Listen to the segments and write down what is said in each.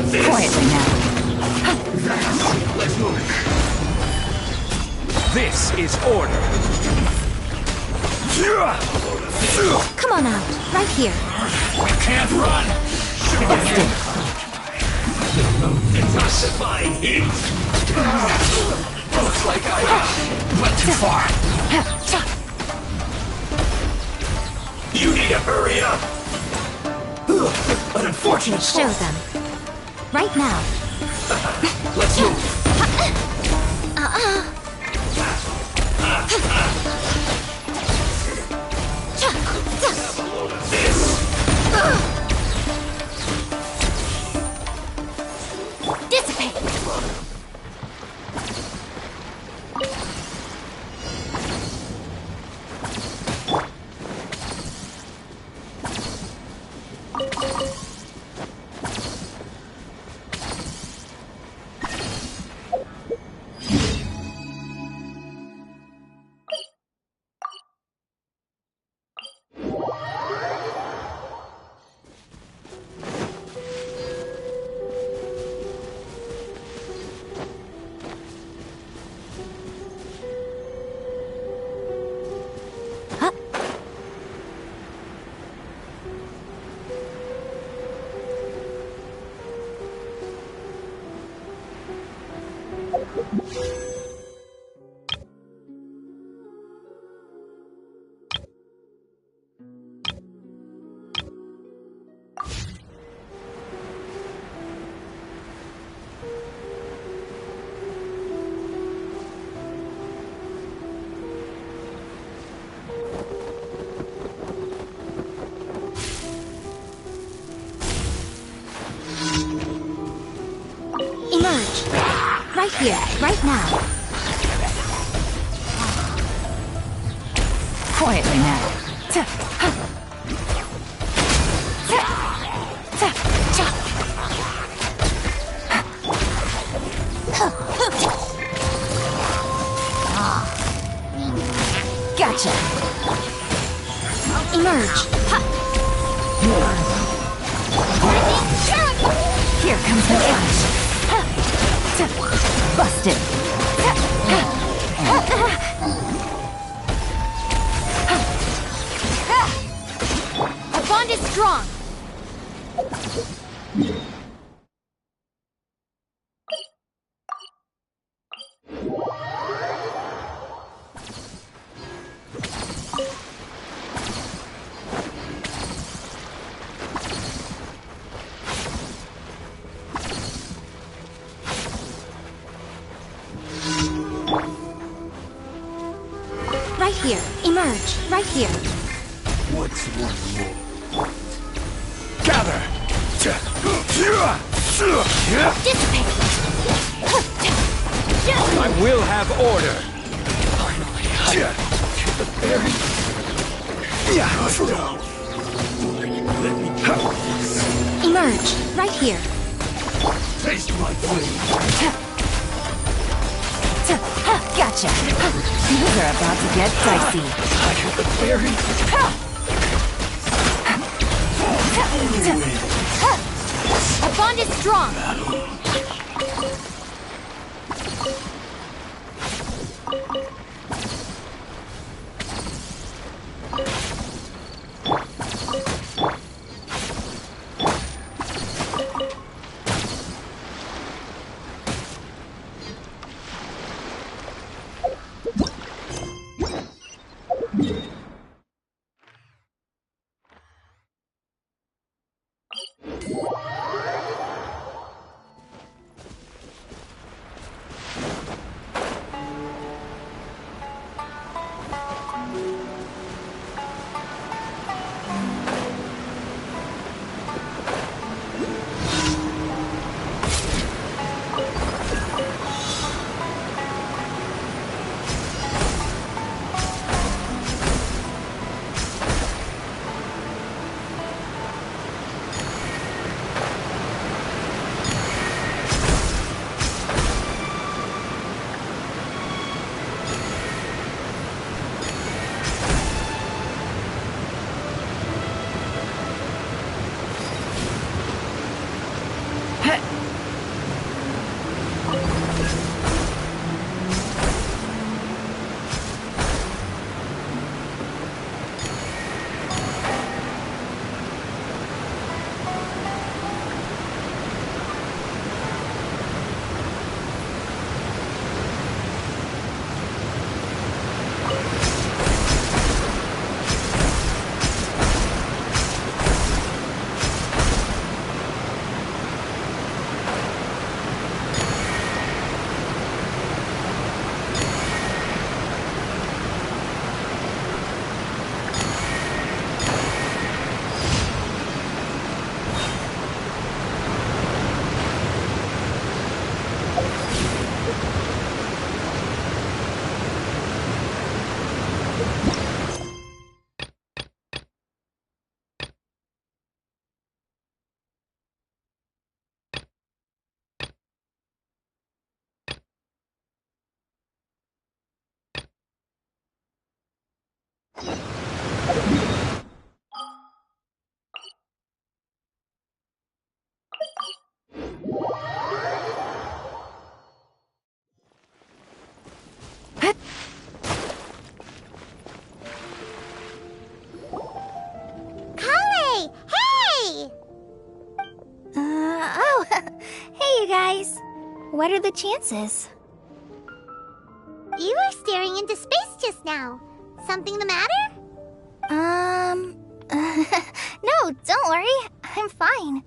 Quietly now. Let's move. This is order. Come on out, right here. We can't run. Busted. Intensifying heat. Looks like I went too far. You need to hurry up. An unfortunate Show them. Right now. Let's move. Dissipate. Emerge. Right here, right now. Quietly now. Gotcha. Emerge. Here comes the flash. Busted. Our bond is strong. Right here. Emerge. Right here. What's one more? Gather! Dissipate. I will have order. Finally, I get the berry. Let me go. Emerge. Right here. Taste my flame. Gotcha. Things are about to get dicey. I get the berry. Our bond is strong. Kale! Hey! Oh, hey you guys. What are the chances? You were staring into space just now. Something the matter? No, don't worry. I'm fine.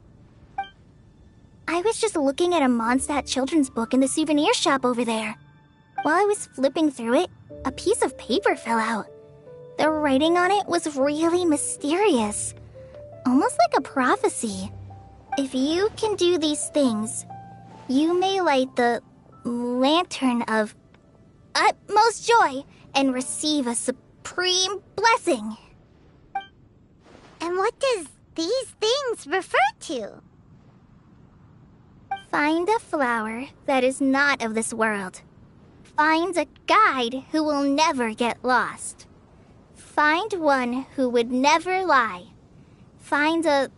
I was just looking at a Mondstadt children's book in the souvenir shop over there. While I was flipping through it, a piece of paper fell out. The writing on it was really mysterious. Almost like a prophecy. If you can do these things, you may light the lantern of utmost joy and receive a supreme blessing. And what does these things refer to? Find a flower that is not of this world. Find a guide who will never get lost. Find one who would never lie. Find a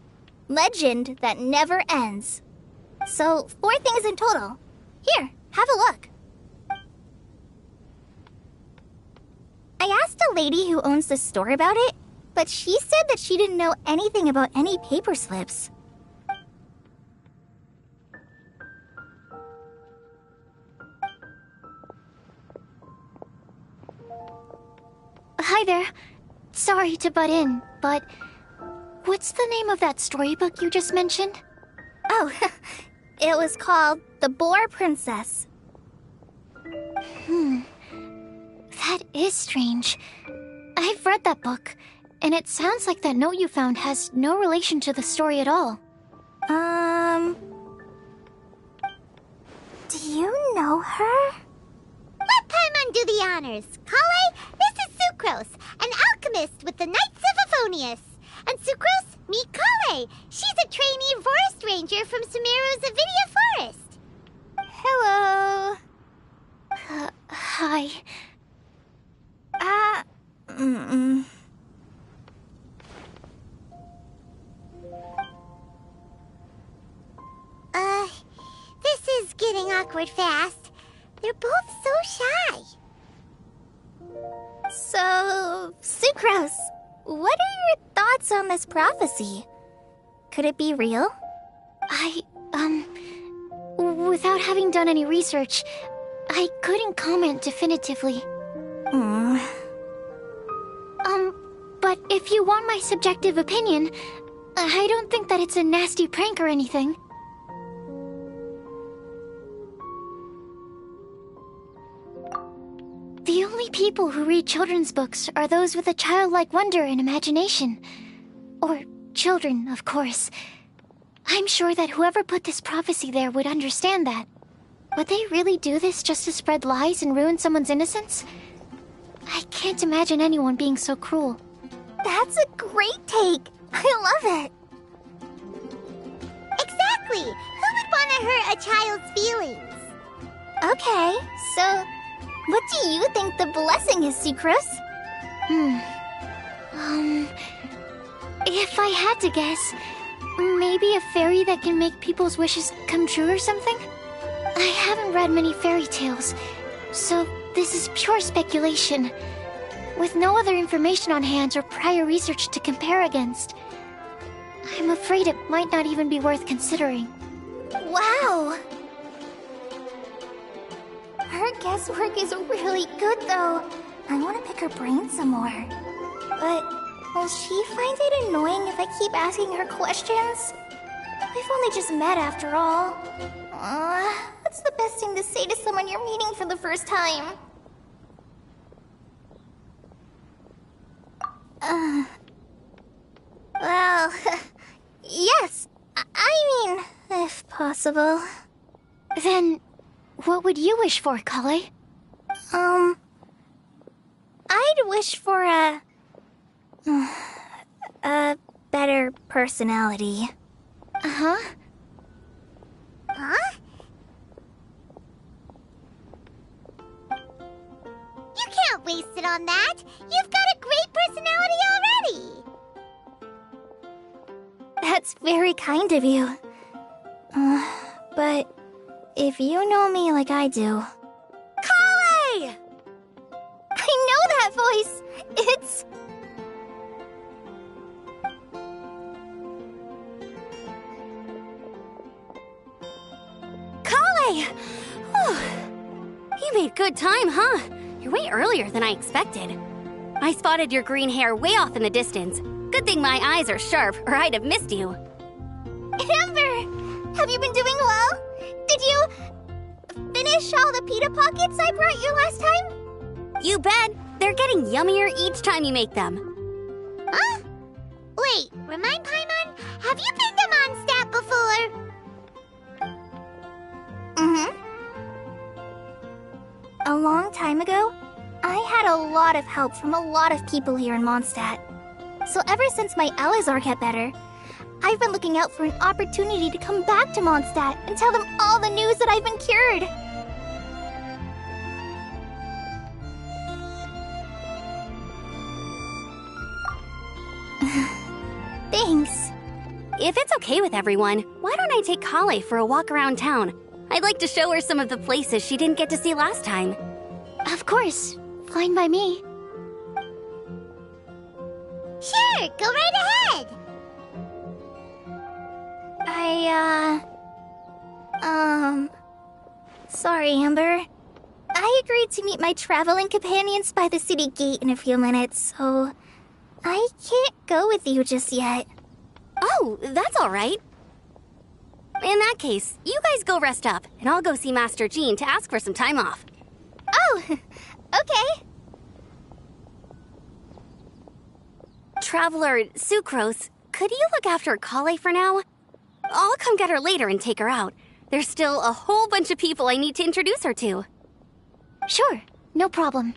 legend that never ends. So, 4 things in total. Here, have a look. I asked a lady who owns the store about it, but she said that she didn't know anything about any paper slips. Hi there. Sorry to butt in, but what's the name of that storybook you just mentioned? Oh, it was called The Boar Princess. That is strange. I've read that book, and it sounds like that note you found has no relation to the story at all. Do you know her? do the honors. Kale, this is Sucrose, an alchemist with the Knights of Aphonius. And Sucrose, meet Kale. She's a trainee forest ranger from Sumeru's Avidia Forest. Hello. Hi. Mm-mm. This is getting awkward fast. They're both so shy. So, Sucrose, what are your thoughts on this prophecy? Could it be real? Without having done any research, I couldn't comment definitively. But if you want my subjective opinion, I don't think that it's a nasty prank or anything. The only people who read children's books are those with a childlike wonder and imagination. Or children, of course. I'm sure that whoever put this prophecy there would understand that. Would they really do this just to spread lies and ruin someone's innocence? I can't imagine anyone being so cruel. That's a great take. I love it. Exactly. Who would want to hurt a child's feelings? Okay, so what do you think the blessing is, Sucrose? If I had to guess, maybe a fairy that can make people's wishes come true or something? I haven't read many fairy tales, so this is pure speculation. With no other information on hand or prior research to compare against, I'm afraid it might not even be worth considering. Wow! Her guesswork is really good, though. I want to pick her brain some more. But will she find it annoying if I keep asking her questions? We've only just met after all. What's the best thing to say to someone you're meeting for the first time? Well, yes. I mean, if possible. Then, what would you wish for, Kale? I'd wish for a better personality. Uh-huh. Huh? You can't waste it on that. You've got a great personality already. That's very kind of you. But if you know me like I do... Kale! I know that voice! It's... Kale! You made good time, huh? You're way earlier than I expected. I spotted your green hair way off in the distance. Good thing my eyes are sharp, or I'd have missed you. Amber! Have you been doing well? Did you... finish all the pita pockets I brought you last time? You bet. They're getting yummier each time you make them. Huh? Wait, remind Paimon, have you been to Mondstadt before? A long time ago, I had a lot of help from a lot of people here in Mondstadt. So ever since my Elizar got better, I've been looking out for an opportunity to come back to Mondstadt and tell them all the news that I've been cured. Thanks. If it's okay with everyone, why don't I take Kale for a walk around town? I'd like to show her some of the places she didn't get to see last time. Of course. Fine by me. Sure, go right ahead. Sorry, Amber. I agreed to meet my traveling companions by the city gate in a few minutes, so I can't go with you just yet. Oh, that's all right. In that case, you guys go rest up, and I'll go see Master Jean to ask for some time off. Oh, okay. Traveler Sucrose, could you look after Kale for now? I'll come get her later and take her out. There's still a whole bunch of people I need to introduce her to. Sure. No problem.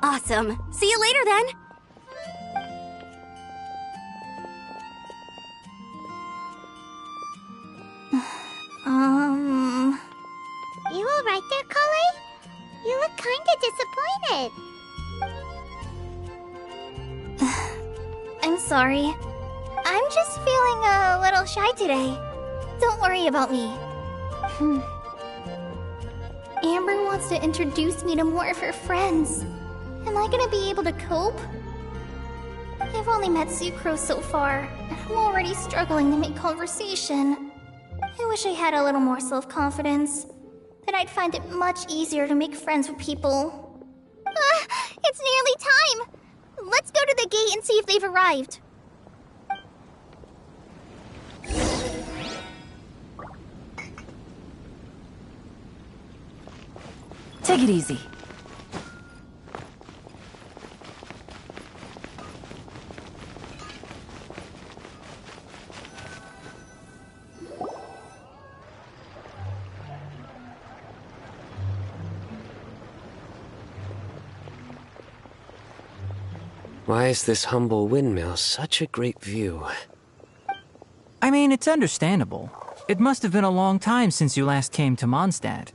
Awesome. See you later then. You alright there, Kale? You look kinda disappointed. I'm sorry. I'm just feeling a little shy today. Don't worry about me. Amber wants to introduce me to more of her friends. Am I gonna be able to cope? I've only met Sucrose so far, and I'm already struggling to make conversation. I wish I had a little more self-confidence. Then I'd find it much easier to make friends with people. It's nearly time! Let's go to the gate and see if they've arrived. Take it easy. Why is this humble windmill such a great view? I mean, it's understandable. It must have been a long time since you last came to Mondstadt.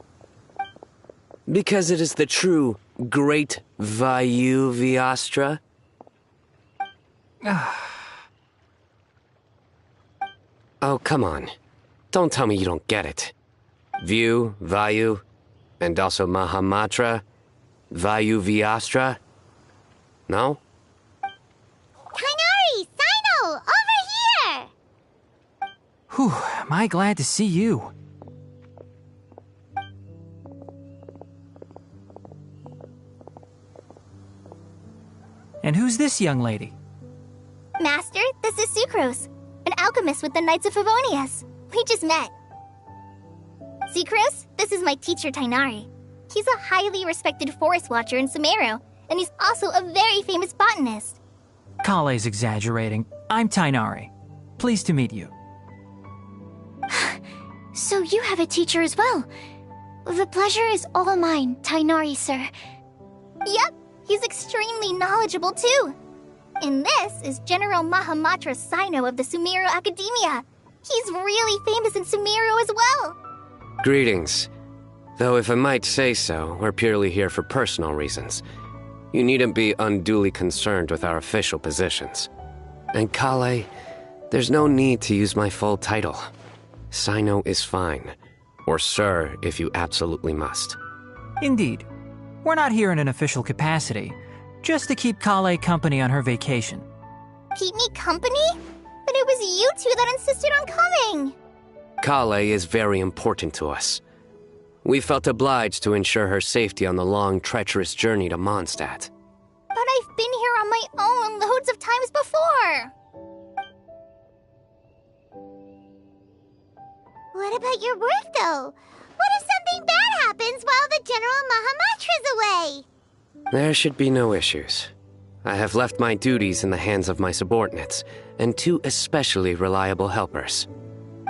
Because it is the true Great Vayu Viastra? Oh, come on. Don't tell me you don't get it. View, Vayu, and also Mahamatra, Vayu Viastra? No? Kainari! Sino! Over here! Whew, am I glad to see you. And who's this young lady? Master, this is Sucrose, an alchemist with the Knights of Favonius. We just met. Sucrose, this is my teacher Tainari. He's a highly respected forest watcher in Sumeru, and he's also a very famous botanist. Kale's exaggerating. I'm Tainari. Pleased to meet you. So you have a teacher as well. The pleasure is all mine, Tainari, sir. Yep, he's extremely knowledgeable too. And this is General Mahamatra Sino of the Sumeru Academia. He's really famous in Sumeru as well. Greetings. Though if I might say so, we're purely here for personal reasons. You needn't be unduly concerned with our official positions. And Kale, there's no need to use my full title. Sino is fine. Or sir, if you absolutely must. Indeed. We're not here in an official capacity, just to keep Kale company on her vacation. Keep me company? But it was you two that insisted on coming. Kale is very important to us. We felt obliged to ensure her safety on the long, treacherous journey to Mondstadt. But I've been here on my own loads of times before. What about your work, though? What if something bad happens while the General Mahamatra's away? There should be no issues. I have left my duties in the hands of my subordinates, and two especially reliable helpers.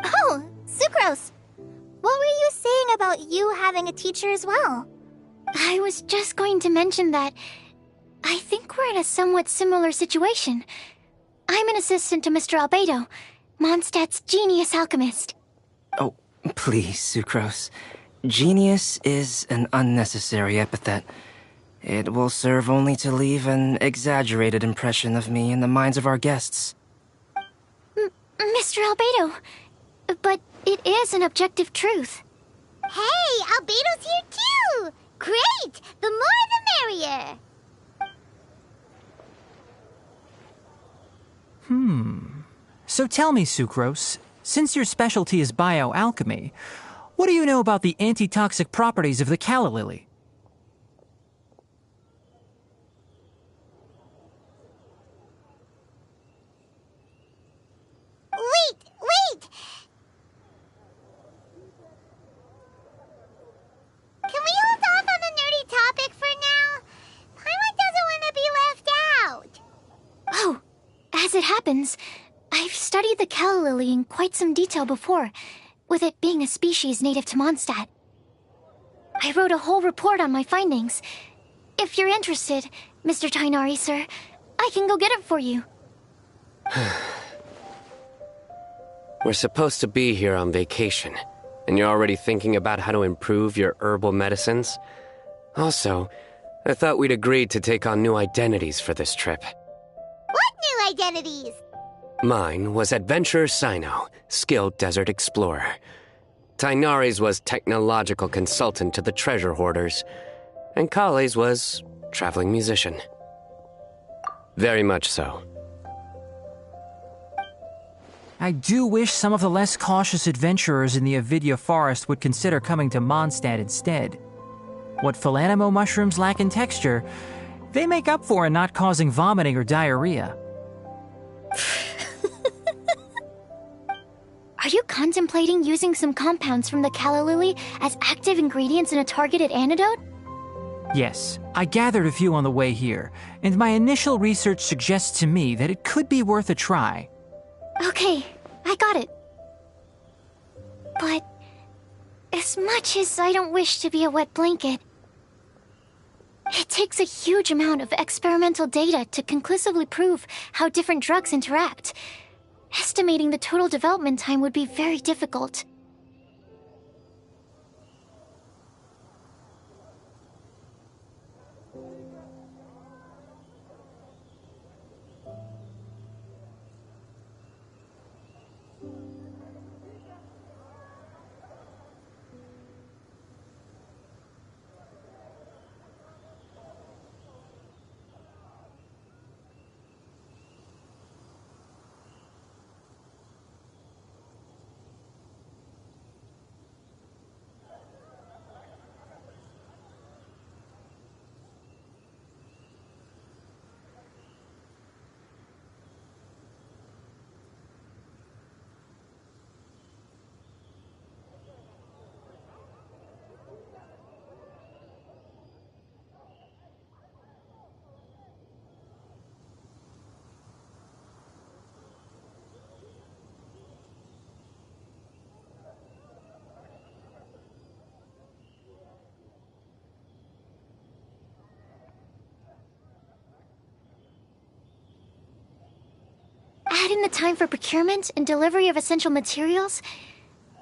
Oh, Sucrose. What were you saying about you having a teacher as well? I was just going to mention that I think we're in a somewhat similar situation. I'm an assistant to Mr. Albedo, Mondstadt's genius alchemist. Oh, please, Sucrose. Genius is an unnecessary epithet. It will serve only to leave an exaggerated impression of me in the minds of our guests. Mr. Albedo, but it is an objective truth. Hey, Albedo's here too! Great! The more the merrier! So tell me, Sucrose, since your specialty is bioalchemy, what do you know about the antitoxic properties of the calla lily? Wait! Can we hold off on the nerdy topic for now? Paimon doesn't want to be left it happens, I've studied the calla lily in quite some detail before, with it being a species native to Mondstadt. I wrote a whole report on my findings. If you're interested, Mr. Tainari, sir, I can go get it for you. We're supposed to be here on vacation, and you're already thinking about how to improve your herbal medicines? Also, I thought we'd agreed to take on new identities for this trip. What new identities? Mine was Adventurer Sino, skilled desert explorer. Tainari's was technological consultant to the treasure hoarders, and Kale's was traveling musician. Very much so. I do wish some of the less cautious adventurers in the Avidya forest would consider coming to Mondstadt instead. What Philanimo mushrooms lack in texture, they make up for in not causing vomiting or diarrhea. Are you contemplating using some compounds from the calla lily as active ingredients in a targeted antidote? Yes, I gathered a few on the way here, and my initial research suggests to me that it could be worth a try. Okay, I got it. But as much as I don't wish to be a wet blanket, it takes a huge amount of experimental data to conclusively prove how different drugs interact. Estimating the total development time would be very difficult. Add in the time for procurement and delivery of essential materials,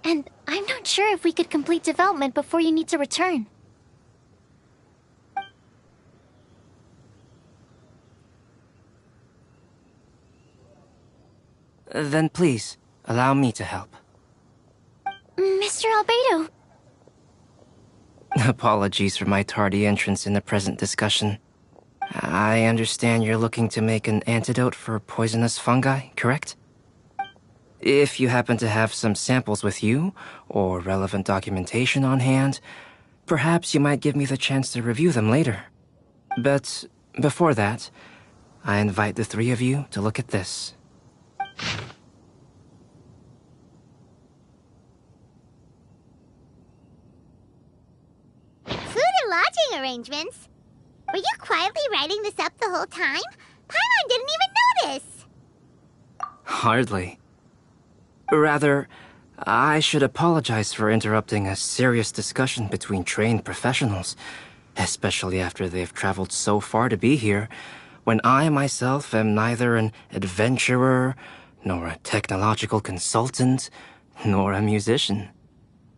and I'm not sure if we could complete development before you need to return. Then please, allow me to help. Mr. Albedo. Apologies for my tardy entrance in the present discussion. I understand you're looking to make an antidote for poisonous fungi, correct? If you happen to have some samples with you, or relevant documentation on hand, perhaps you might give me the chance to review them later. But before that, I invite the three of you to look at this. Food and lodging arrangements? Were you quietly writing this up the whole time? Paimon didn't even notice! Hardly. Rather, I should apologize for interrupting a serious discussion between trained professionals, especially after they've traveled so far to be here, when I myself am neither an adventurer, nor a technological consultant, nor a musician.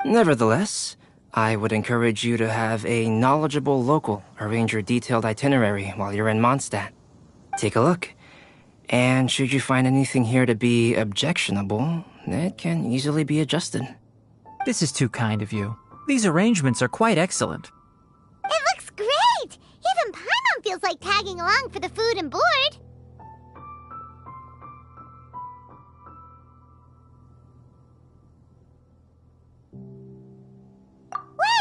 Nevertheless, I would encourage you to have a knowledgeable local arrange your detailed itinerary while you're in Mondstadt. Take a look, and should you find anything here to be objectionable, it can easily be adjusted. This is too kind of you. These arrangements are quite excellent. It looks great! Even Paimon feels like tagging along for the food and board.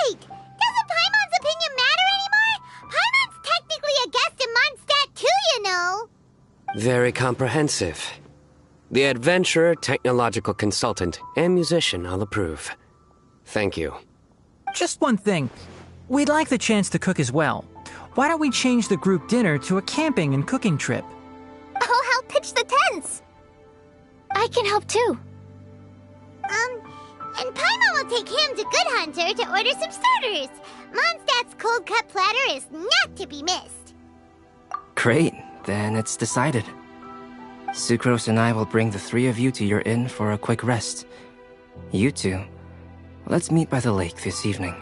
Wait! Doesn't Paimon's opinion matter anymore? Paimon's technically a guest in Mondstadt too, you know! Very comprehensive. The adventurer, technological consultant, and musician all approve. Thank you. Just one thing. We'd like the chance to cook as well. Why don't we change the group dinner to a camping and cooking trip? I'll help pitch the tents. I can help too. And Paimon will take him to Good Hunter to order some starters. Mondstadt's cold cut platter is not to be missed. Great, then it's decided. Sucrose and I will bring the three of you to your inn for a quick rest. You two, let's meet by the lake this evening.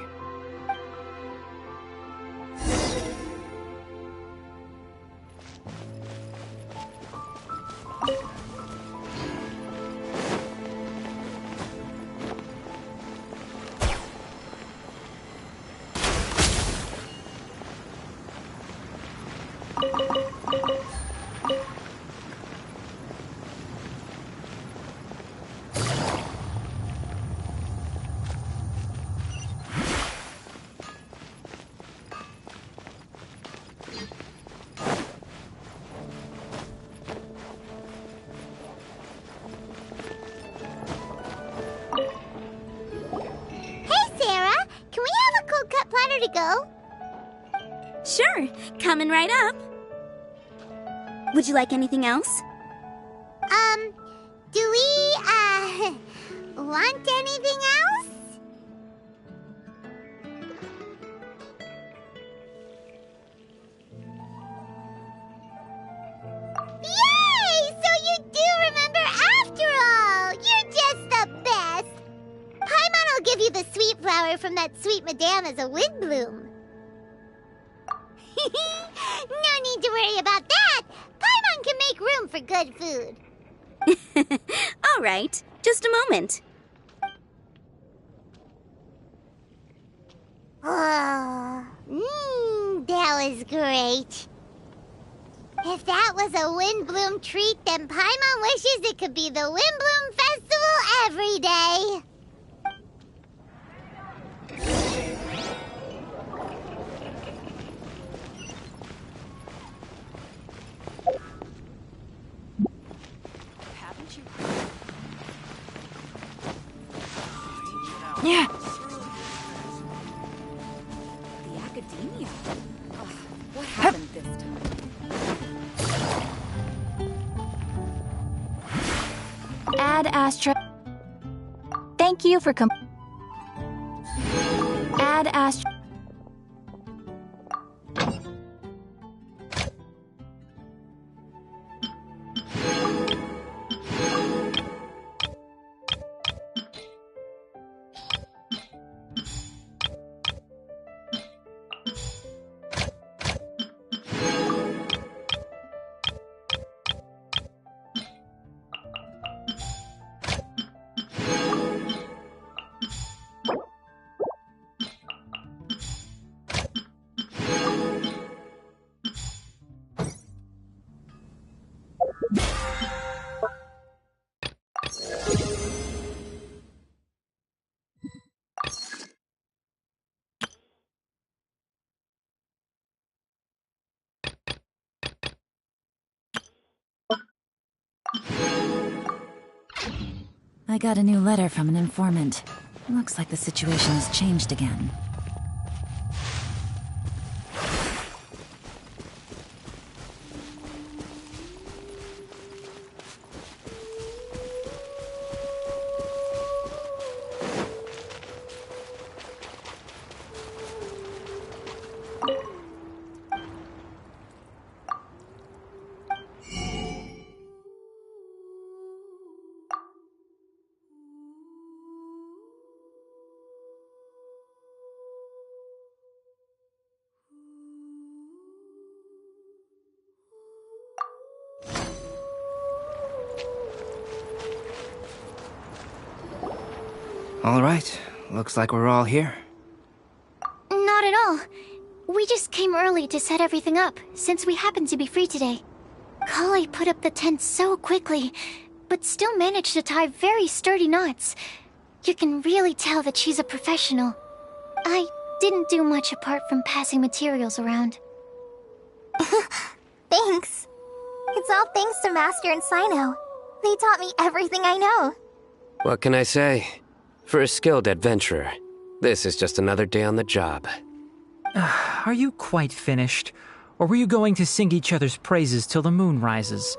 To go? Sure, coming right up. Would you like anything else? Do we, want anything else? Yay! So you do remember after all! You're just the best! Paimon will give you the sweet flower from that sweet madame as a windbloom. No need to worry about that! Paimon can make room for good food. All right, just a moment. Oh, that was great. If that was a windbloom treat, then Paimon wishes it could be the Windbloom Festival every day. Yeah. The academia. What happened this time? Ad Astra. Thank you for Ad Astra. I got a new letter from an informant. Looks like the situation has changed again. All right, looks like we're all here. Not at all. We just came early to set everything up, since we happen to be free today. Kale put up the tent so quickly, but still managed to tie very sturdy knots. You can really tell that she's a professional. I didn't do much apart from passing materials around. Thanks. It's all thanks to Master and Sino. They taught me everything I know. What can I say? For a skilled adventurer, this is just another day on the job. Are you quite finished? Or were you going to sing each other's praises till the moon rises?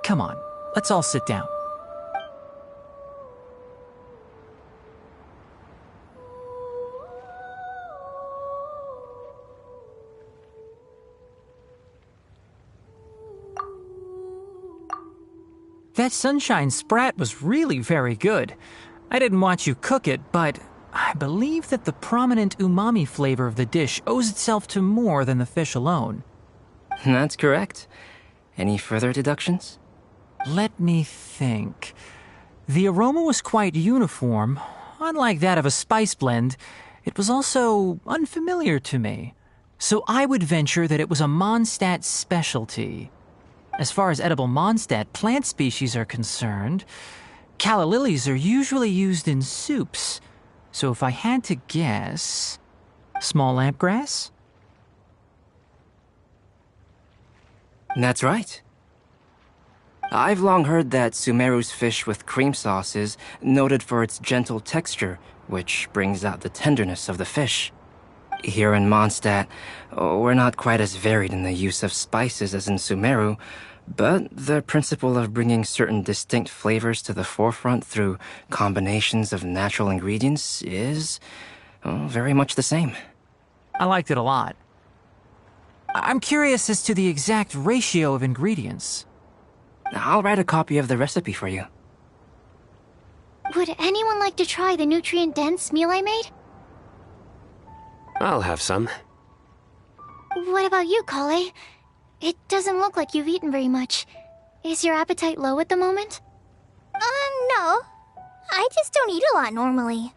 Come on, let's all sit down. That sunshine sprat was really very good. I didn't watch you cook it, but I believe that the prominent umami flavor of the dish owes itself to more than the fish alone. That's correct. Any further deductions? Let me think. The aroma was quite uniform. Unlike that of a spice blend, it was also unfamiliar to me. So I would venture that it was a Mondstadt specialty. As far as edible Mondstadt plant species are concerned, calla lilies are usually used in soups. So if I had to guess... small lampgrass? That's right. I've long heard that Sumeru's fish with cream sauce is noted for its gentle texture, which brings out the tenderness of the fish. Here in Mondstadt, we're not quite as varied in the use of spices as in Sumeru, but the principle of bringing certain distinct flavors to the forefront through combinations of natural ingredients is very much the same. I liked it a lot. I'm curious as to the exact ratio of ingredients. I'll write a copy of the recipe for you. Would anyone like to try the nutrient-dense meal I made? I'll have some. What about you, Kale? It doesn't look like you've eaten very much. Is your appetite low at the moment? No. I just don't eat a lot normally.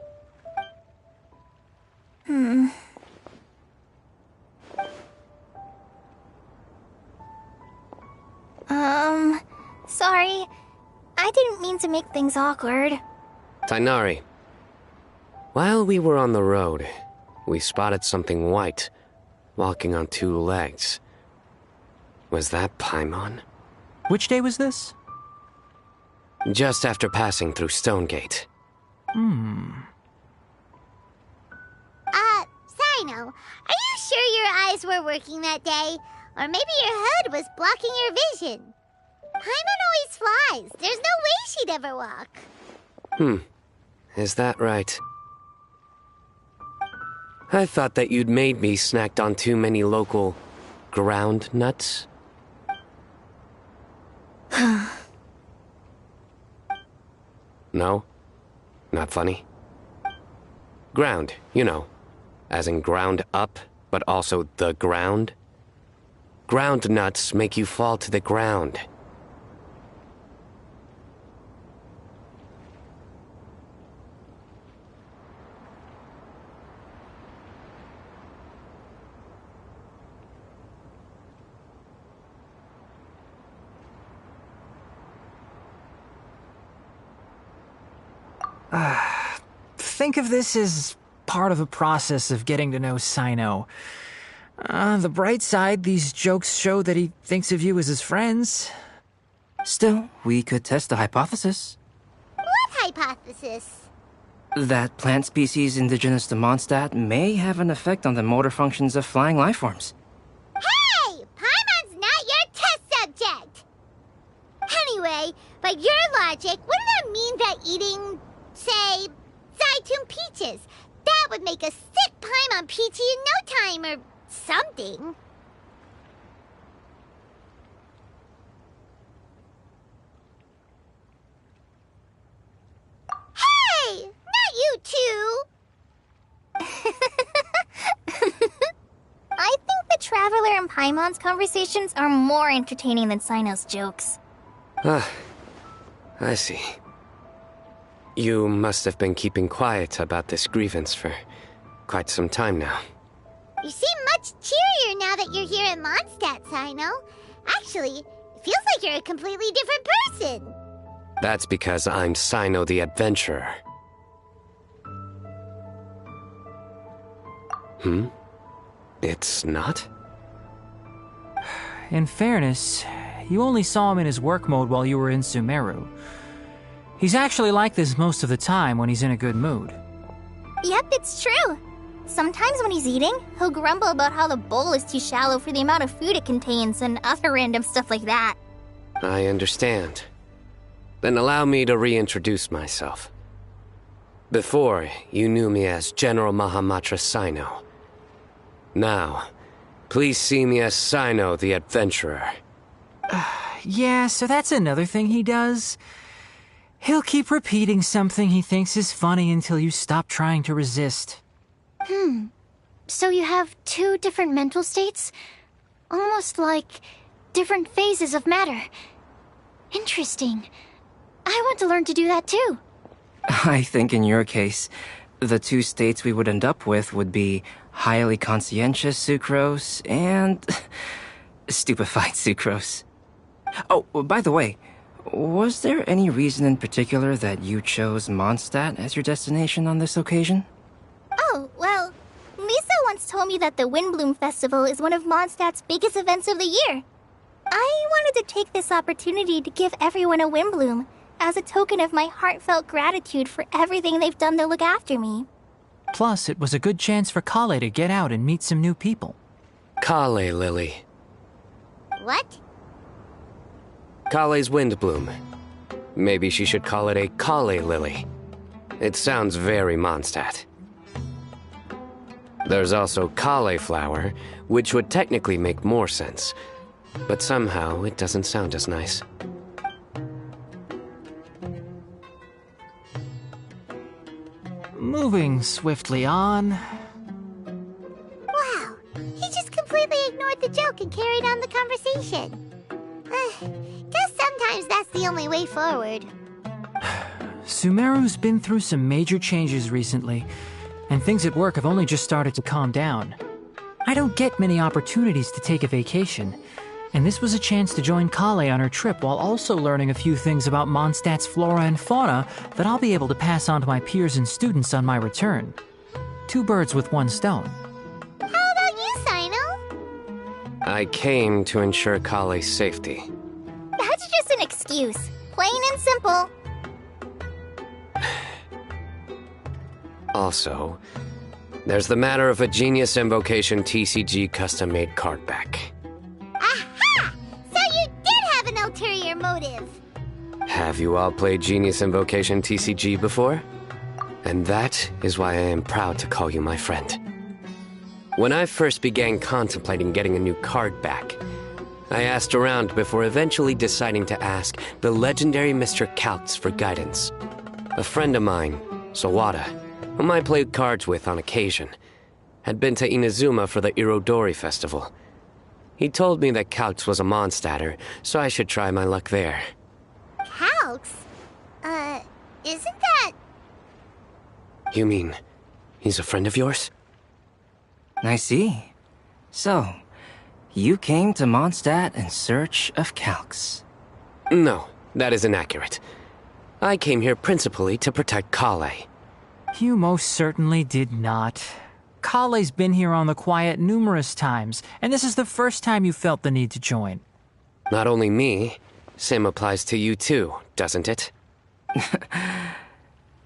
Sorry. I didn't mean to make things awkward. Tighnari. While we were on the road, we spotted something white, walking on two legs. Was that Paimon? Which day was this? Just after passing through Stonegate. Sino, are you sure your eyes were working that day? Or maybe your hood was blocking your vision? Paimon always flies. There's no way she'd ever walk. Is that right? I thought that you'd made me snacked on too many local ground nuts. No? Not funny? Ground, you know. As in ground up, but also the ground. Ground nuts make you fall to the ground. Think of this as part of the process of getting to know Sino. On the bright side, these jokes show that he thinks of you as his friends. Still, we could test the hypothesis. What hypothesis? That plant species indigenous to Mondstadt may have an effect on the motor functions of flying lifeforms. Hey! Paimon's not your test subject! Anyway, by your logic, wouldn't that mean that eating, say, Zaitun peaches, that would make a sick Paimon peachy in no time or something? Hey! Not you two! I think the Traveler and Paimon's conversations are more entertaining than Sino's jokes. I see. You must have been keeping quiet about this grievance for quite some time now. You seem much cheerier now that you're here in Mondstadt, Sino. Actually, it feels like you're a completely different person. That's because I'm Sino the Adventurer. It's not? In fairness, you only saw him in his work mode while you were in Sumeru. He's actually like this most of the time when he's in a good mood. Yep, it's true. Sometimes when he's eating, he'll grumble about how the bowl is too shallow for the amount of food it contains and other random stuff like that. I understand. Then allow me to reintroduce myself. Before, you knew me as General Mahamatra Sino. Now, please see me as Sino the Adventurer. Yeah, so that's another thing he does. He'll keep repeating something he thinks is funny until you stop trying to resist. So you have two different mental states? Almost like different phases of matter. Interesting. I want to learn to do that too. I think in your case, the two states we would end up with would be highly conscientious sucrose and stupefied sucrose. Oh, by the way, was there any reason in particular that you chose Mondstadt as your destination on this occasion? Oh, well, Lisa once told me that the Windbloom Festival is one of Mondstadt's biggest events of the year. I wanted to take this opportunity to give everyone a Windbloom, as a token of my heartfelt gratitude for everything they've done to look after me. Plus, it was a good chance for Kale to get out and meet some new people. Kale Lily. What? Kale's Windbloom. Maybe she should call it a Kale Lily. It sounds very Mondstadt. There's also Cauliflower, which would technically make more sense, but somehow it doesn't sound as nice. Moving swiftly on. Wow, he just completely ignored the joke and carried on the conversation. Guess sometimes that's the only way forward. Sumeru's been through some major changes recently, and things at work have only just started to calm down. I don't get many opportunities to take a vacation, and this was a chance to join Kale on her trip while also learning a few things about Mondstadt's flora and fauna that I'll be able to pass on to my peers and students on my return. Two birds with one stone. How about you, Sino? I came to ensure Kale's safety. That's just an excuse. Plain and simple. Also, there's the matter of a Genius Invocation TCG custom-made card back. Aha! So you did have an ulterior motive. Have you all played Genius Invocation TCG before? And that is why I am proud to call you my friend. When I first began contemplating getting a new card back, I asked around before eventually deciding to ask the legendary Mr. Kaltz for guidance. A friend of mine, Sawada, whom I played cards with on occasion, had been to Inazuma for the Irodori festival. He told me that Kaltz was a Mondstadter, so I should try my luck there. Kaltz? Isn't that... You mean, he's a friend of yours? I see. So, you came to Mondstadt in search of Kaltz. No, that is inaccurate. I came here principally to protect Kale. You most certainly did not. Kale's been here on the quiet numerous times, and this is the first time you felt the need to join. Not only me, same applies to you too, doesn't it?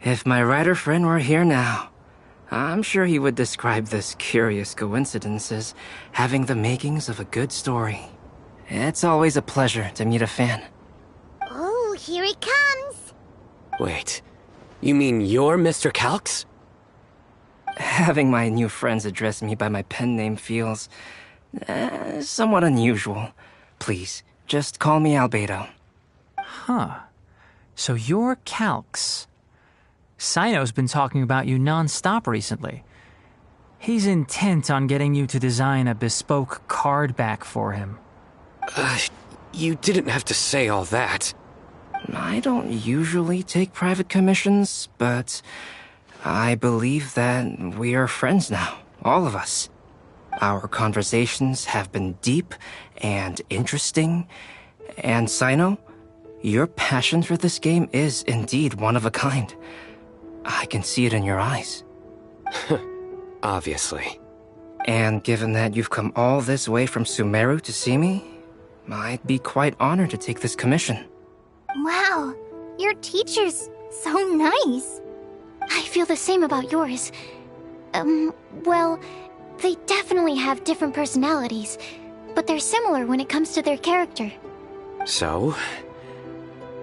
If my writer friend were here now, I'm sure he would describe this curious coincidence as having the makings of a good story. It's always a pleasure to meet a fan. Oh, here he comes. Wait, you mean you're Mr. Kaltz? Having my new friends address me by my pen name feels somewhat unusual. Please, just call me Albedo. Huh. So you're Kaltz. Sino's been talking about you non-stop recently. He's intent on getting you to design a bespoke card back for him. You didn't have to say all that. I don't usually take private commissions, but I believe that we are friends now, all of us. Our conversations have been deep and interesting, and Sino, your passion for this game is indeed one of a kind. I can see it in your eyes. Obviously. And given that you've come all this way from Sumeru to see me, I'd be quite honored to take this commission. Wow, your teacher's so nice. I feel the same about yours. Well, they definitely have different personalities, but they're similar when it comes to their character. So,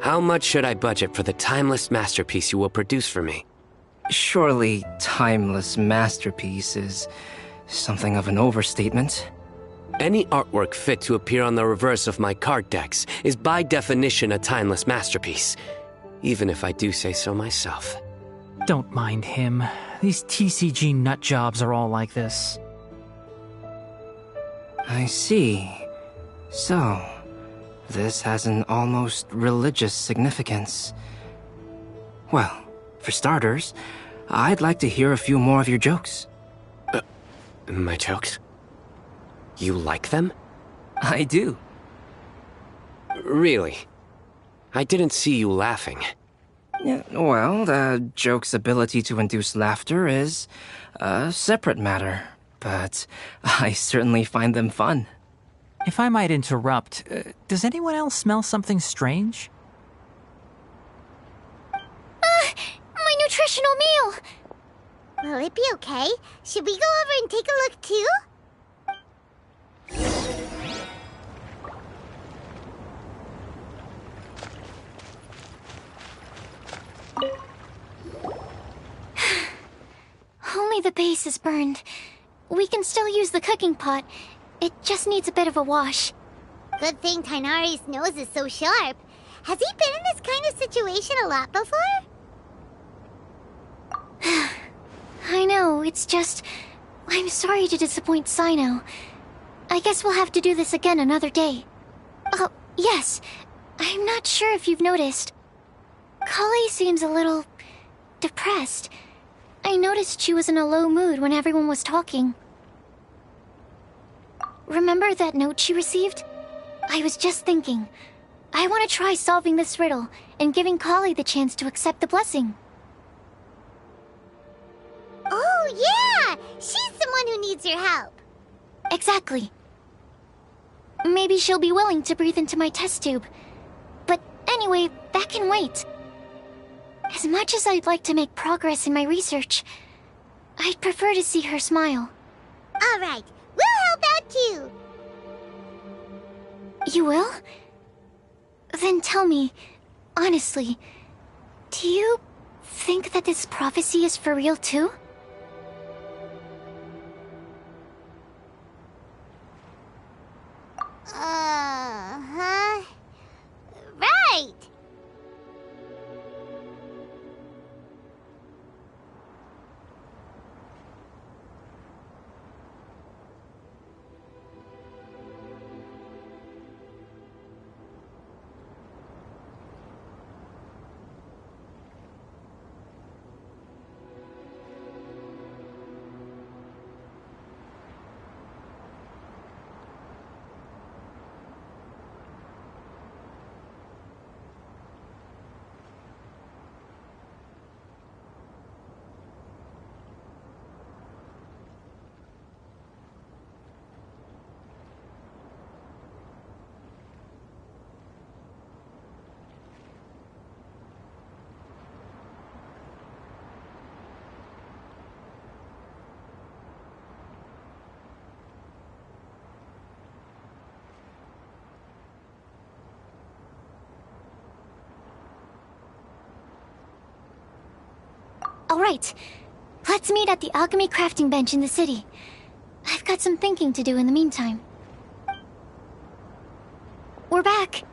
how much should I budget for the timeless masterpiece you will produce for me? Surely, timeless masterpiece is something of an overstatement. Any artwork fit to appear on the reverse of my card decks is by definition a timeless masterpiece, even if I do say so myself. Don't mind him. These TCG nut jobs are all like this. I see. So, this has an almost religious significance. Well, for starters, I'd like to hear a few more of your jokes. My jokes? You like them? I do. Really? I didn't see you laughing. Yeah, well, the joke's ability to induce laughter is a separate matter, but I certainly find them fun. If I might interrupt, does anyone else smell something strange? My nutritional meal! Will it be okay? Should we go over and take a look too? Only the base is burned. We can still use the cooking pot. It just needs a bit of a wash. Good thing Tainari's nose is so sharp. Has he been in this kind of situation a lot before? I know, it's just... I'm sorry to disappoint Sino. I guess we'll have to do this again another day. Oh, yes. I'm not sure if you've noticed. Kale seems a little... depressed. I noticed she was in a low mood when everyone was talking. Remember that note she received? I was just thinking. I want to try solving this riddle and giving Kale the chance to accept the blessing. Oh, yeah! She's someone who needs your help. Exactly. Maybe she'll be willing to breathe into my test tube. But anyway, that can wait. As much as I'd like to make progress in my research, I'd prefer to see her smile. All right, we'll help out too. You will? Then tell me, honestly, do you think that this prophecy is for real too? Uh-huh. Right! Alright, let's meet at the alchemy crafting bench in the city. I've got some thinking to do in the meantime. We're back.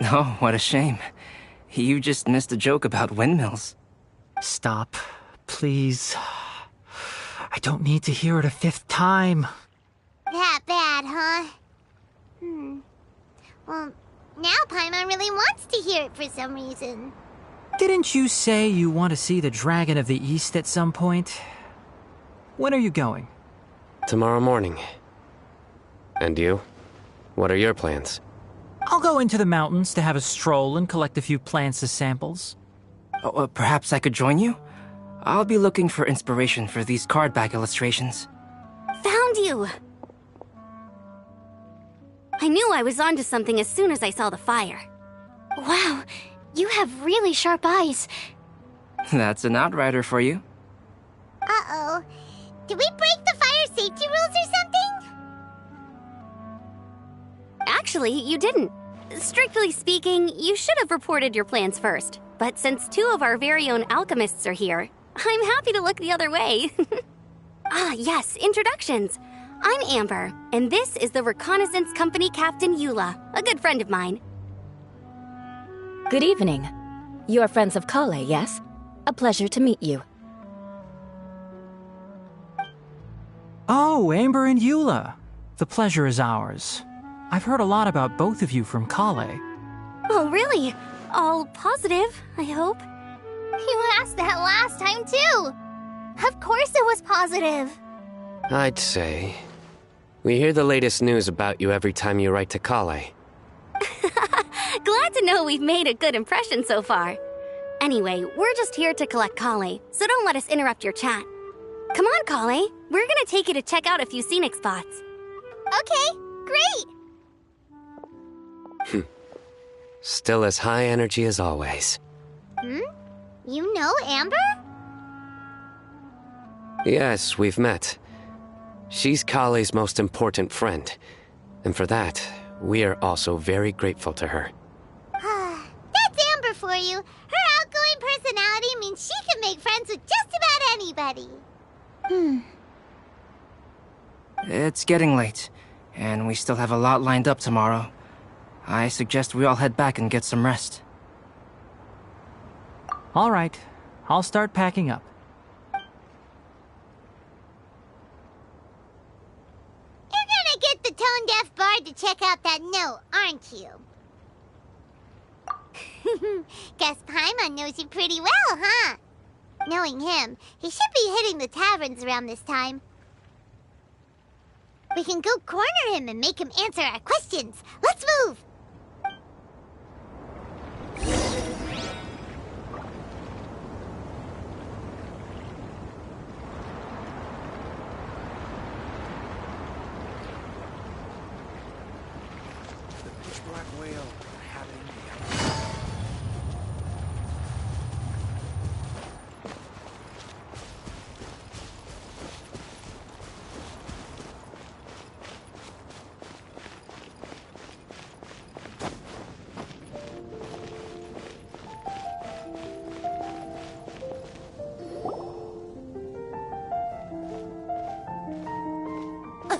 Oh, what a shame. You just missed a joke about windmills. Stop, please. I don't need to hear it a fifth time. That bad, huh? Well, now Paimon really wants to hear it for some reason. Didn't you say you want to see the Dragon of the East at some point? When are you going? Tomorrow morning. And you? What are your plans? I'll go into the mountains to have a stroll and collect a few plants as samples. Oh, perhaps I could join you? I'll be looking for inspiration for these card back illustrations. Found you! I knew I was onto something as soon as I saw the fire. Wow, you have really sharp eyes. That's an outrider for you. Uh-oh. Did we break the fire safety rules or something? Actually, you didn't. Strictly speaking, you should have reported your plans first. But since 2 of our very own alchemists are here, I'm happy to look the other way. Yes, introductions. I'm Amber, and this is the Reconnaissance Company Captain Eula, a good friend of mine. Good evening. You are friends of Kale, yes? A pleasure to meet you. Oh, Amber and Eula. The pleasure is ours. I've heard a lot about both of you from Kale. Oh, really? All positive, I hope. You asked that last time, too. Of course it was positive. I'd say. We hear the latest news about you every time you write to Kale. Glad to know we've made a good impression so far. Anyway, we're just here to collect Kale, so don't let us interrupt your chat. Come on, Kale. We're gonna take you to check out a few scenic spots. Okay, great. Still as high energy as always. You know Amber? Yes, we've met. She's Kale's most important friend. And for that, we are also very grateful to her. That's Amber for you. Her outgoing personality means she can make friends with just about anybody. It's getting late, and we still have a lot lined up tomorrow. I suggest we all head back and get some rest. All right, I'll start packing up. You're gonna get the tone-deaf bard to check out that note, aren't you? Guess Paimon knows you pretty well, huh? Knowing him, he should be hitting the taverns around this time. We can go corner him and make him answer our questions. Let's move!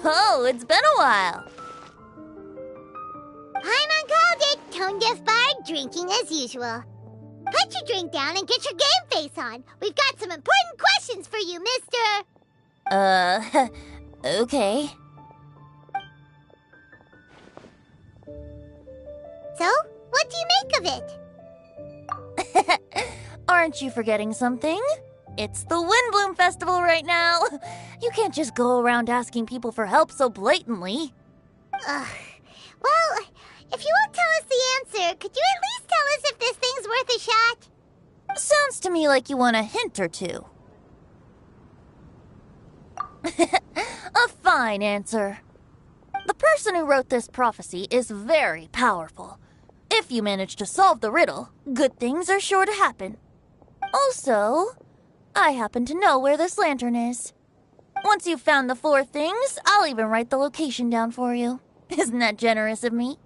Oh, it's been a while. Paimon called it, tone-deaf bard drinking as usual. Put your drink down and get your game face on. We've got some important questions for you, mister. Okay. So, what do you make of it? Aren't you forgetting something? It's the Windbloom Festival right now. You can't just go around asking people for help so blatantly. Well, if you won't tell us the answer, could you at least tell us if this thing's worth a shot? Sounds to me like you want a hint or two. A fine answer. The person who wrote this prophecy is very powerful. If you manage to solve the riddle, good things are sure to happen. Also, I happen to know where this lantern is. Once you've found the 4 things, I'll even write the location down for you. Isn't that generous of me?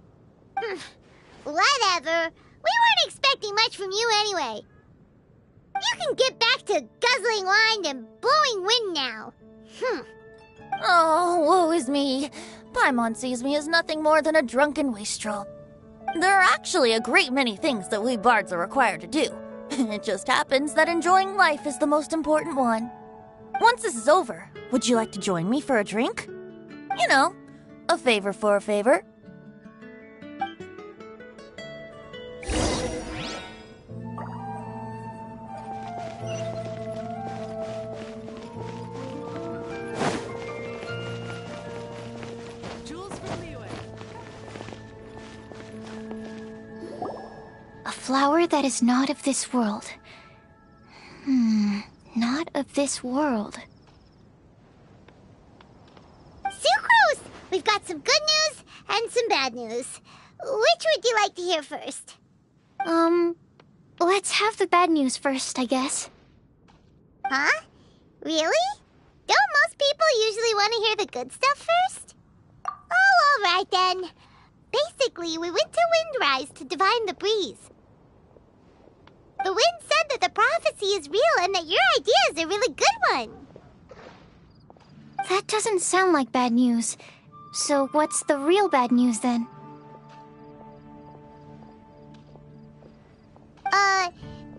Whatever. We weren't expecting much from you anyway. You can get back to guzzling wine and blowing wind now. Oh, woe is me. Paimon sees me as nothing more than a drunken wastrel. There are actually a great many things that we bards are required to do. It just happens that enjoying life is the most important one. Once this is over, would you like to join me for a drink? You know, a favor for a favor. A flower that is not of this world. Not of this world. Sucrose! We've got some good news and some bad news. Which would you like to hear first? Let's have the bad news first, I guess. Huh? Really? Don't most people usually want to hear the good stuff first? Oh, all right then. Basically, we went to Windrise to divine the breeze. The wind said that the prophecy is real and that your idea is a really good one. That doesn't sound like bad news. So what's the real bad news then?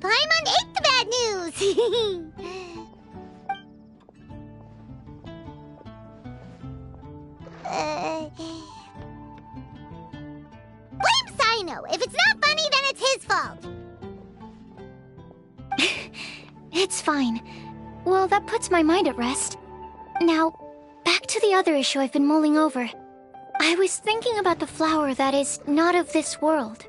Paimon ate the bad news! Blame Sino! If it's not funny, then it's his fault! It's fine. Well, that puts my mind at rest. Now, back to the other issue I've been mulling over. I was thinking about the flower that is not of this world.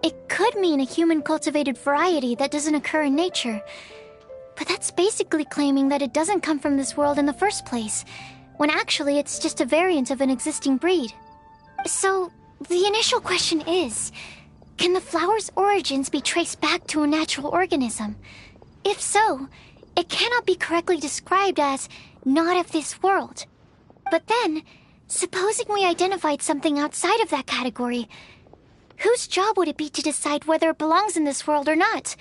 It could mean a human-cultivated variety that doesn't occur in nature. But that's basically claiming that it doesn't come from this world in the first place, when actually it's just a variant of an existing breed. So, the initial question is, can the flower's origins be traced back to a natural organism? If so, it cannot be correctly described as not of this world. But then, supposing we identified something outside of that category, whose job would it be to decide whether it belongs in this world or not?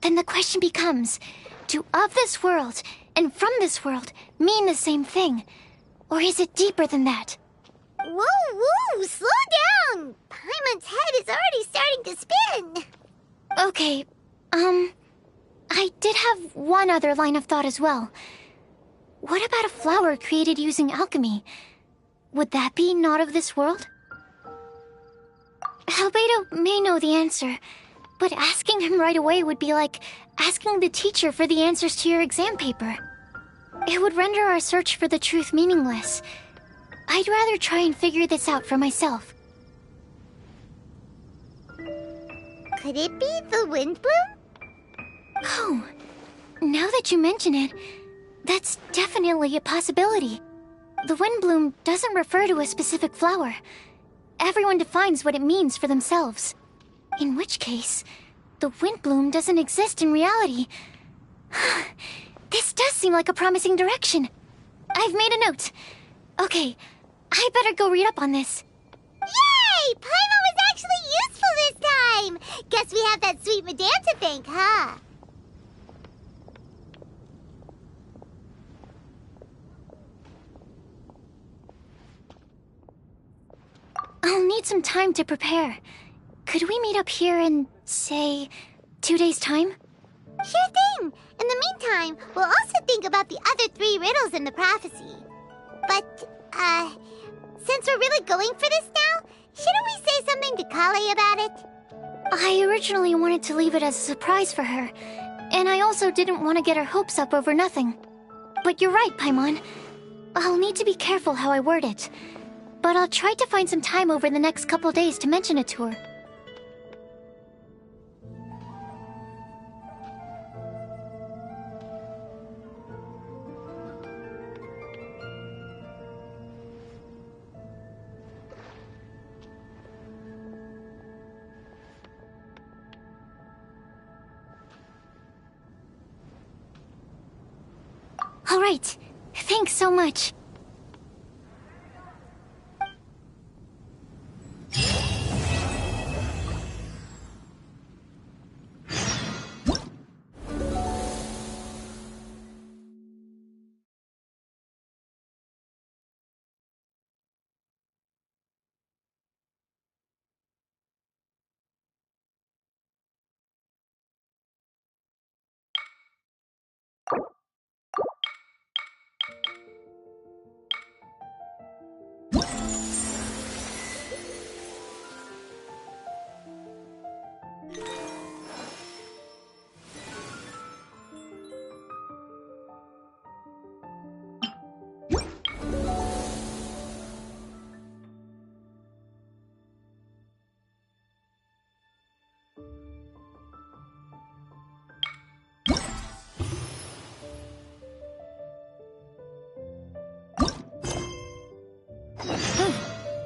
Then the question becomes, do of this world and from this world mean the same thing? Or is it deeper than that? Whoa, slow down! Paimon's head is already starting to spin! Okay, I did have one other line of thought as well. What about a flower created using alchemy? Would that be not of this world? Albedo may know the answer, but asking him right away would be like asking the teacher for the answers to your exam paper. It would render our search for the truth meaningless. I'd rather try and figure this out for myself. Could it be the wind bloom? Oh, now that you mention it, that's definitely a possibility. The wind bloom doesn't refer to a specific flower. Everyone defines what it means for themselves. In which case, the wind bloom doesn't exist in reality. This does seem like a promising direction. I've made a note. Okay, I better go read up on this. Yay! Paimon was actually useful this time! Guess we have that sweet madame to thank, huh? I'll need some time to prepare. Could we meet up here in, say, 2 days' time? Sure thing! In the meantime, we'll also think about the other 3 riddles in the prophecy. But, since we're really going for this now, shouldn't we say something to Kale about it? I originally wanted to leave it as a surprise for her, and I also didn't want to get her hopes up over nothing. But you're right, Paimon. I'll need to be careful how I word it. But I'll try to find some time over the next couple days to mention it to her. All right. Thanks so much.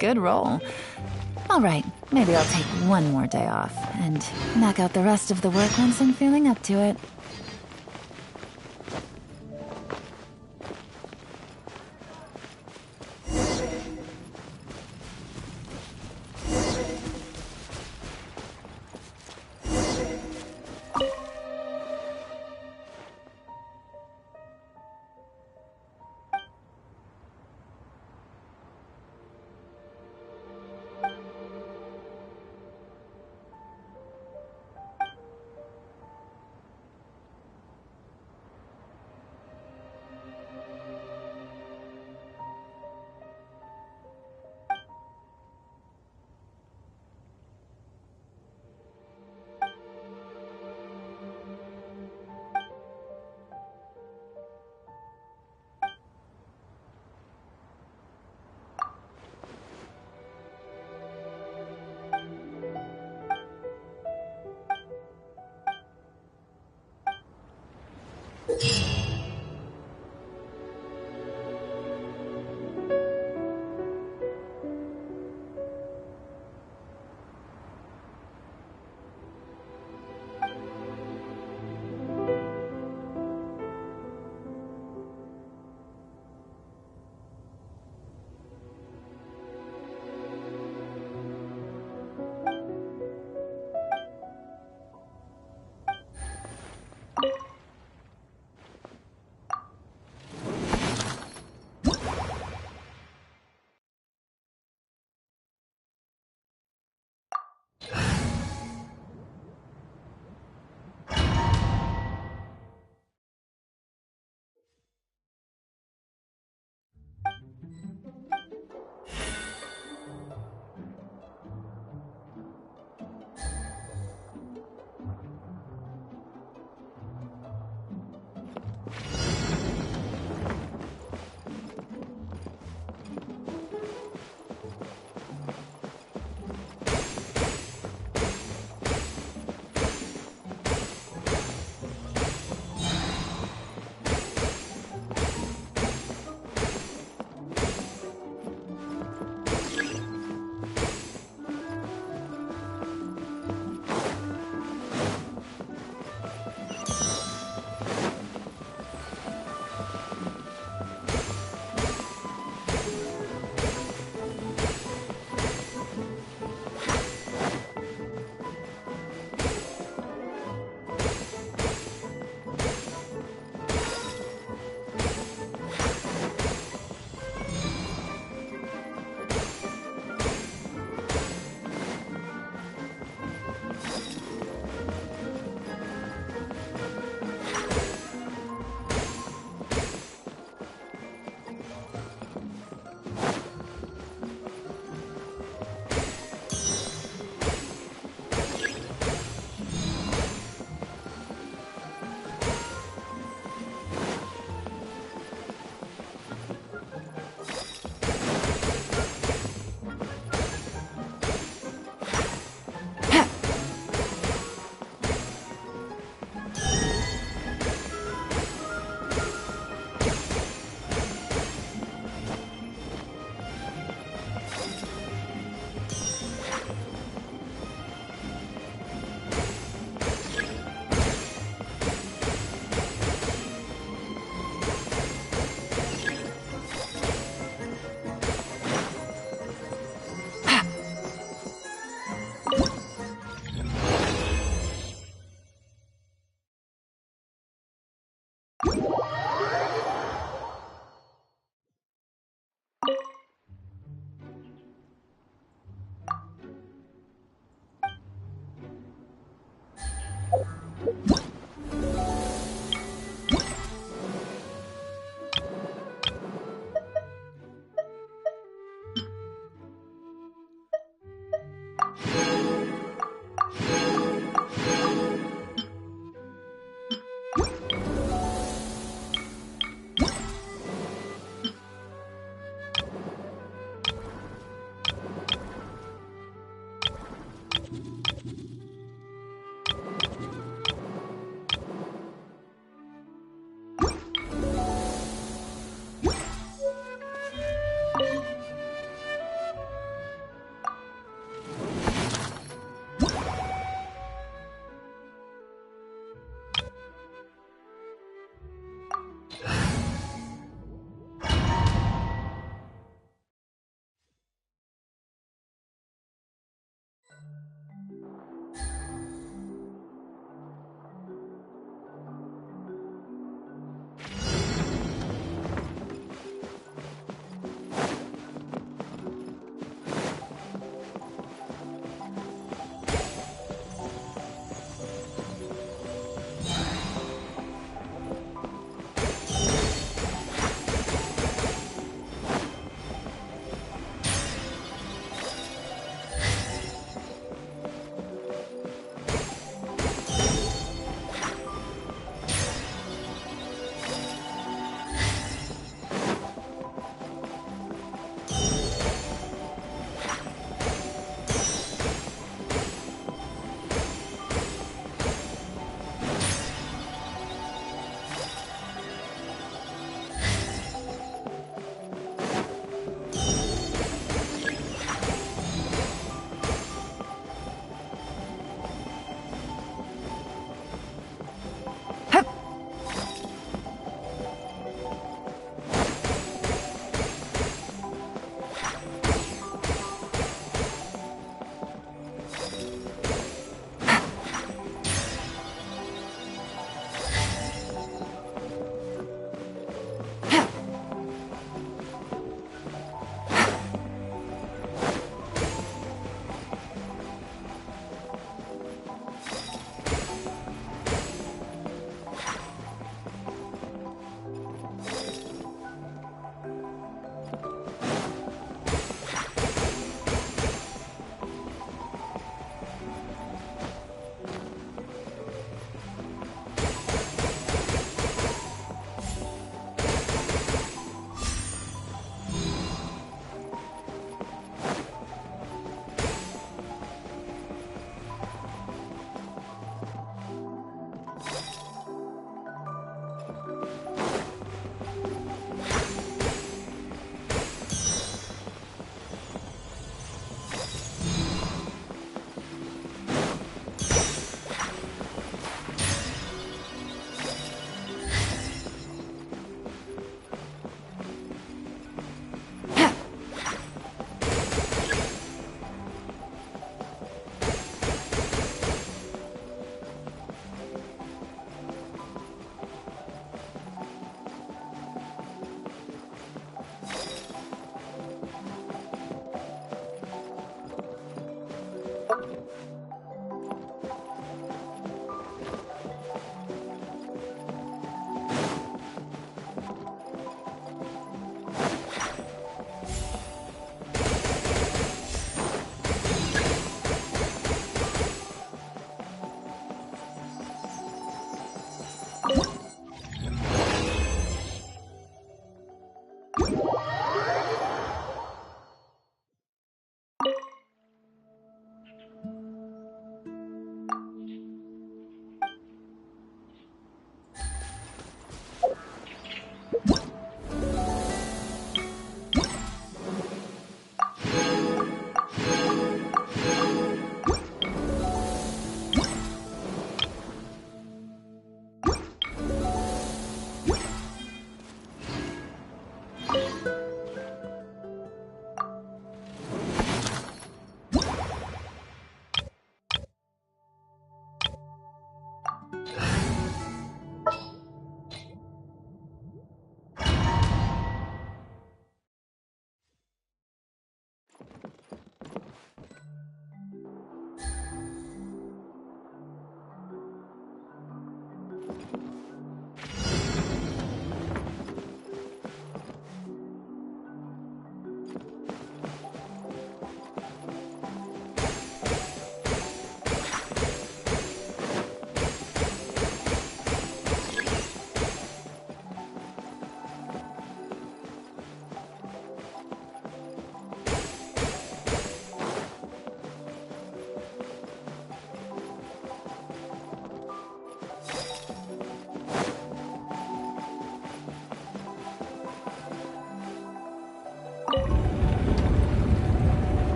Good roll. All right, maybe I'll take one more day off and knock out the rest of the work once I'm feeling up to it.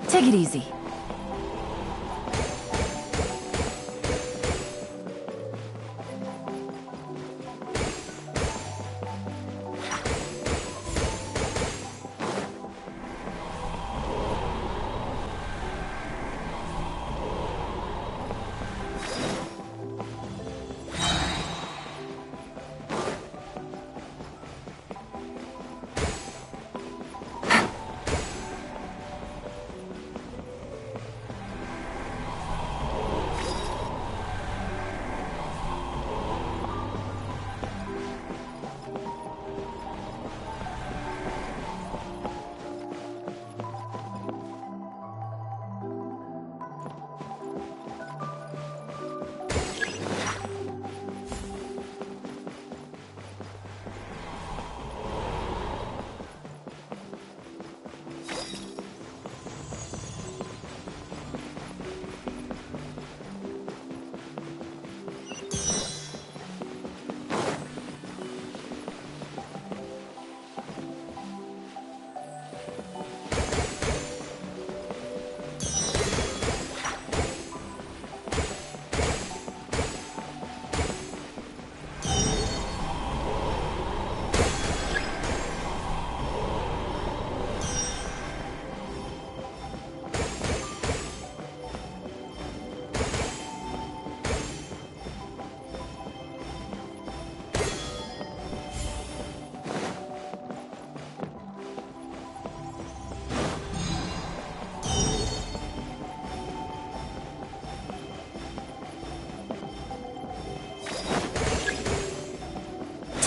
Take it easy.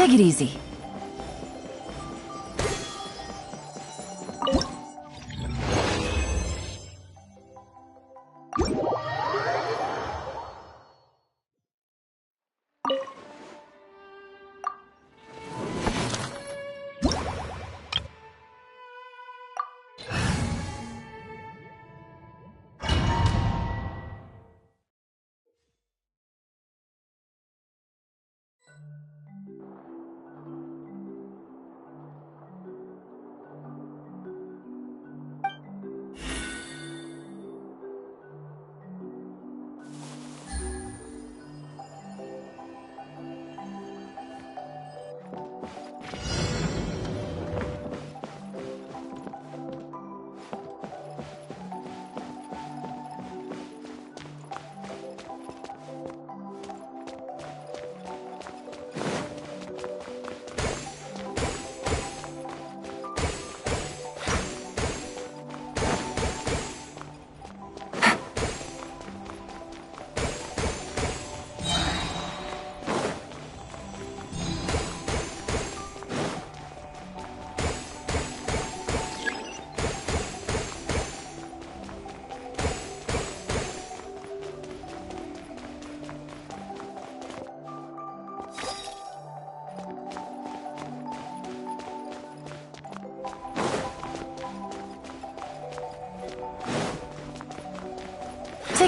Take it easy.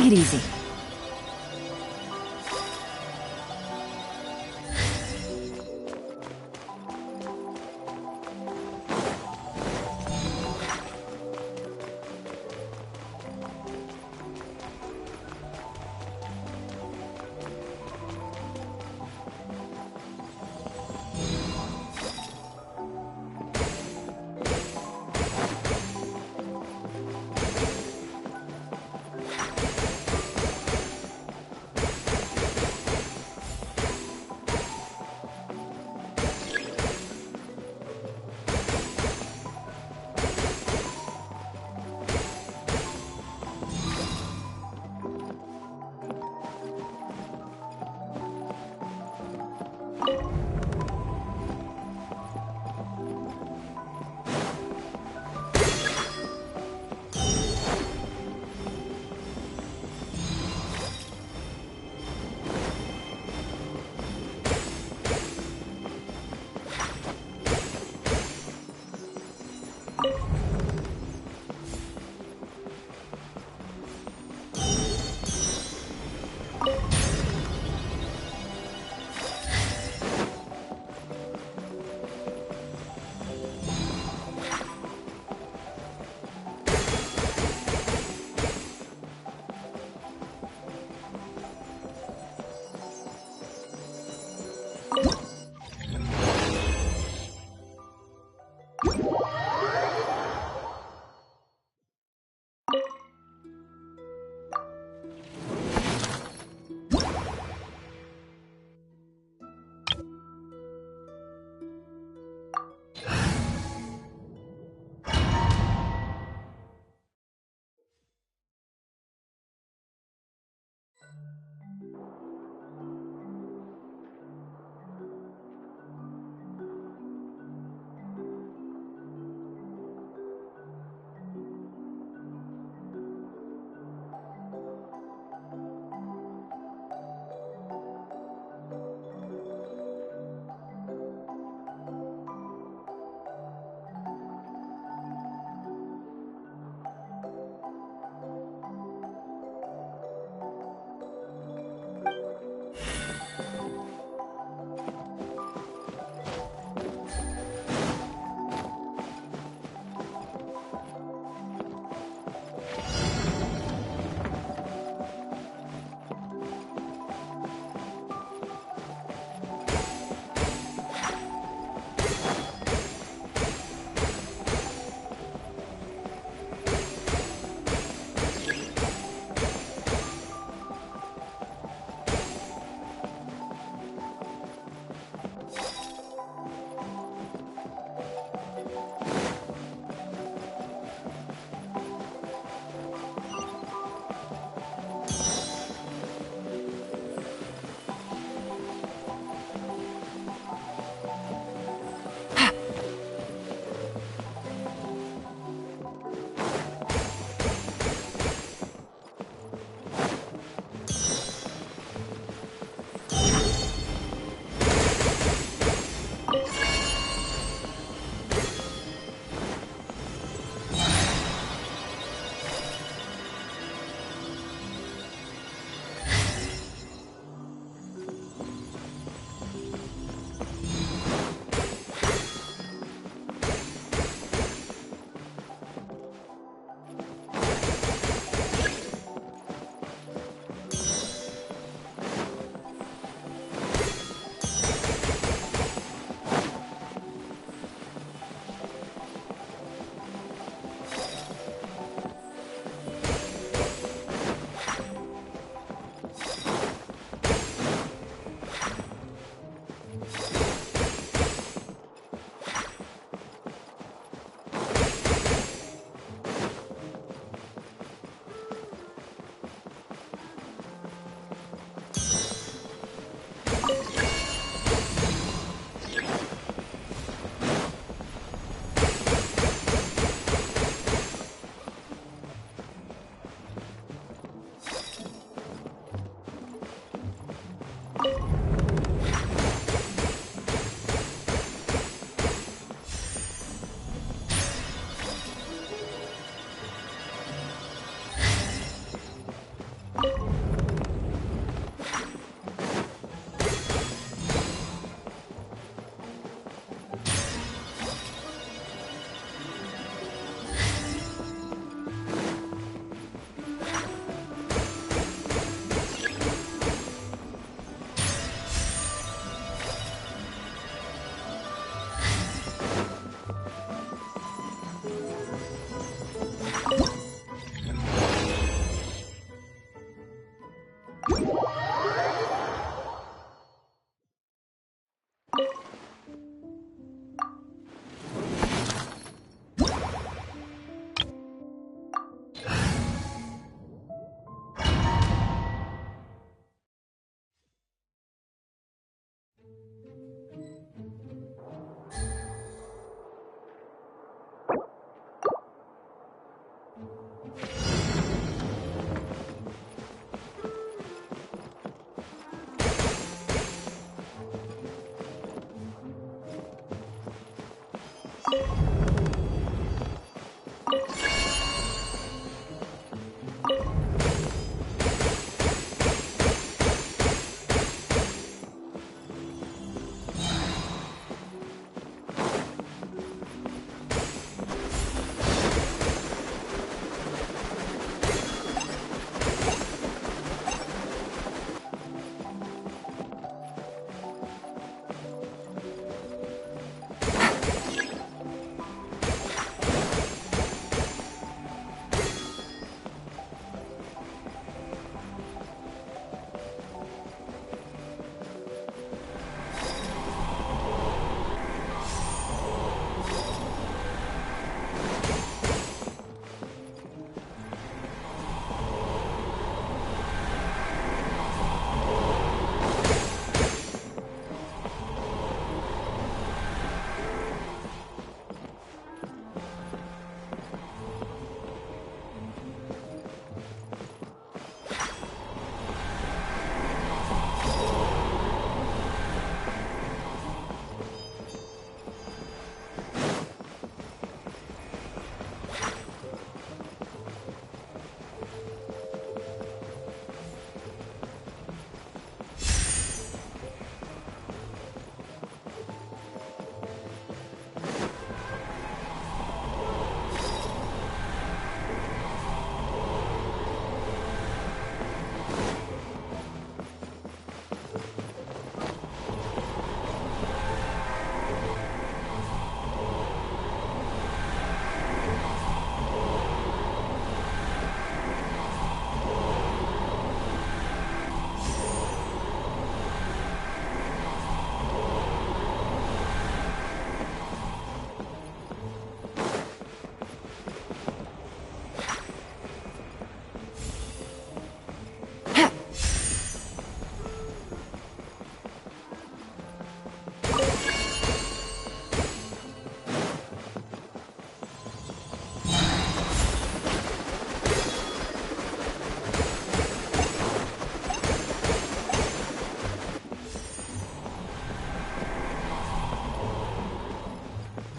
Take it easy.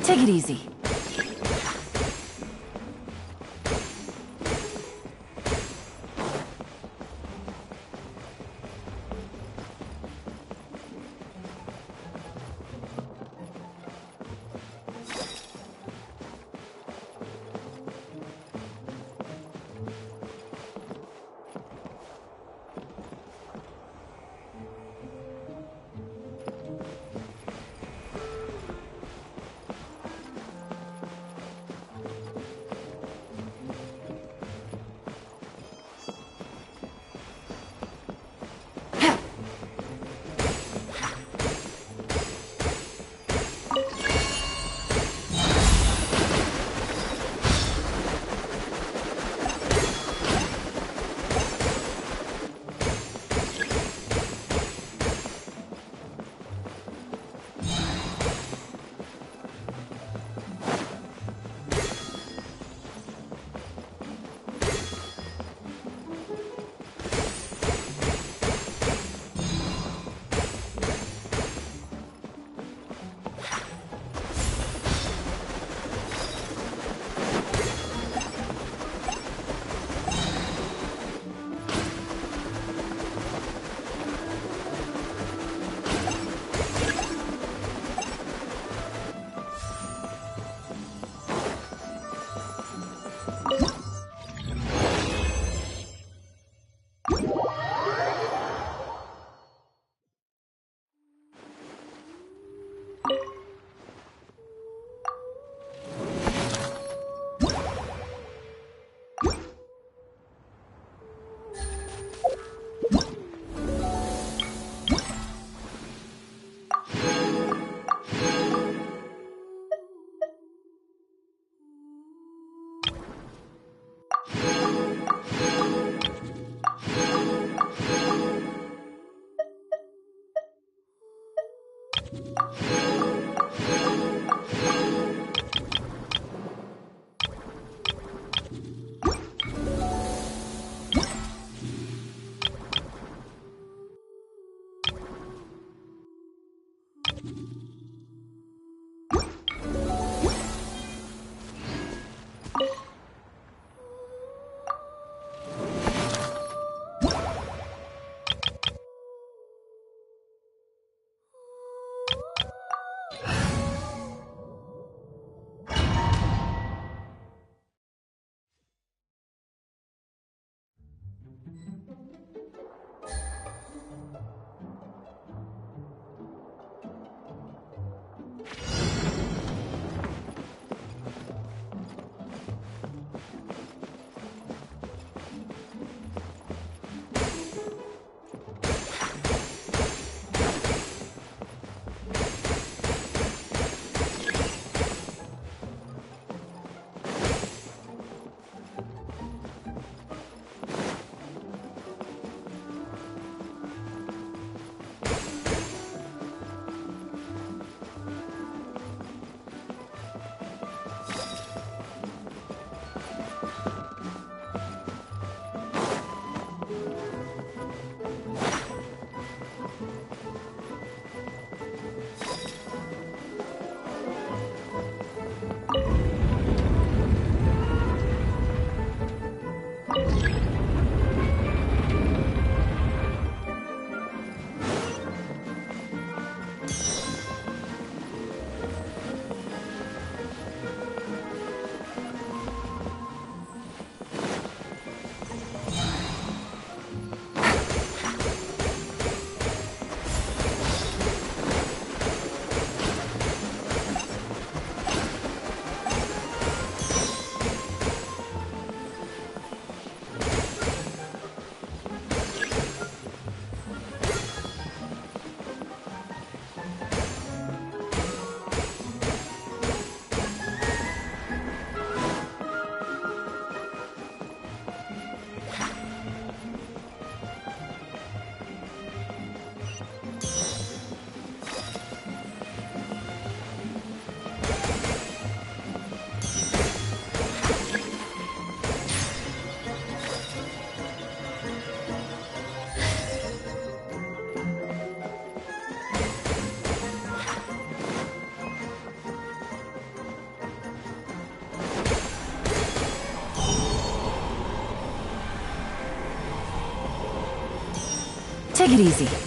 Take it easy. Take it easy.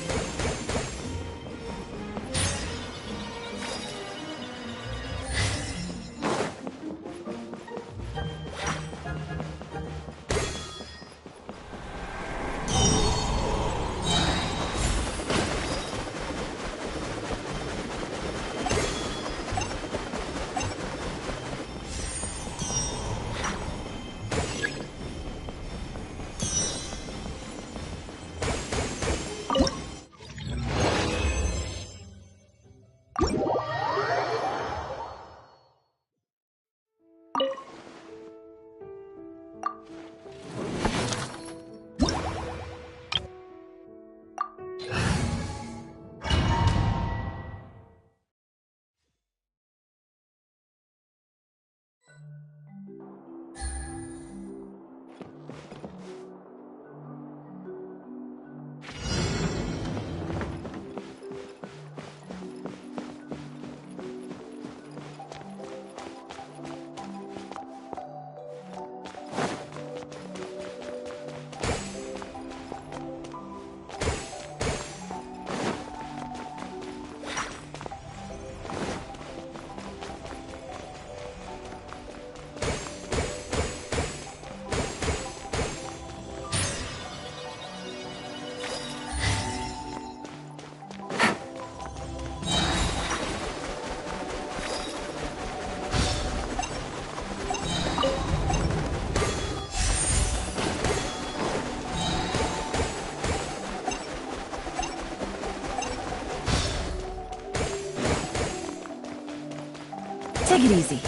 Take it easy.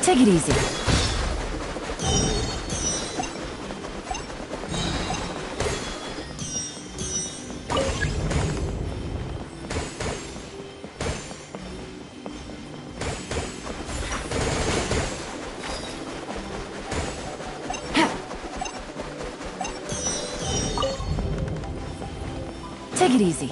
Take it easy. Take it easy.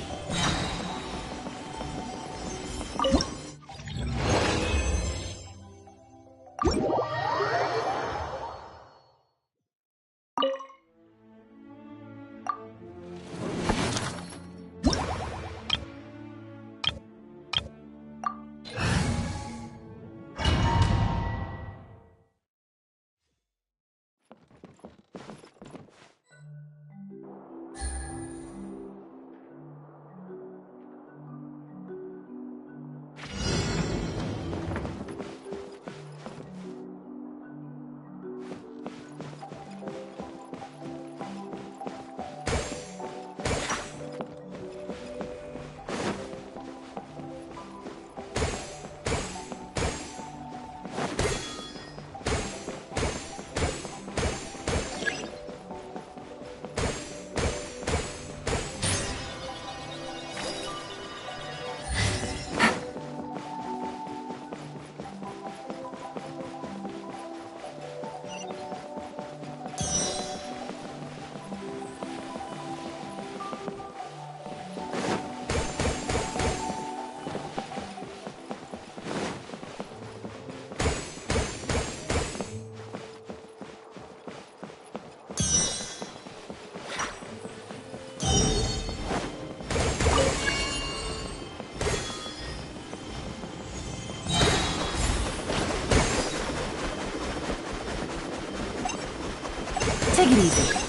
Take it easy.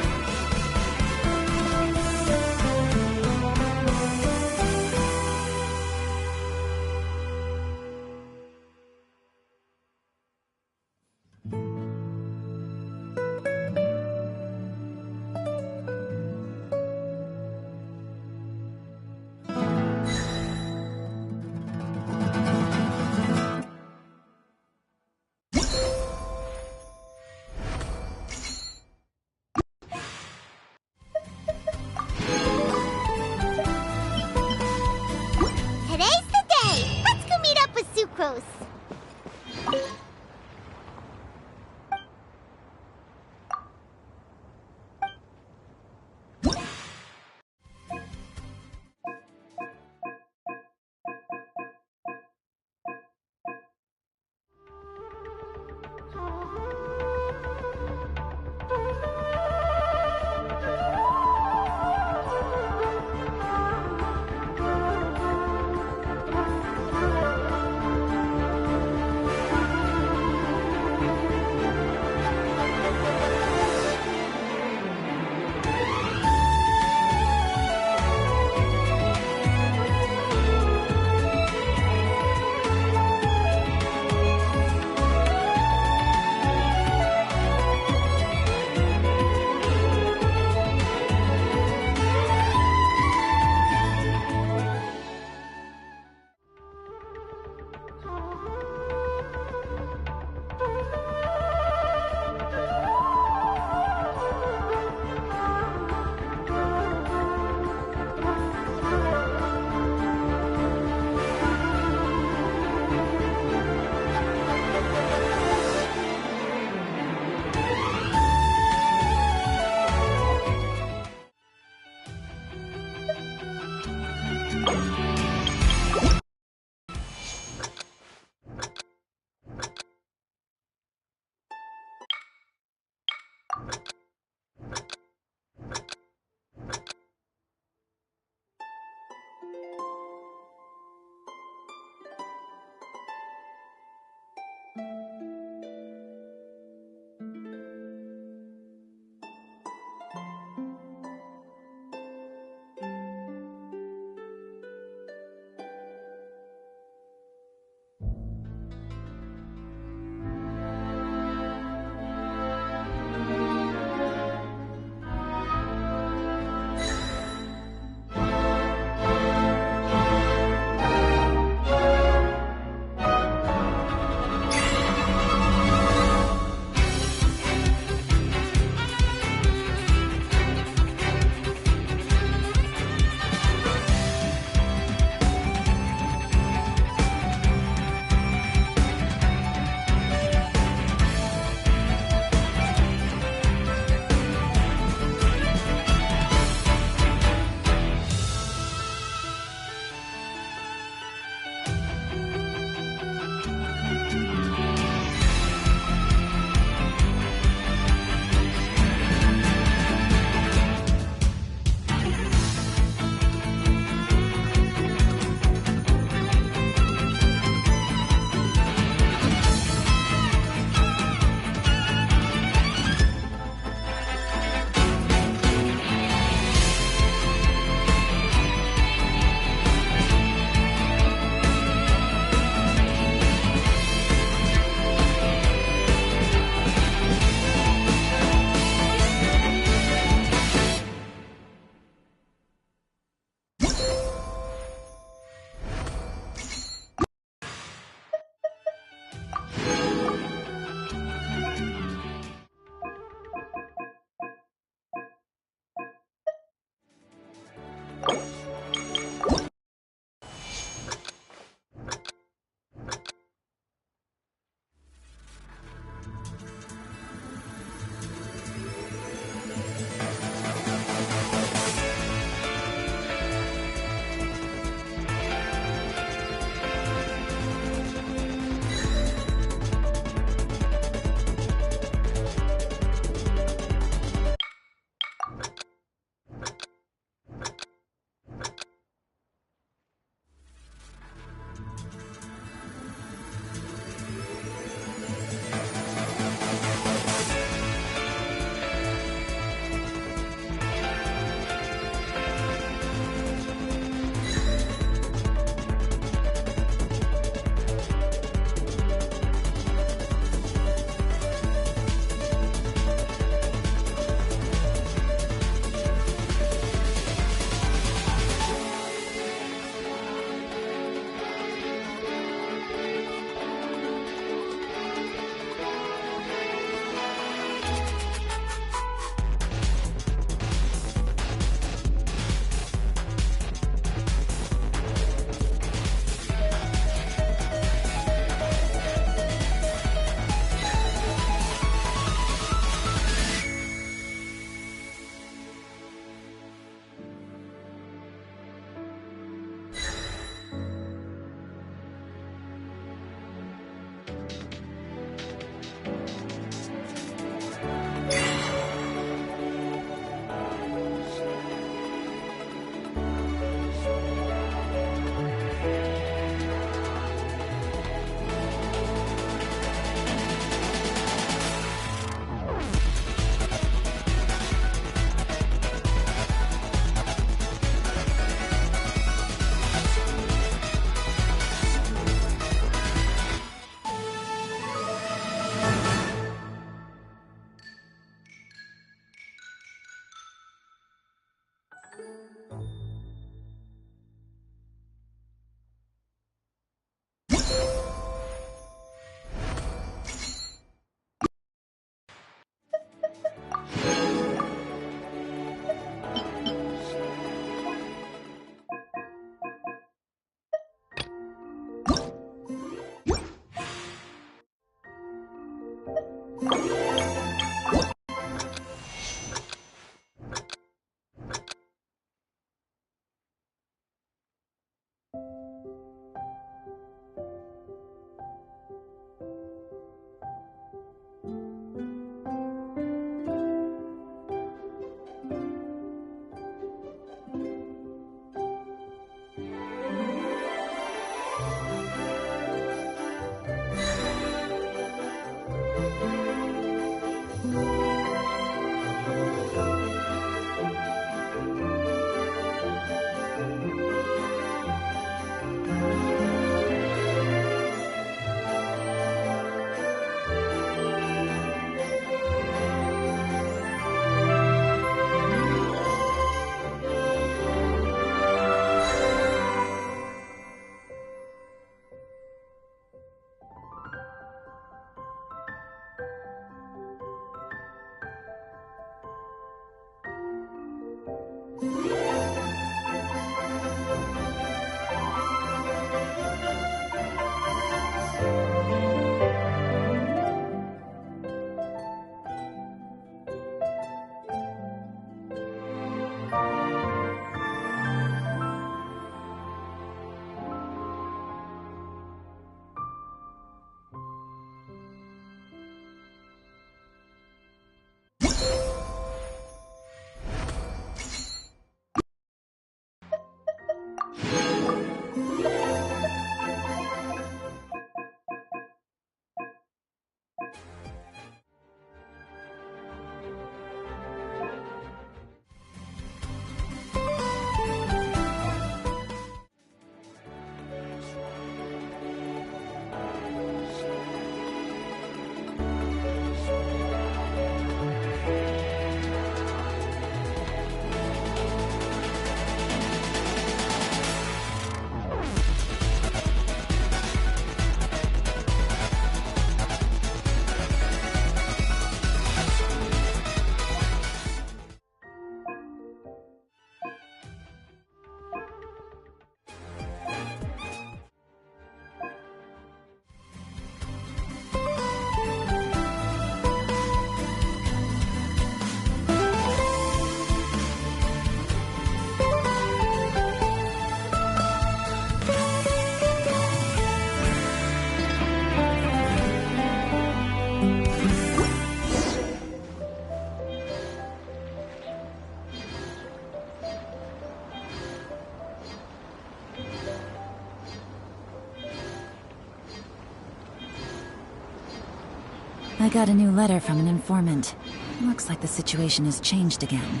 I got a new letter from an informant. Looks like the situation has changed again.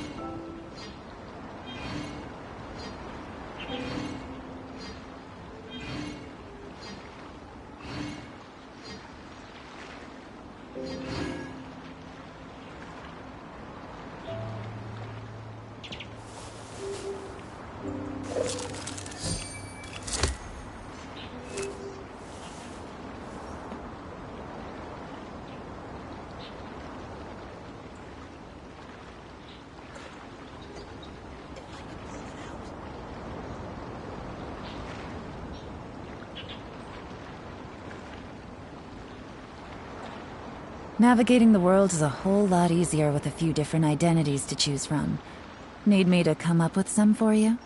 Navigating the world is a whole lot easier with a few different identities to choose from. Need me to come up with some for you?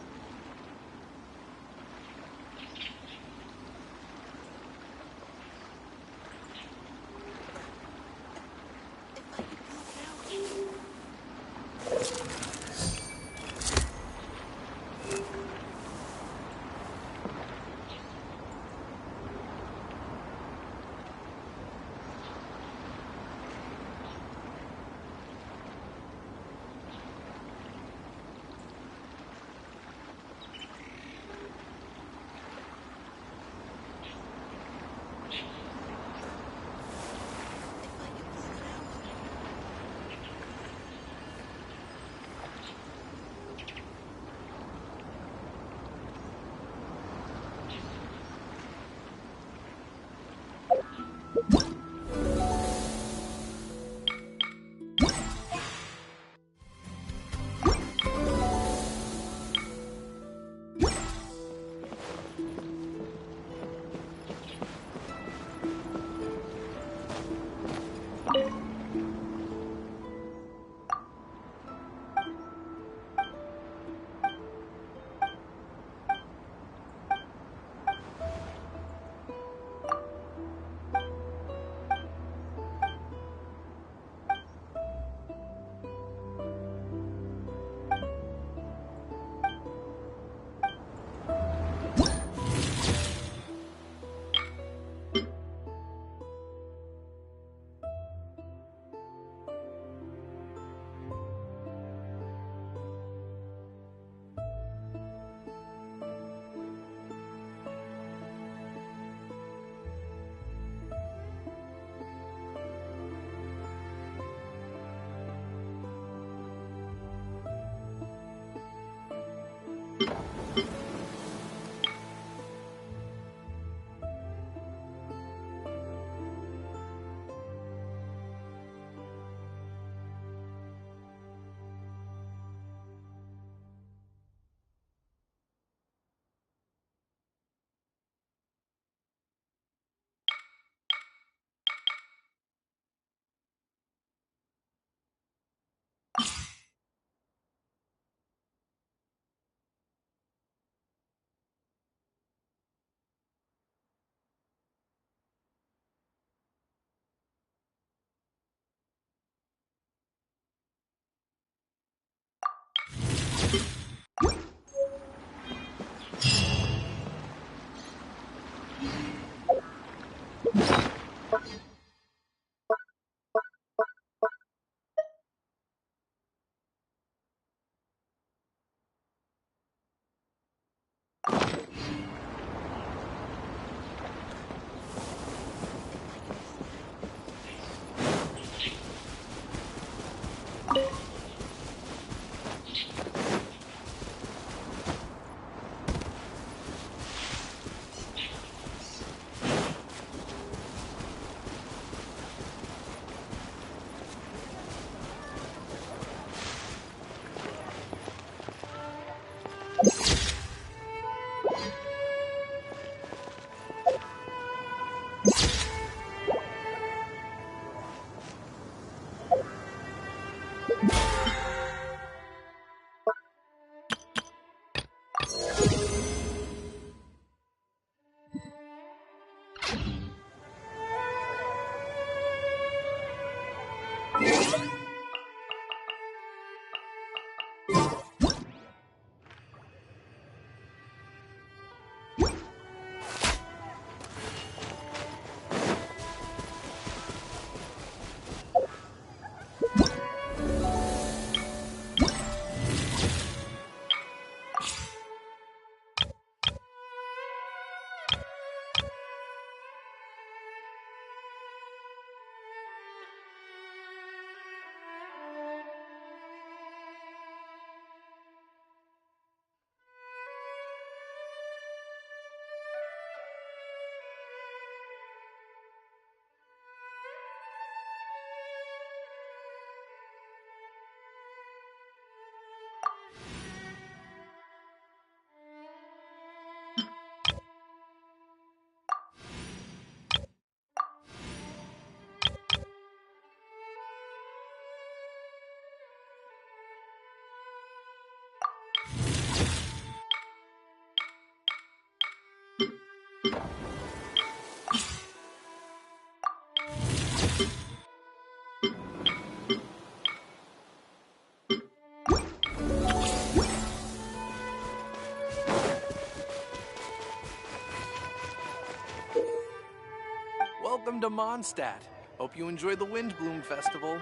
Welcome to Mondstadt. Hope you enjoy the Windbloom Festival.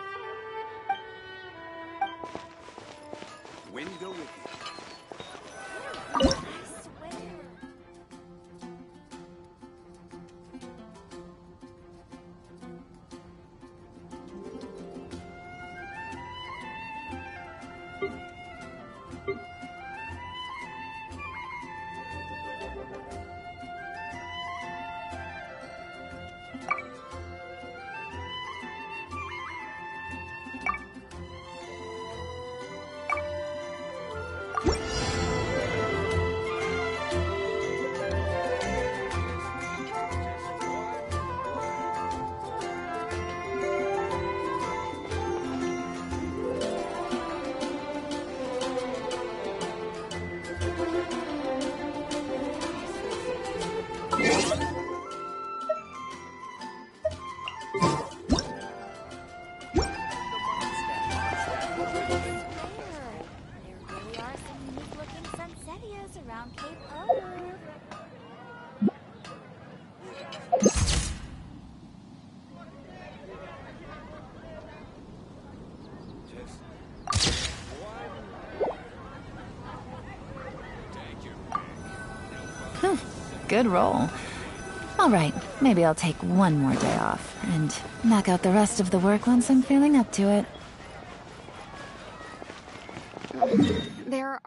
Wind go with you. Good roll. All right, maybe I'll take one more day off and knock out the rest of the work once I'm feeling up to it. There are...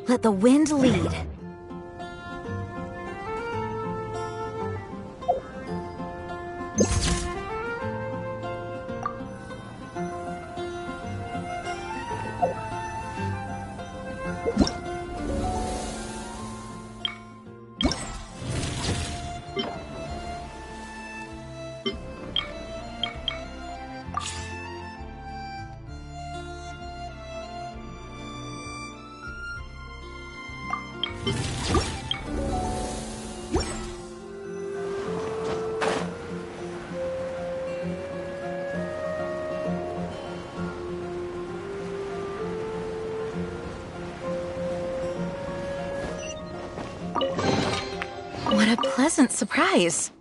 Let the wind lead. What a pleasant surprise.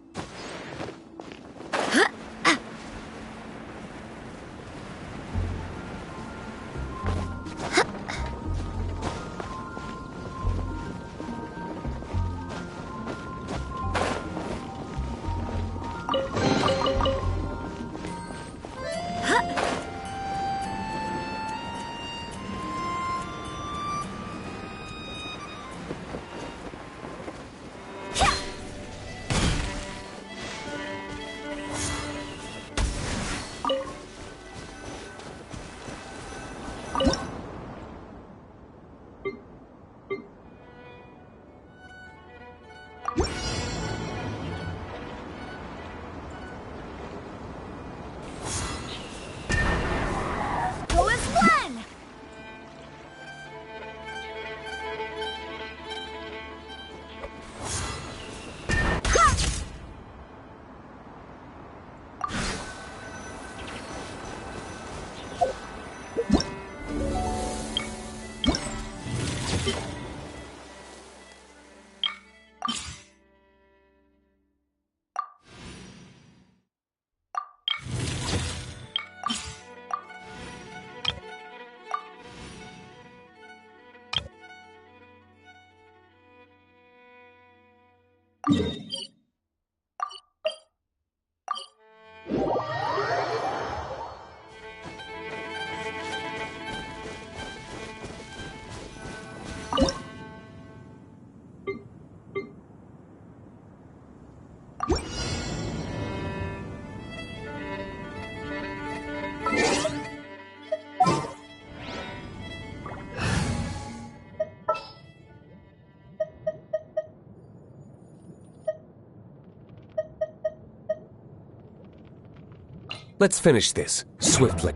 Let's finish this, swiftly.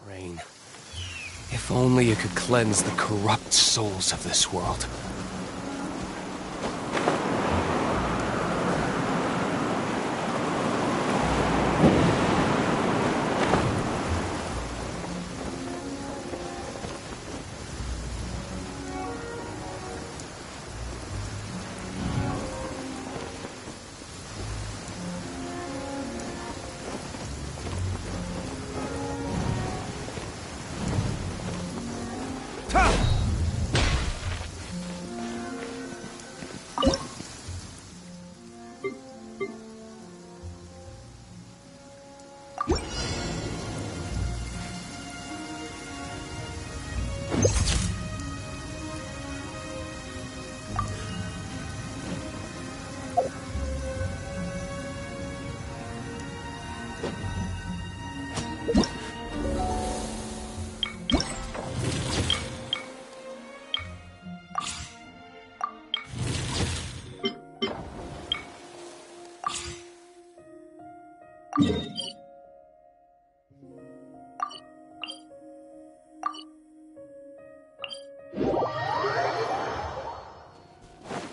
Rain. If only you could cleanse the corrupt souls of this world.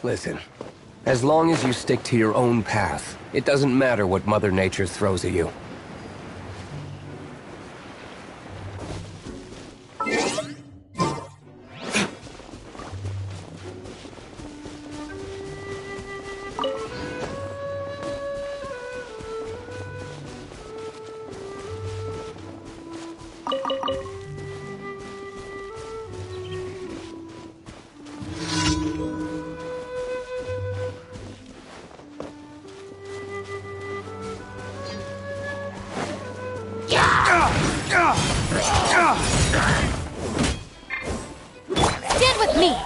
Listen, as long as you stick to your own path, it doesn't matter what Mother Nature throws at you. Stand with me!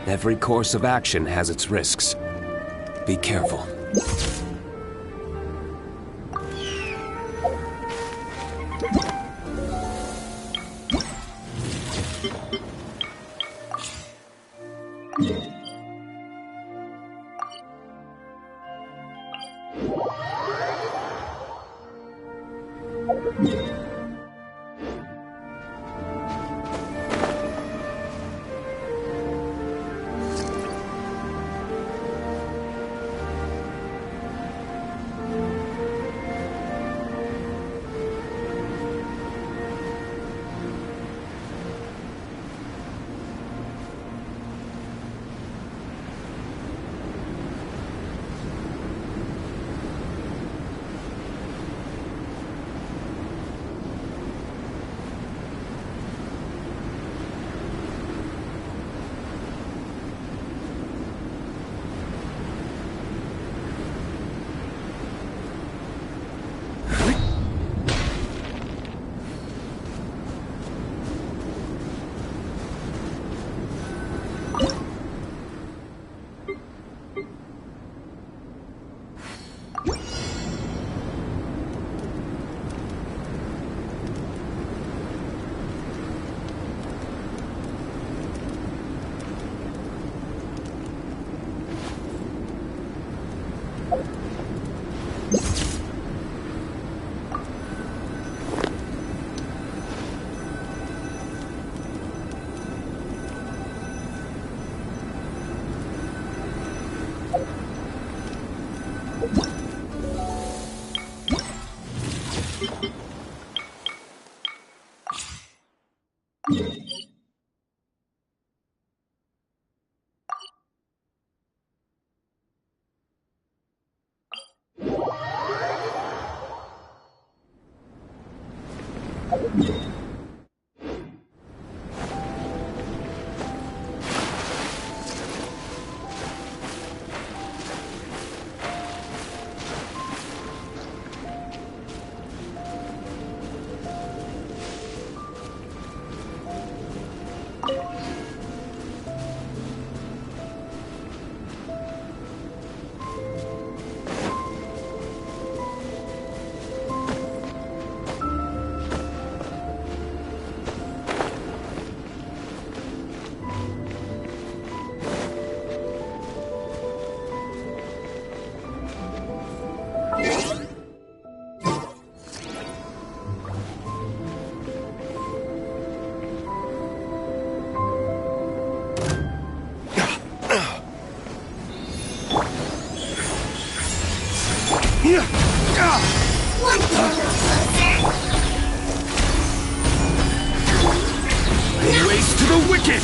Every course of action has its risks. Be careful. Race to the wicked!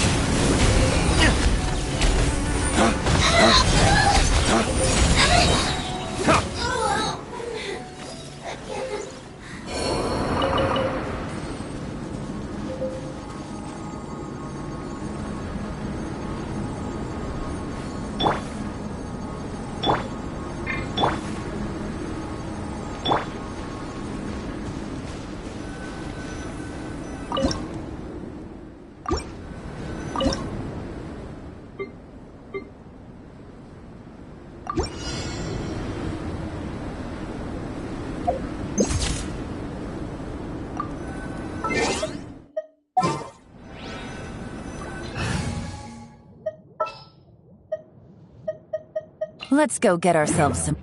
Let's go get ourselves some...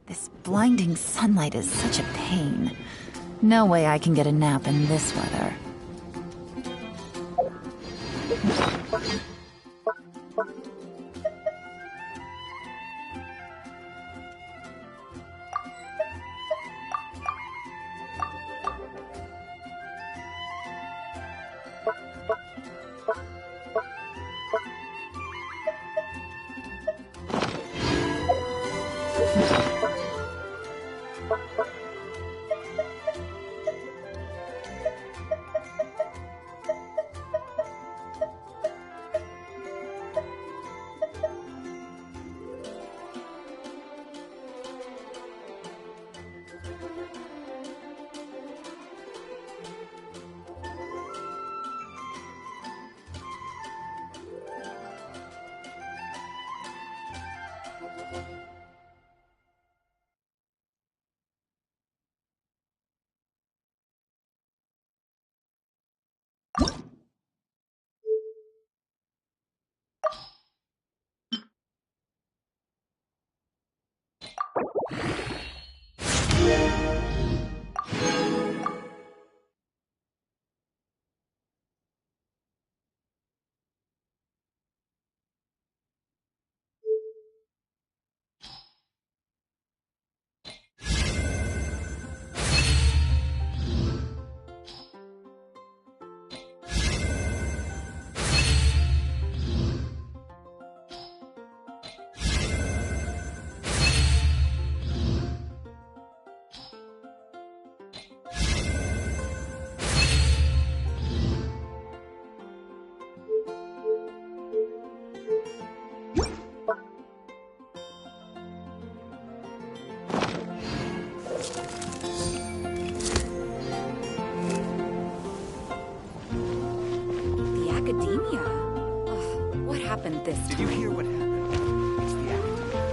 This blinding sunlight is such a pain. No way I can get a nap in this weather. This time. Did you hear what happened? It's the academia.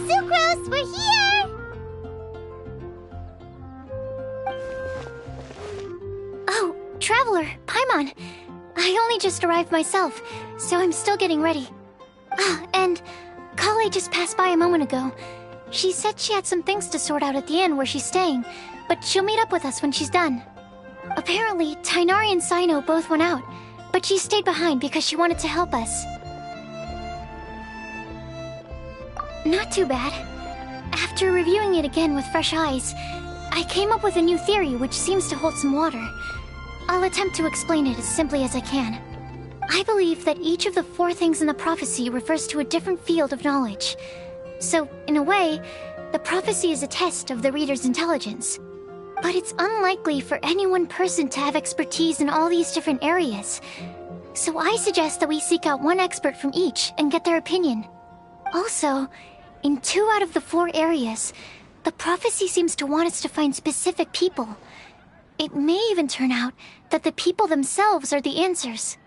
Sucrose, we're here! Oh, Traveler, Paimon. I only just arrived myself, so I'm still getting ready. Ah, and Kale just passed by a moment ago. She said she had some things to sort out at the inn where she's staying, but she'll meet up with us when she's done. Apparently, Tainari and Sino both went out, but she stayed behind because she wanted to help us. Not too bad. After reviewing it again with fresh eyes, I came up with a new theory which seems to hold some water. I'll attempt to explain it as simply as I can. I believe that each of the 4 things in the prophecy refers to a different field of knowledge. So, in a way, the prophecy is a test of the reader's intelligence. But it's unlikely for any one person to have expertise in all these different areas. So I suggest that we seek out one expert from each and get their opinion. Also, in 2 out of the 4 areas, the prophecy seems to want us to find specific people. It may even turn out that the people themselves are the answers.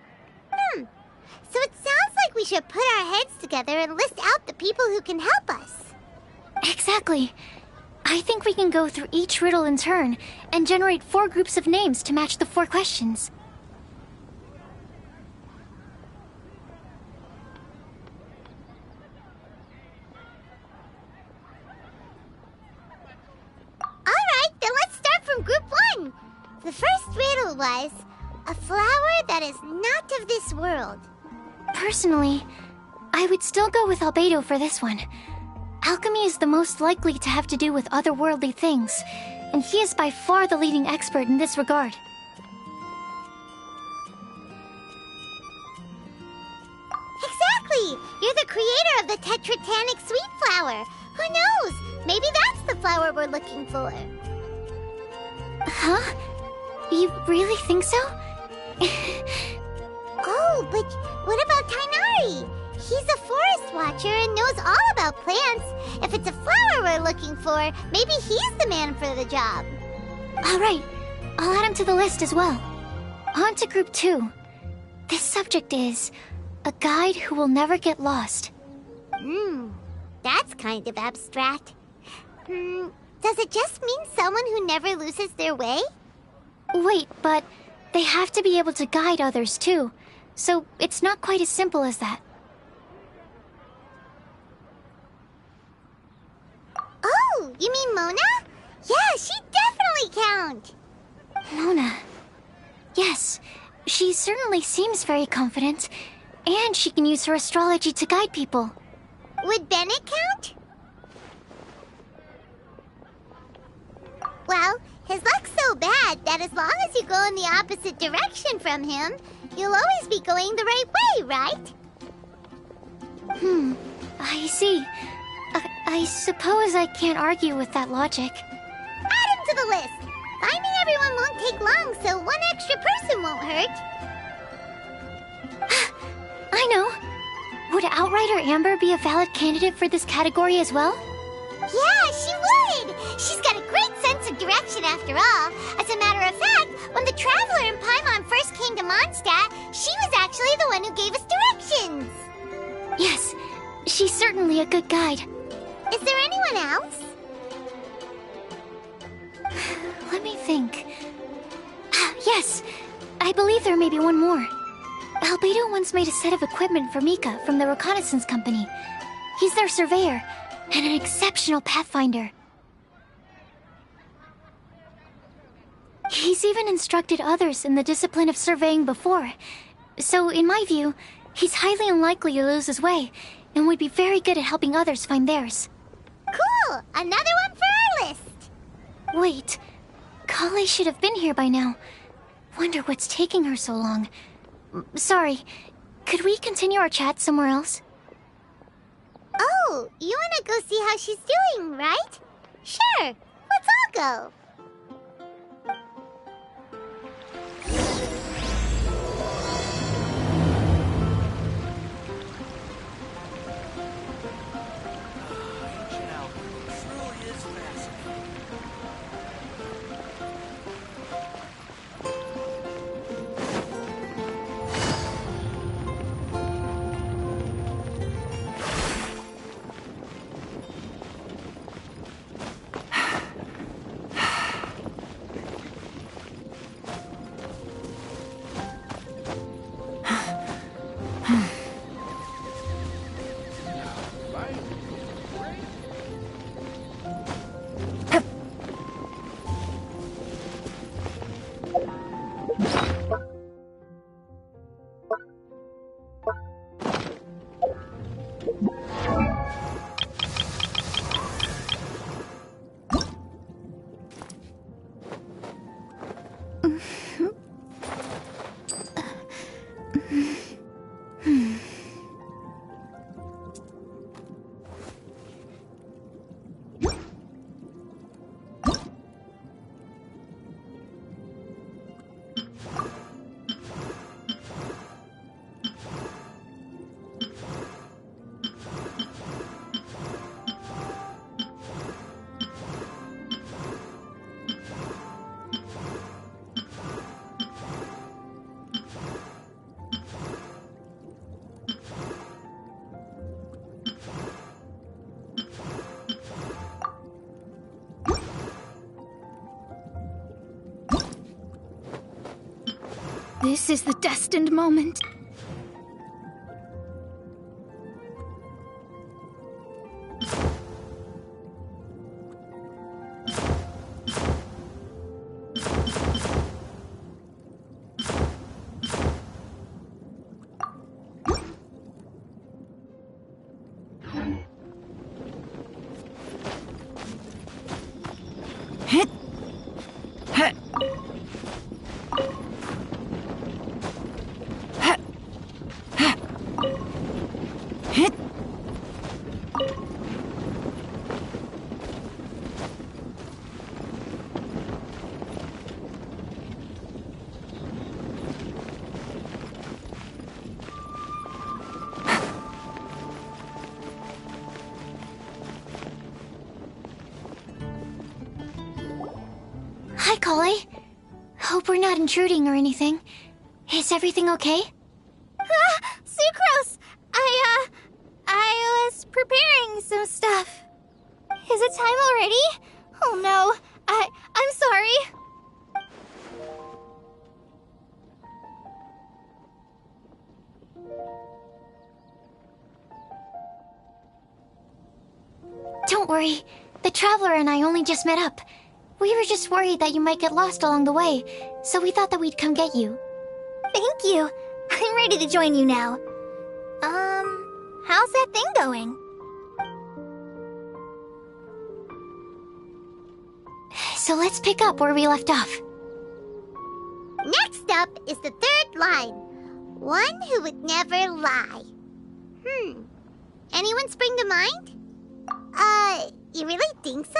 So it sounds like we should put our heads together and list out the people who can help us. Exactly. I think we can go through each riddle in turn and generate 4 groups of names to match the 4 questions. Alright, then let's start from group 1. The first riddle was, a flower that is not of this world. Personally, I would still go with Albedo for this one. Alchemy is the most likely to have to do with otherworldly things, and he is by far the leading expert in this regard. Exactly! You're the creator of the tetratanic sweet flower. Who knows? Maybe that's the flower we're looking for. Huh? You really think so? Oh, but what about Tainari? He's a forest watcher and knows all about plants. If it's a flower we're looking for, maybe he's the man for the job. Alright, I'll add him to the list as well. On to group 2. This subject is a guide who will never get lost. That's kind of abstract. Does it just mean someone who never loses their way? Wait, but they have to be able to guide others too. So it's not quite as simple as that. Oh, you mean Mona? Yeah, she definitely count. Mona. Yes, she certainly seems very confident. And she can use her astrology to guide people. Would Bennett count? Well, his luck's so bad that as long as you go in the opposite direction from him, you'll always be going the right way, right? I see. I suppose I can't argue with that logic. Add him to the list. Finding everyone won't take long, so one extra person won't hurt. I know. Would Outrider Amber be a valid candidate for this category as well? Yeah, she would! She's got a great sense of direction after all. As a matter of fact, when the Traveler and Paimon first came to Mondstadt, she was actually the one who gave us directions. Yes, she's certainly a good guide. Is there anyone else? Let me think. Yes, I believe there may be one more. Albedo once made a set of equipment for Mika from the reconnaissance company. He's their surveyor, and an exceptional pathfinder. He's even instructed others in the discipline of surveying before. So, in my view, he's highly unlikely to lose his way, and would be very good at helping others find theirs. Cool! Another one for our list! Wait, Kale should have been here by now. Wonder what's taking her so long. Sorry, could we continue our chat somewhere else? Oh, you wanna go see how she's doing, right? Sure, let's all go. Truly is fascinating. This is the destined moment. Hi, Kale. Hope we're not intruding or anything. Is everything okay? Sucrose! I was preparing some stuff. Is it time already? Oh no, I'm sorry. Don't worry. The Traveler and I only just met up. We were just worried that you might get lost along the way, so we thought that we'd come get you. Thank you. I'm ready to join you now. How's that thing going? So let's pick up where we left off. Next up is the third line. One who would never lie. Anyone spring to mind? You really think so?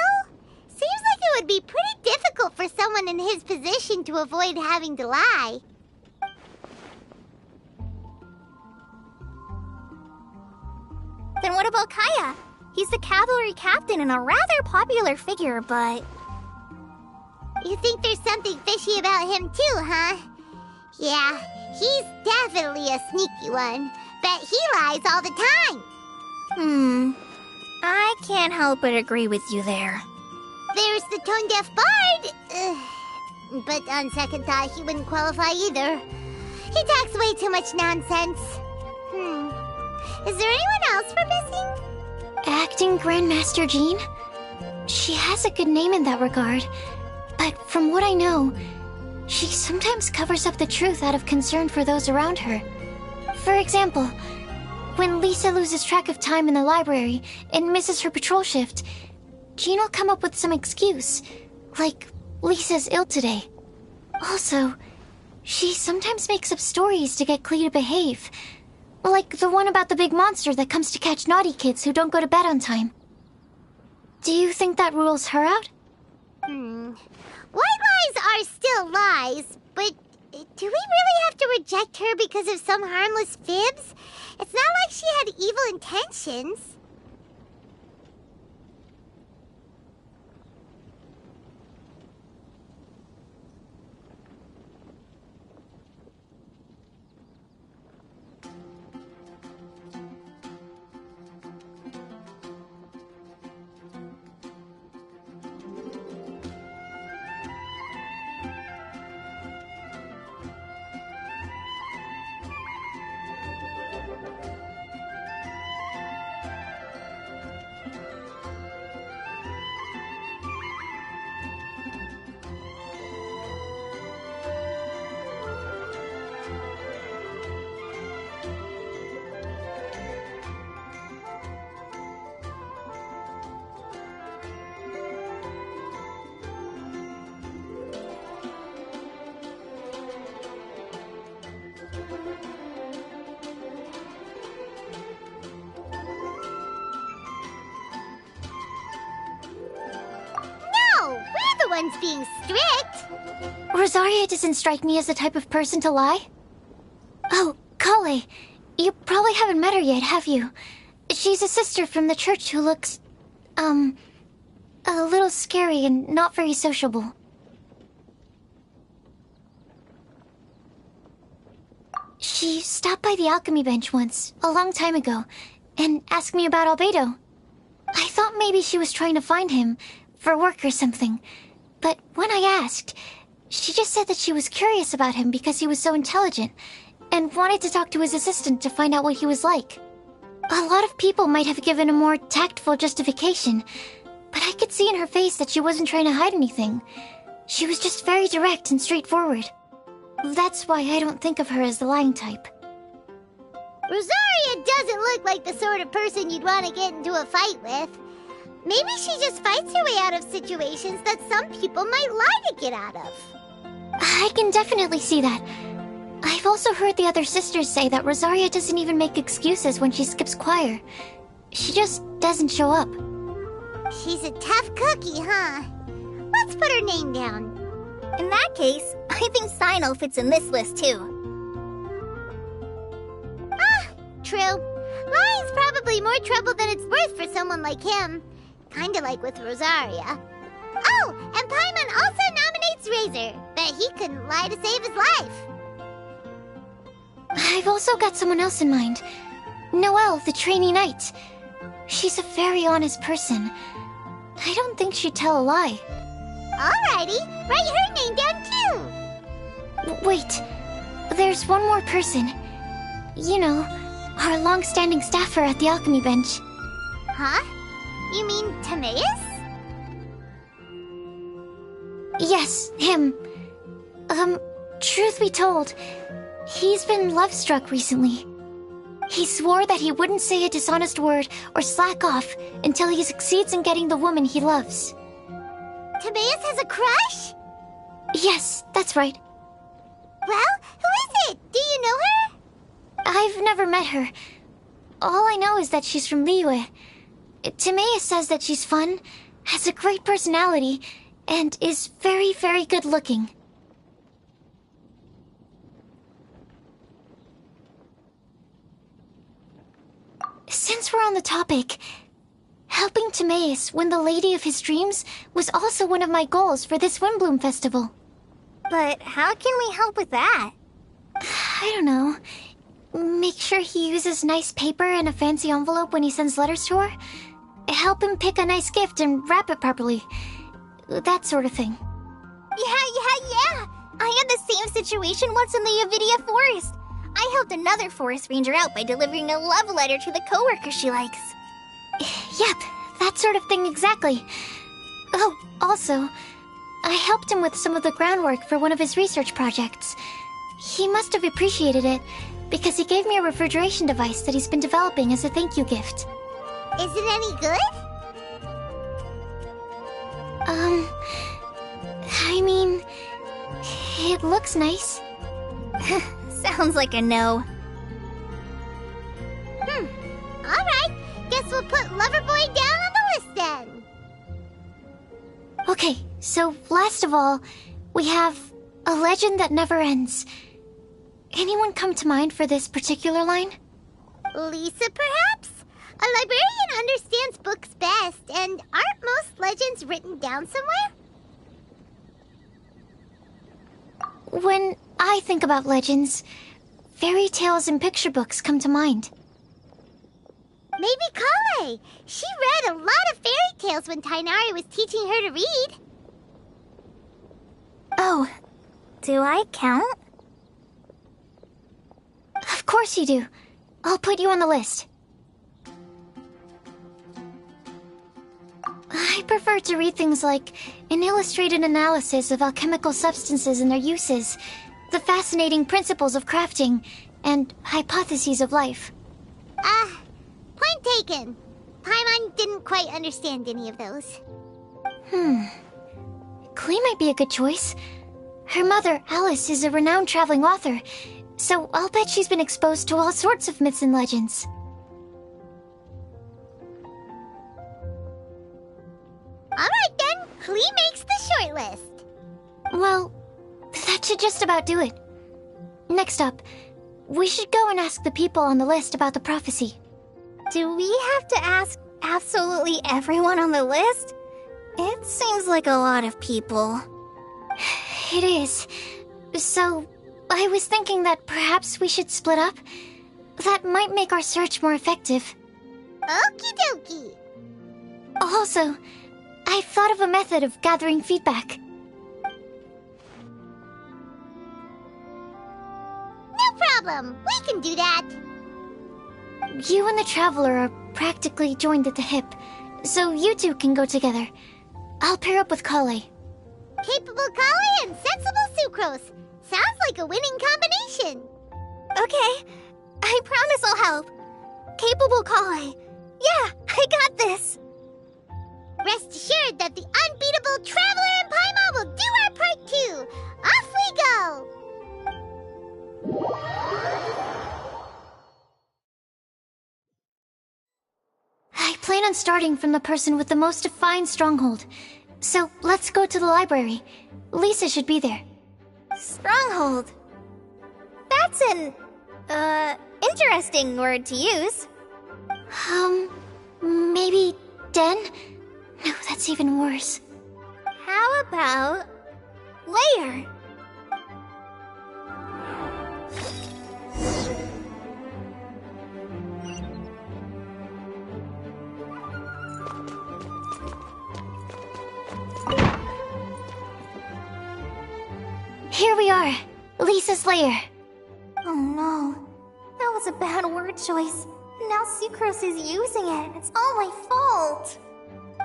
Seems like it would be pretty difficult for someone in his position to avoid having to lie. Then what about Kaya? He's the cavalry captain and a rather popular figure, but... You think there's something fishy about him too, huh? Yeah, he's definitely a sneaky one. Bet he lies all the time. I can't help but agree with you there. There's the tone-deaf bard. But on second thought, he wouldn't qualify either. He talks way too much nonsense. Is there anyone else we're missing? Acting Grandmaster Jean? She has a good name in that regard. But from what I know, she sometimes covers up the truth out of concern for those around her. For example, when Lisa loses track of time in the library and misses her patrol shift, Jean will come up with some excuse, like Lisa's ill today. Also, she sometimes makes up stories to get Klee to behave, like the one about the big monster that comes to catch naughty kids who don't go to bed on time. Do you think that rules her out? White lies are still lies, but do we really have to reject her because of some harmless fibs? It's not like she had evil intentions. One's being strict. Rosaria doesn't strike me as the type of person to lie. Oh, Kale, you probably haven't met her yet, have you? She's a sister from the church who looks, a little scary and not very sociable. She stopped by the alchemy bench once, a long time ago, and asked me about Albedo. I thought maybe she was trying to find him, for work or something. But when I asked, she just said that she was curious about him because he was so intelligent, and wanted to talk to his assistant to find out what he was like. A lot of people might have given a more tactful justification, but I could see in her face that she wasn't trying to hide anything. She was just very direct and straightforward. That's why I don't think of her as the lying type. Rosaria doesn't look like the sort of person you'd want to get into a fight with. Maybe she just fights her way out of situations that some people might lie to get out of. I can definitely see that. I've also heard the other sisters say that Rosaria doesn't even make excuses when she skips choir. She just doesn't show up. She's a tough cookie, huh? Let's put her name down. In that case, I think Sino fits in this list too. True. Lying's probably more trouble than it's worth for someone like him. Kinda like with Rosaria. Oh, and Paimon also nominates Razor. Bet he couldn't lie to save his life. I've also got someone else in mind. Noelle, the trainee knight. She's a very honest person. I don't think she'd tell a lie. Alrighty, write her name down too. Wait, there's one more person. You know, our long-standing staffer at the alchemy bench. Huh? You mean Timaeus? Yes, him. Truth be told, he's been love-struck recently. He swore that he wouldn't say a dishonest word or slack off until he succeeds in getting the woman he loves. Timaeus has a crush? Yes, that's right. Well, who is it? Do you know her? I've never met her. All I know is that she's from Liyue. Timaeus says that she's fun, has a great personality, and is very, very good looking. Since we're on the topic, helping Timaeus win the lady of his dreams was also one of my goals for this Windbloom Festival. But how can we help with that? I don't know. Make sure he uses nice paper and a fancy envelope when he sends letters to her. Help him pick a nice gift and wrap it properly. That sort of thing. Yeah. I had the same situation once in the Avidia Forest. I helped another forest ranger out by delivering a love letter to the coworker she likes. Yep, that sort of thing exactly. Oh, also, I helped him with some of the groundwork for one of his research projects. He must have appreciated it, because he gave me a refrigeration device that he's been developing as a thank you gift. Is it any good? I mean, it looks nice. Sounds like a no. Alright, guess we'll put Loverboy down on the list then. Okay, so last of all, we have a legend that never ends. Anyone come to mind for this particular line? Lisa, perhaps? A librarian understands books best, and aren't most legends written down somewhere? When I think about legends, fairy tales and picture books come to mind. Maybe Kale. She read a lot of fairy tales when Tainari was teaching her to read. Oh, do I count? Of course you do. I'll put you on the list. I prefer to read things like an illustrated analysis of alchemical substances and their uses, the fascinating principles of crafting, and hypotheses of life. Point taken. Paimon didn't quite understand any of those. Klee might be a good choice. Her mother, Alice, is a renowned traveling author, so I'll bet she's been exposed to all sorts of myths and legends. Alright then, Klee makes the shortlist. Well, that should just about do it. Next up, we should go and ask the people on the list about the prophecy. Do we have to ask absolutely everyone on the list? It seems like a lot of people. It is. So, I was thinking that perhaps we should split up. That might make our search more effective. Okie dokie. Also, I've thought of a method of gathering feedback. No problem. We can do that. You and the Traveler are practically joined at the hip, so you two can go together. I'll pair up with Kale. Capable Kale and sensible Sucrose. Sounds like a winning combination. Okay, I promise I'll help. Capable Kale. Yeah, I got this. Rest assured that the unbeatable Traveler and Paimon will do our part too. Off we go! I plan on starting from the person with the most defined stronghold. So let's go to the library. Lisa should be there. Stronghold. That's an, interesting word to use. Maybe den? No, that's even worse. How about layer? we are. Lisa's lair. Oh no. That was a bad word choice. Now Sucrose is using it. It's all my fault.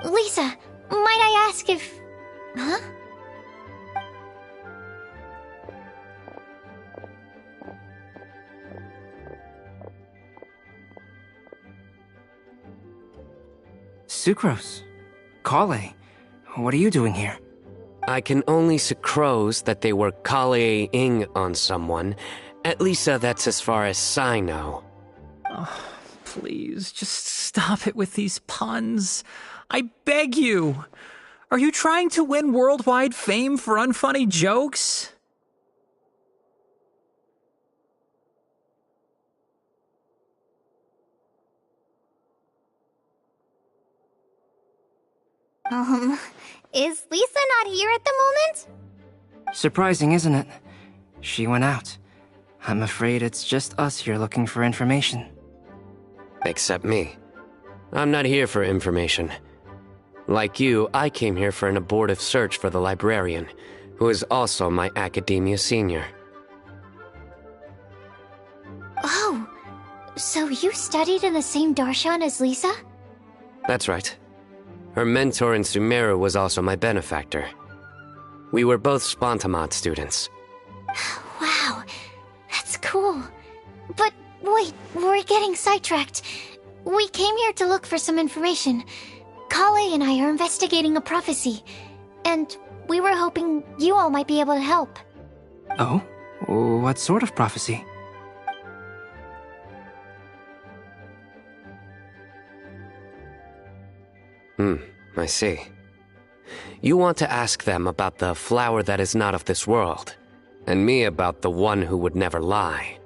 Lisa, might I ask if... Huh? Sucrose. Kale. What are you doing here? I can only sucrose that they were Kale-ing on someone. At least that's as far as I know. Oh, please, just stop it with these puns. I beg you. Are you trying to win worldwide fame for unfunny jokes? Is Lisa not here at the moment? Surprising, isn't it? She went out. I'm afraid it's just us here looking for information. Except me. I'm not here for information. Like you, I came here for an abortive search for the librarian, who is also my academia senior. Oh, so you studied in the same darshan as Lisa? That's right. Her mentor in Sumeru was also my benefactor. We were both Spontamod students. Wow, that's cool. But wait, we're getting sidetracked. We came here to look for some information. Kale and I are investigating a prophecy, and we were hoping you all might be able to help. Oh? What sort of prophecy? I see. You want to ask them about the flower that is not of this world, and me about the one who would never lie.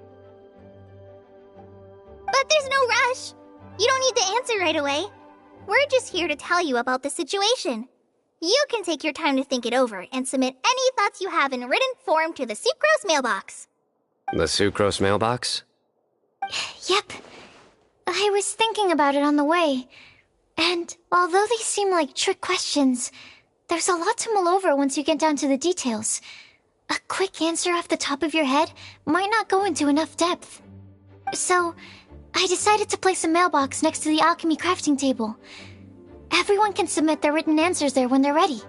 But there's no rush. You don't need to answer right away. We're just here to tell you about the situation. You can take your time to think it over and submit any thoughts you have in written form to the Sucrose mailbox. The Sucrose mailbox? Yep. I was thinking about it on the way. And although they seem like trick questions, there's a lot to mull over once you get down to the details. A quick answer off the top of your head might not go into enough depth. So, I decided to place a mailbox next to the alchemy crafting table. Everyone can submit their written answers there when they're ready.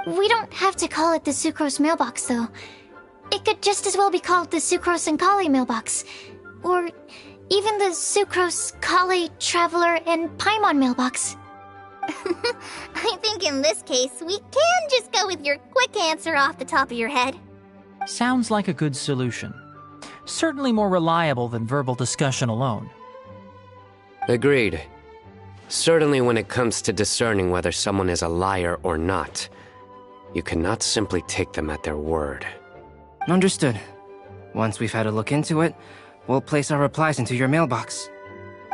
We don't have to call it the Sucrose mailbox, though. It could just as well be called the Sucrose and Kale mailbox. Or even the Sucrose, Kale, Traveler, and Paimon mailbox. I think in this case, we can just go with your quick answer off the top of your head. Sounds like a good solution. Certainly more reliable than verbal discussion alone. Agreed. Certainly when it comes to discerning whether someone is a liar or not, you cannot simply take them at their word. Understood. Once we've had a look into it, we'll place our replies into your mailbox.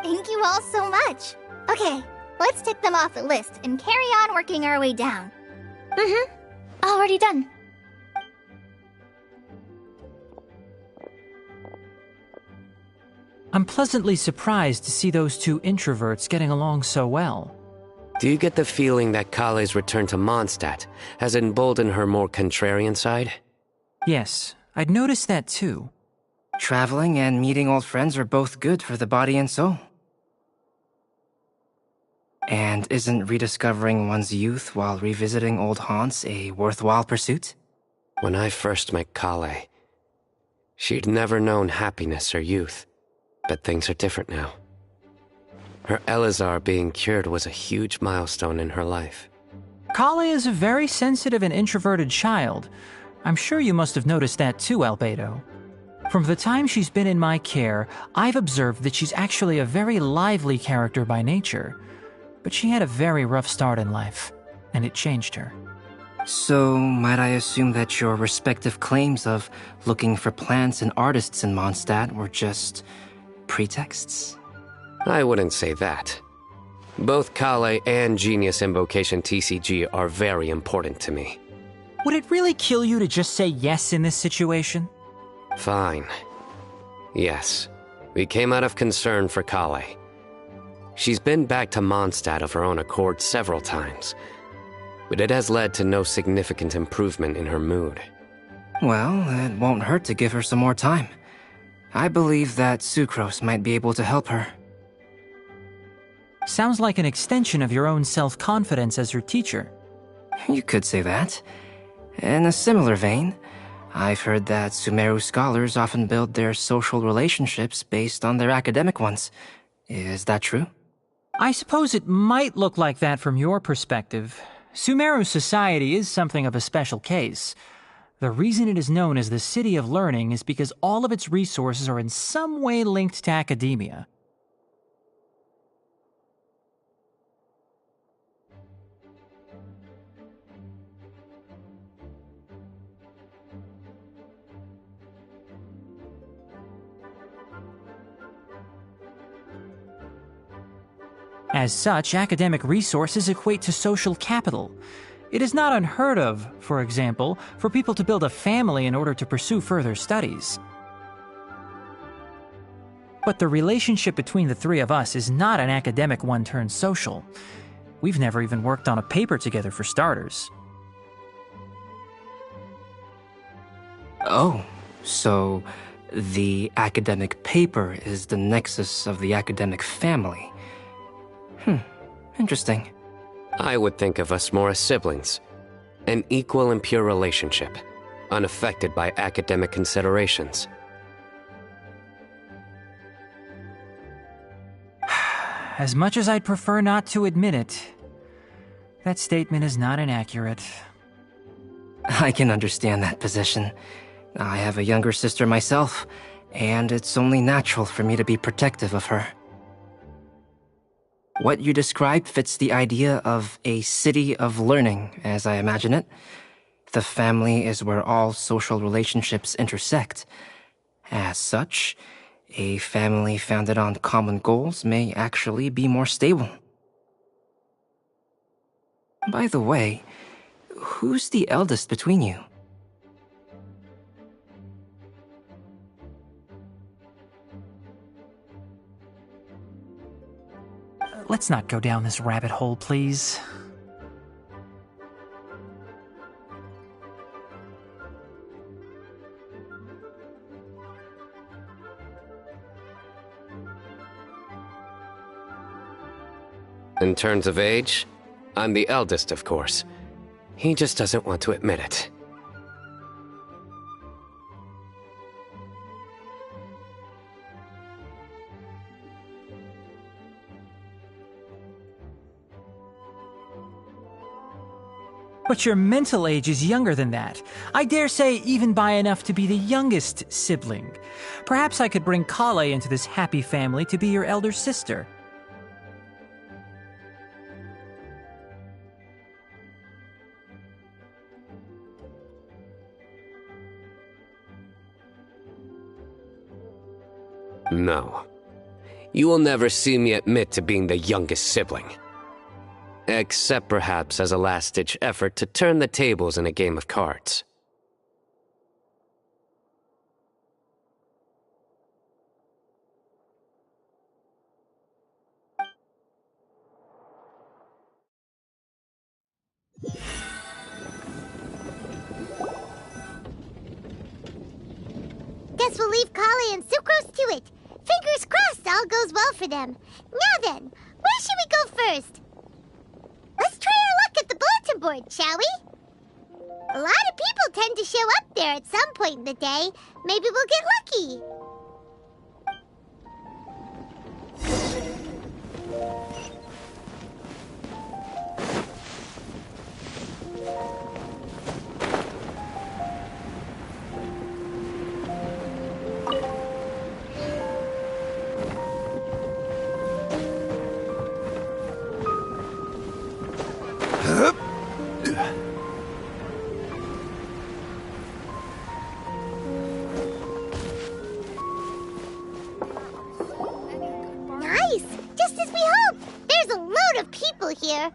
Thank you all so much. Okay, let's tick them off the list and carry on working our way down. Already done. I'm pleasantly surprised to see those two introverts getting along so well. Do you get the feeling that Kale's return to Mondstadt has emboldened her more contrarian side? Yes, I'd noticed that too. Traveling and meeting old friends are both good for the body and soul. And isn't rediscovering one's youth while revisiting old haunts a worthwhile pursuit? When I first met Kale, she'd never known happiness or youth. But things are different now. Her Elazar being cured was a huge milestone in her life. Kale is a very sensitive and introverted child. I'm sure you must have noticed that too, Albedo. From the time she's been in my care, I've observed that she's actually a very lively character by nature. But she had a very rough start in life, and it changed her. So, might I assume that your respective claims of looking for plants and artists in Mondstadt were just pretexts? I wouldn't say that. Both Kale and Genius Invocation TCG are very important to me. Would it really kill you to just say yes in this situation? Fine. Yes, we came out of concern for Kale. She's been back to Mondstadt of her own accord several times, but it has led to no significant improvement in her mood. Well, it won't hurt to give her some more time. I believe that Sucrose might be able to help her. Sounds like an extension of your own self-confidence as her teacher. You could say that. In a similar vein, I've heard that Sumeru scholars often build their social relationships based on their academic ones. Is that true? I suppose it might look like that from your perspective. Sumeru society is something of a special case. The reason it is known as the City of Learning is because all of its resources are in some way linked to academia. As such, academic resources equate to social capital. It is not unheard of, for example, for people to build a family in order to pursue further studies. But the relationship between the three of us is not an academic one turned social. We've never even worked on a paper together for starters. Oh, so the academic paper is the nexus of the academic family. Interesting. I would think of us more as siblings. An equal and pure relationship, unaffected by academic considerations. As much as I'd prefer not to admit it, that statement is not inaccurate. I can understand that position. I have a younger sister myself, and it's only natural for me to be protective of her. What you describe fits the idea of a city of learning, as I imagine it. The family is where all social relationships intersect. As such, a family founded on common goals may actually be more stable. By the way, who's the eldest between you? Let's not go down this rabbit hole, please. In terms of age, I'm the eldest, of course. He just doesn't want to admit it. But your mental age is younger than that. I dare say even by enough to be the youngest sibling. Perhaps I could bring Kale into this happy family to be your elder sister. No. You will never see me admit to being the youngest sibling. Except perhaps as a last-ditch effort to turn the tables in a game of cards. Guess we'll leave Kale and Sucrose to it. Fingers crossed all goes well for them. Now then, where should we go first? Let's try our luck at the bulletin board, shall we? A lot of people tend to show up there at some point in the day. Maybe we'll get lucky. Nice! Just as we hoped! There's a load of people here.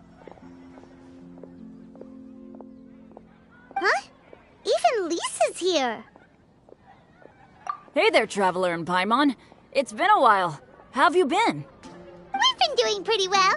Huh? Even Lisa's here. Hey there, Traveler and Paimon. It's been a while. How have you been? We've been doing pretty well.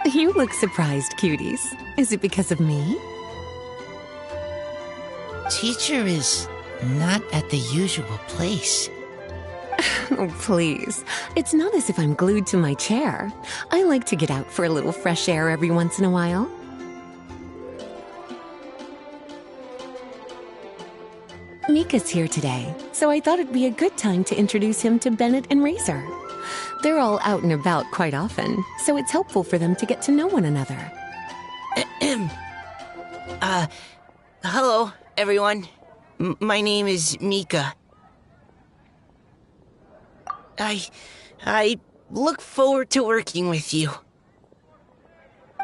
You look surprised, cuties. Is it because of me? Teacher is not at the usual place. Oh, please. It's not as if I'm glued to my chair. I like to get out for a little fresh air every once in a while. Mika's here today, so I thought it'd be a good time to introduce him to Bennett and Razor. They're all out and about quite often, so it's helpful for them to get to know one another. Hello, everyone. My name is Mika. I look forward to working with you.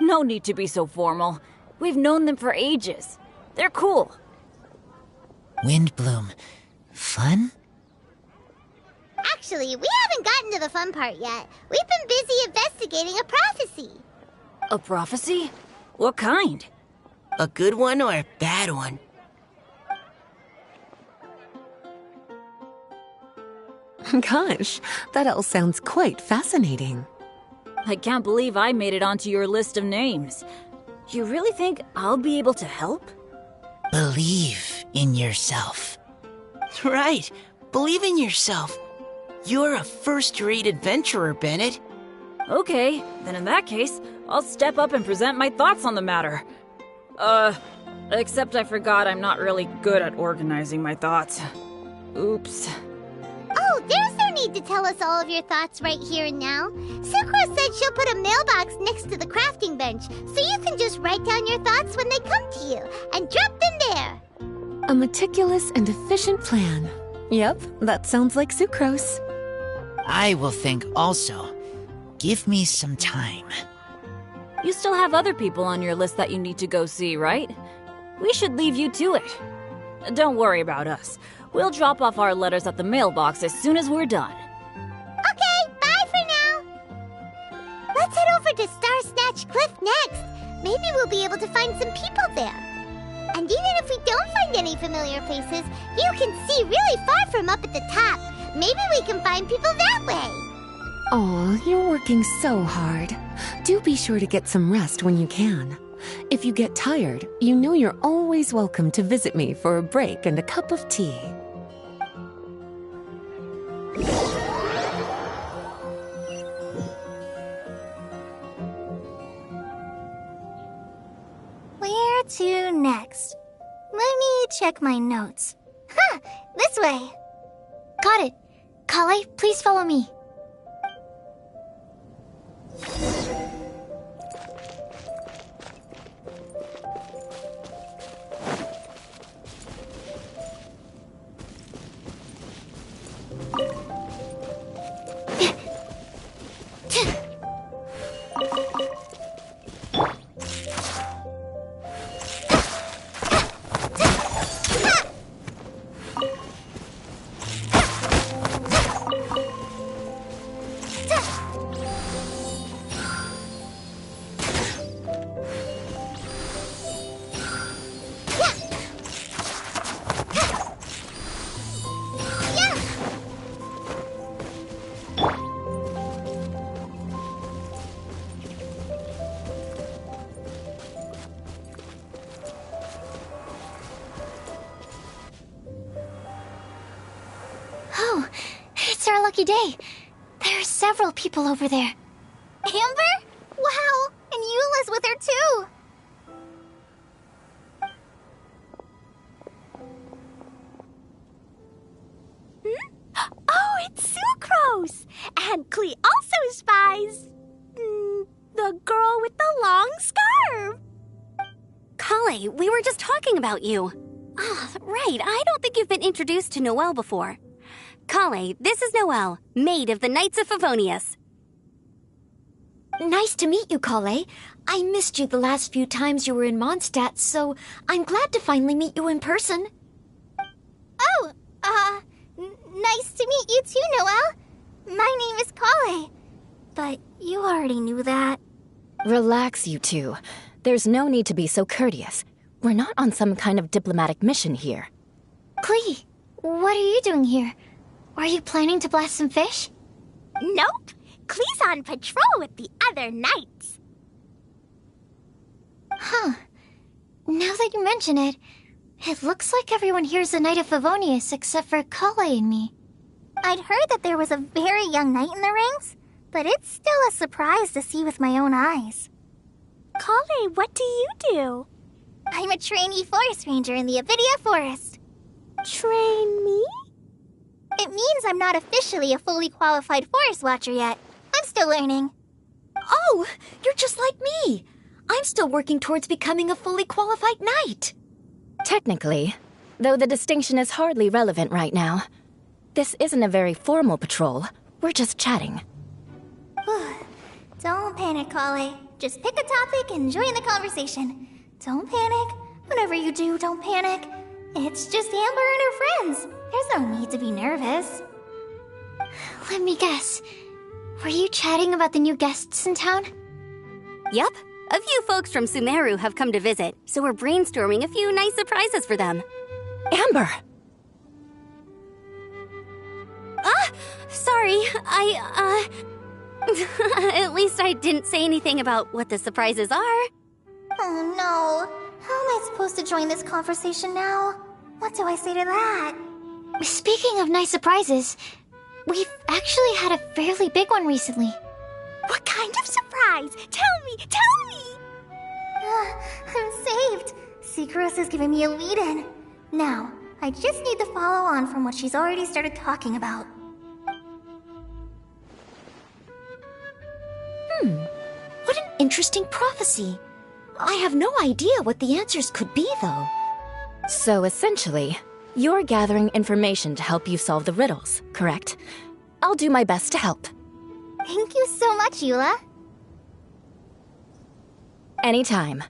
No need to be so formal. We've known them for ages. They're cool. Windbloom. Fun? Actually, we haven't gotten to the fun part yet. We've been busy investigating a prophecy. A prophecy? What kind? A good one or a bad one? Gosh, that all sounds quite fascinating. I can't believe I made it onto your list of names. You really think I'll be able to help? Believe in yourself. Right. Believe in yourself. You're a first-rate adventurer, Bennett. Okay, then in that case, I'll step up and present my thoughts on the matter. Except I forgot I'm not really good at organizing my thoughts. Oops. Oh, there's no need to tell us all of your thoughts right here and now. Sucrose said she'll put a mailbox next to the crafting bench, so you can just write down your thoughts when they come to you, and drop them there. A meticulous and efficient plan. Yep, that sounds like Sucrose. I will think also. Give me some time. You still have other people on your list that you need to go see, right? We should leave you to it. Don't worry about us. We'll drop off our letters at the mailbox as soon as we're done. Okay, bye for now. Let's head over to Star Snatch Cliff next. Maybe we'll be able to find some people there. And even if we don't find any familiar faces, you can see really far from up at the top. Maybe we can find people that way. Aw, you're working so hard. Do be sure to get some rest when you can. If you get tired, you know you're always welcome to visit me for a break and a cup of tea. Where to next? Let me check my notes. Huh, this way. Got it. Kale, please follow me. Oh, it's our lucky day. There are several people over there. Amber? Wow, and Eula's with her too. Oh, it's Sucrose! And Klee also spies the girl with the long scarf. Kale, we were just talking about you. Ah, right. I don't think you've been introduced to Noelle before. Kale, this is Noelle, maid of the Knights of Favonius. Nice to meet you, Kale. I missed you the last few times you were in Mondstadt, so I'm glad to finally meet you in person. Oh, nice to meet you too, Noelle. My name is Kale. But you already knew that. Relax, you two. There's no need to be so courteous. We're not on some kind of diplomatic mission here. Klee, what are you doing here? Are you planning to blast some fish? Nope. Klee's on patrol with the other knights. Huh. Now that you mention it, it looks like everyone here's a Knight of Favonius except for Kale and me. I'd heard that there was a very young knight in the ranks, but it's still a surprise to see with my own eyes. Kale, what do you do? I'm a trainee forest ranger in the Avidia Forest. Trainee? It means I'm not officially a fully qualified forest watcher yet. I'm still learning. Oh, you're just like me. I'm still working towards becoming a fully qualified knight. Technically, though the distinction is hardly relevant right now. This isn't a very formal patrol. We're just chatting. Don't panic, Kale. Just pick a topic and join the conversation. Don't panic. Whatever you do, don't panic. It's just Amber and her friends. There's no need to be nervous. Let me guess. Were you chatting about the new guests in town? Yup. A few folks from Sumeru have come to visit, so we're brainstorming a few nice surprises for them. Amber! Sorry, At least I didn't say anything about what the surprises are. Oh no. How am I supposed to join this conversation now? What do I say to that? Speaking of nice surprises, we've actually had a fairly big one recently. What kind of surprise? Tell me! I'm saved. Sucrose is giving me a lead-in. Now, I just need to follow on from what she's already started talking about. What an interesting prophecy. I have no idea what the answers could be, though. So essentially, you're gathering information to help you solve the riddles, correct? I'll do my best to help. Thank you so much, Eula. Anytime.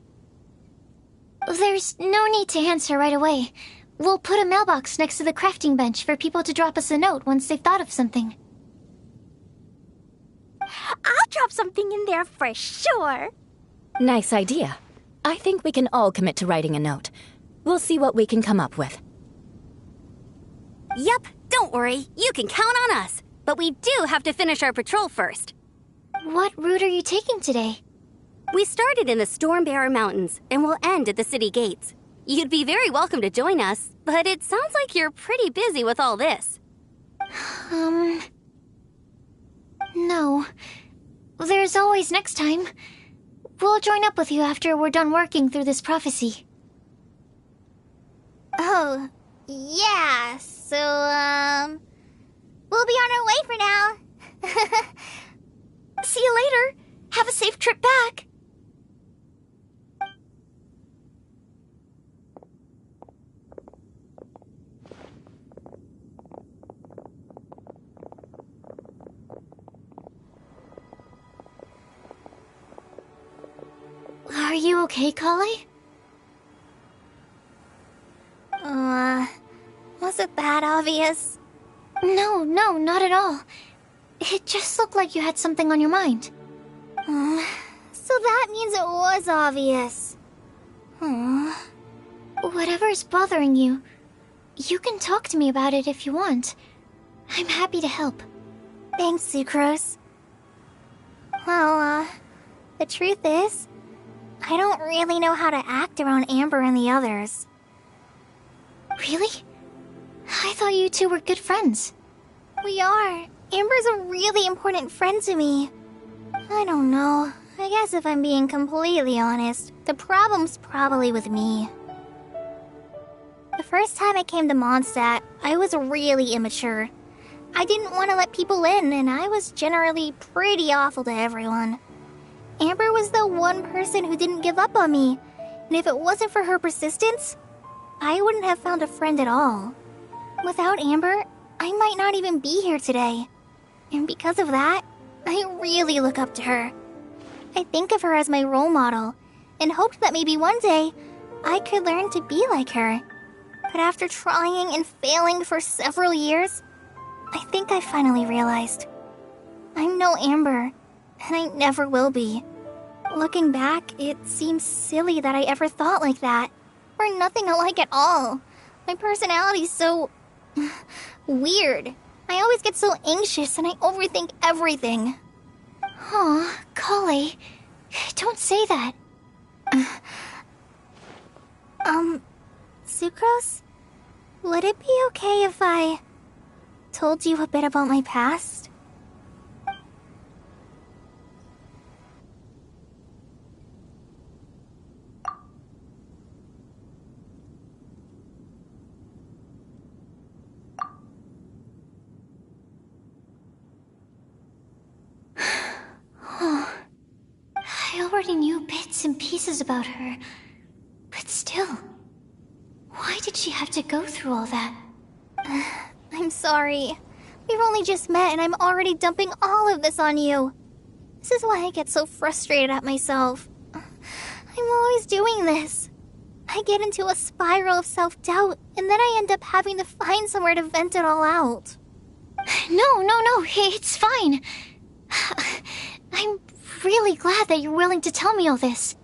There's no need to answer right away. We'll put a mailbox next to the crafting bench for people to drop us a note once they've thought of something. I'll drop something in there for sure. Nice idea. I think we can all commit to writing a note. We'll see what we can come up with. Yup, don't worry. You can count on us. But we do have to finish our patrol first. What route are you taking today? We started in the Stormbearer Mountains, and we'll end at the city gates. You'd be very welcome to join us, but it sounds like you're pretty busy with all this. No. There's always next time. We'll join up with you after we're done working through this prophecy. Oh, yeah, so, we'll be on our way for now. See you later. Have a safe trip back. Are you okay, Kale? Was it that obvious? No, not at all. It just looked like you had something on your mind. So that means it was obvious. Whatever's bothering you, you can talk to me about it if you want. I'm happy to help. Thanks, Sucrose. Well, the truth is, I don't really know how to act around Amber and the others. Really? I thought you two were good friends. We are. Amber's a really important friend to me. I don't know. I guess if I'm being completely honest, the problem's probably with me. The first time I came to Mondstadt, I was really immature. I didn't want to let people in, and I was generally pretty awful to everyone. Amber was the one person who didn't give up on me, and if it wasn't for her persistence, I wouldn't have found a friend at all. Without Amber, I might not even be here today. And because of that, I really look up to her. I think of her as my role model, and hoped that maybe one day, I could learn to be like her. But after trying and failing for several years, I think I finally realized. I'm no Amber, and I never will be. Looking back, it seems silly that I ever thought like that. We're nothing alike at all. My personality's so... weird. I always get so anxious and I overthink everything. Aw, Kale, don't say that. Sucrose? Would it be okay if I told you a bit about my past? I already knew bits and pieces about her, but still, why did she have to go through all that? I'm sorry. We've only just met and I'm already dumping all of this on you. This is why I get so frustrated at myself. I'm always doing this. I get into a spiral of self-doubt and then I end up having to find somewhere to vent it all out. No, it's fine. I'm really glad that you're willing to tell me all this.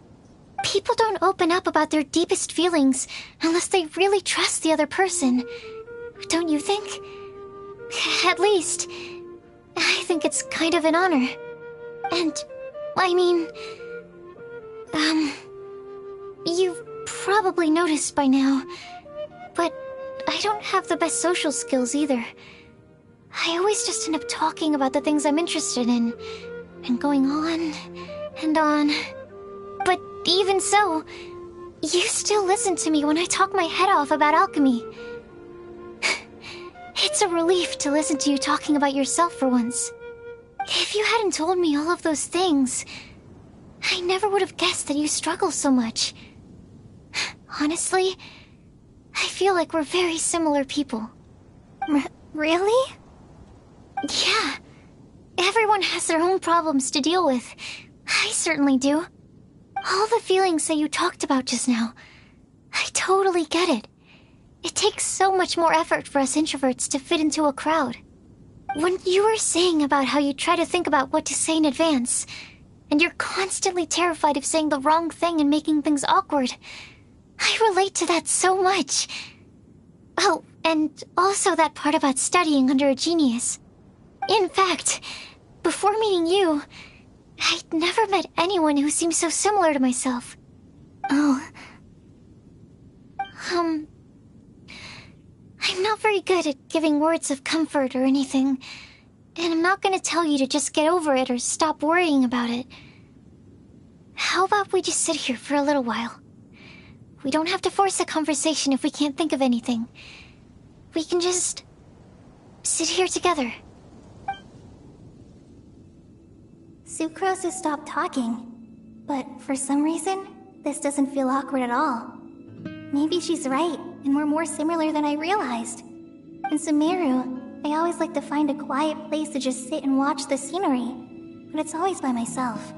People don't open up about their deepest feelings unless they really trust the other person. Don't you think? At least, I think it's kind of an honor. And, I mean, you've probably noticed by now, but I don't have the best social skills either. I always just end up talking about the things I'm interested in, and going on and on. But even so, you still listen to me when I talk my head off about alchemy. It's a relief to listen to you talking about yourself for once. If you hadn't told me all of those things, I never would have guessed that you struggle so much. Honestly, I feel like we're very similar people. Really? Yeah. Everyone has their own problems to deal with. I certainly do. All the feelings that you talked about just now, I totally get it. It takes so much more effort for us introverts to fit into a crowd. When you were saying about how you try to think about what to say in advance, and you're constantly terrified of saying the wrong thing and making things awkward, I relate to that so much. Oh, and also that part about studying under a genius. In fact, before meeting you, I'd never met anyone who seemed so similar to myself. Oh. I'm not very good at giving words of comfort or anything, and I'm not gonna tell you to just get over it or stop worrying about it. How about we just sit here for a little while? We don't have to force a conversation if we can't think of anything. We can just sit here together. Sucrose has stopped talking, but for some reason, this doesn't feel awkward at all. Maybe she's right, and we're more similar than I realized. In Sumeru, I always like to find a quiet place to just sit and watch the scenery, but it's always by myself.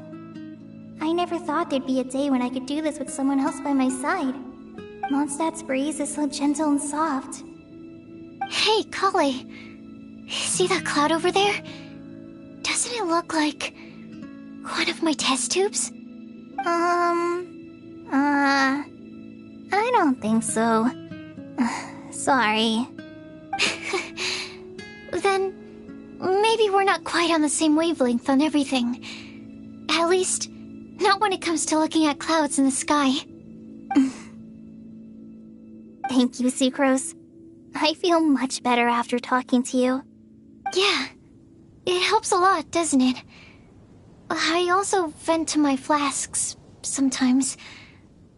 I never thought there'd be a day when I could do this with someone else by my side. Mondstadt's breeze is so gentle and soft. Hey, Kale. See that cloud over there? Doesn't it look like one of my test tubes? I don't think so. Sorry. Then, maybe we're not quite on the same wavelength on everything. At least, not when it comes to looking at clouds in the sky. Thank you, Sucrose. I feel much better after talking to you. Yeah, it helps a lot, doesn't it? I also vent to my flasks sometimes.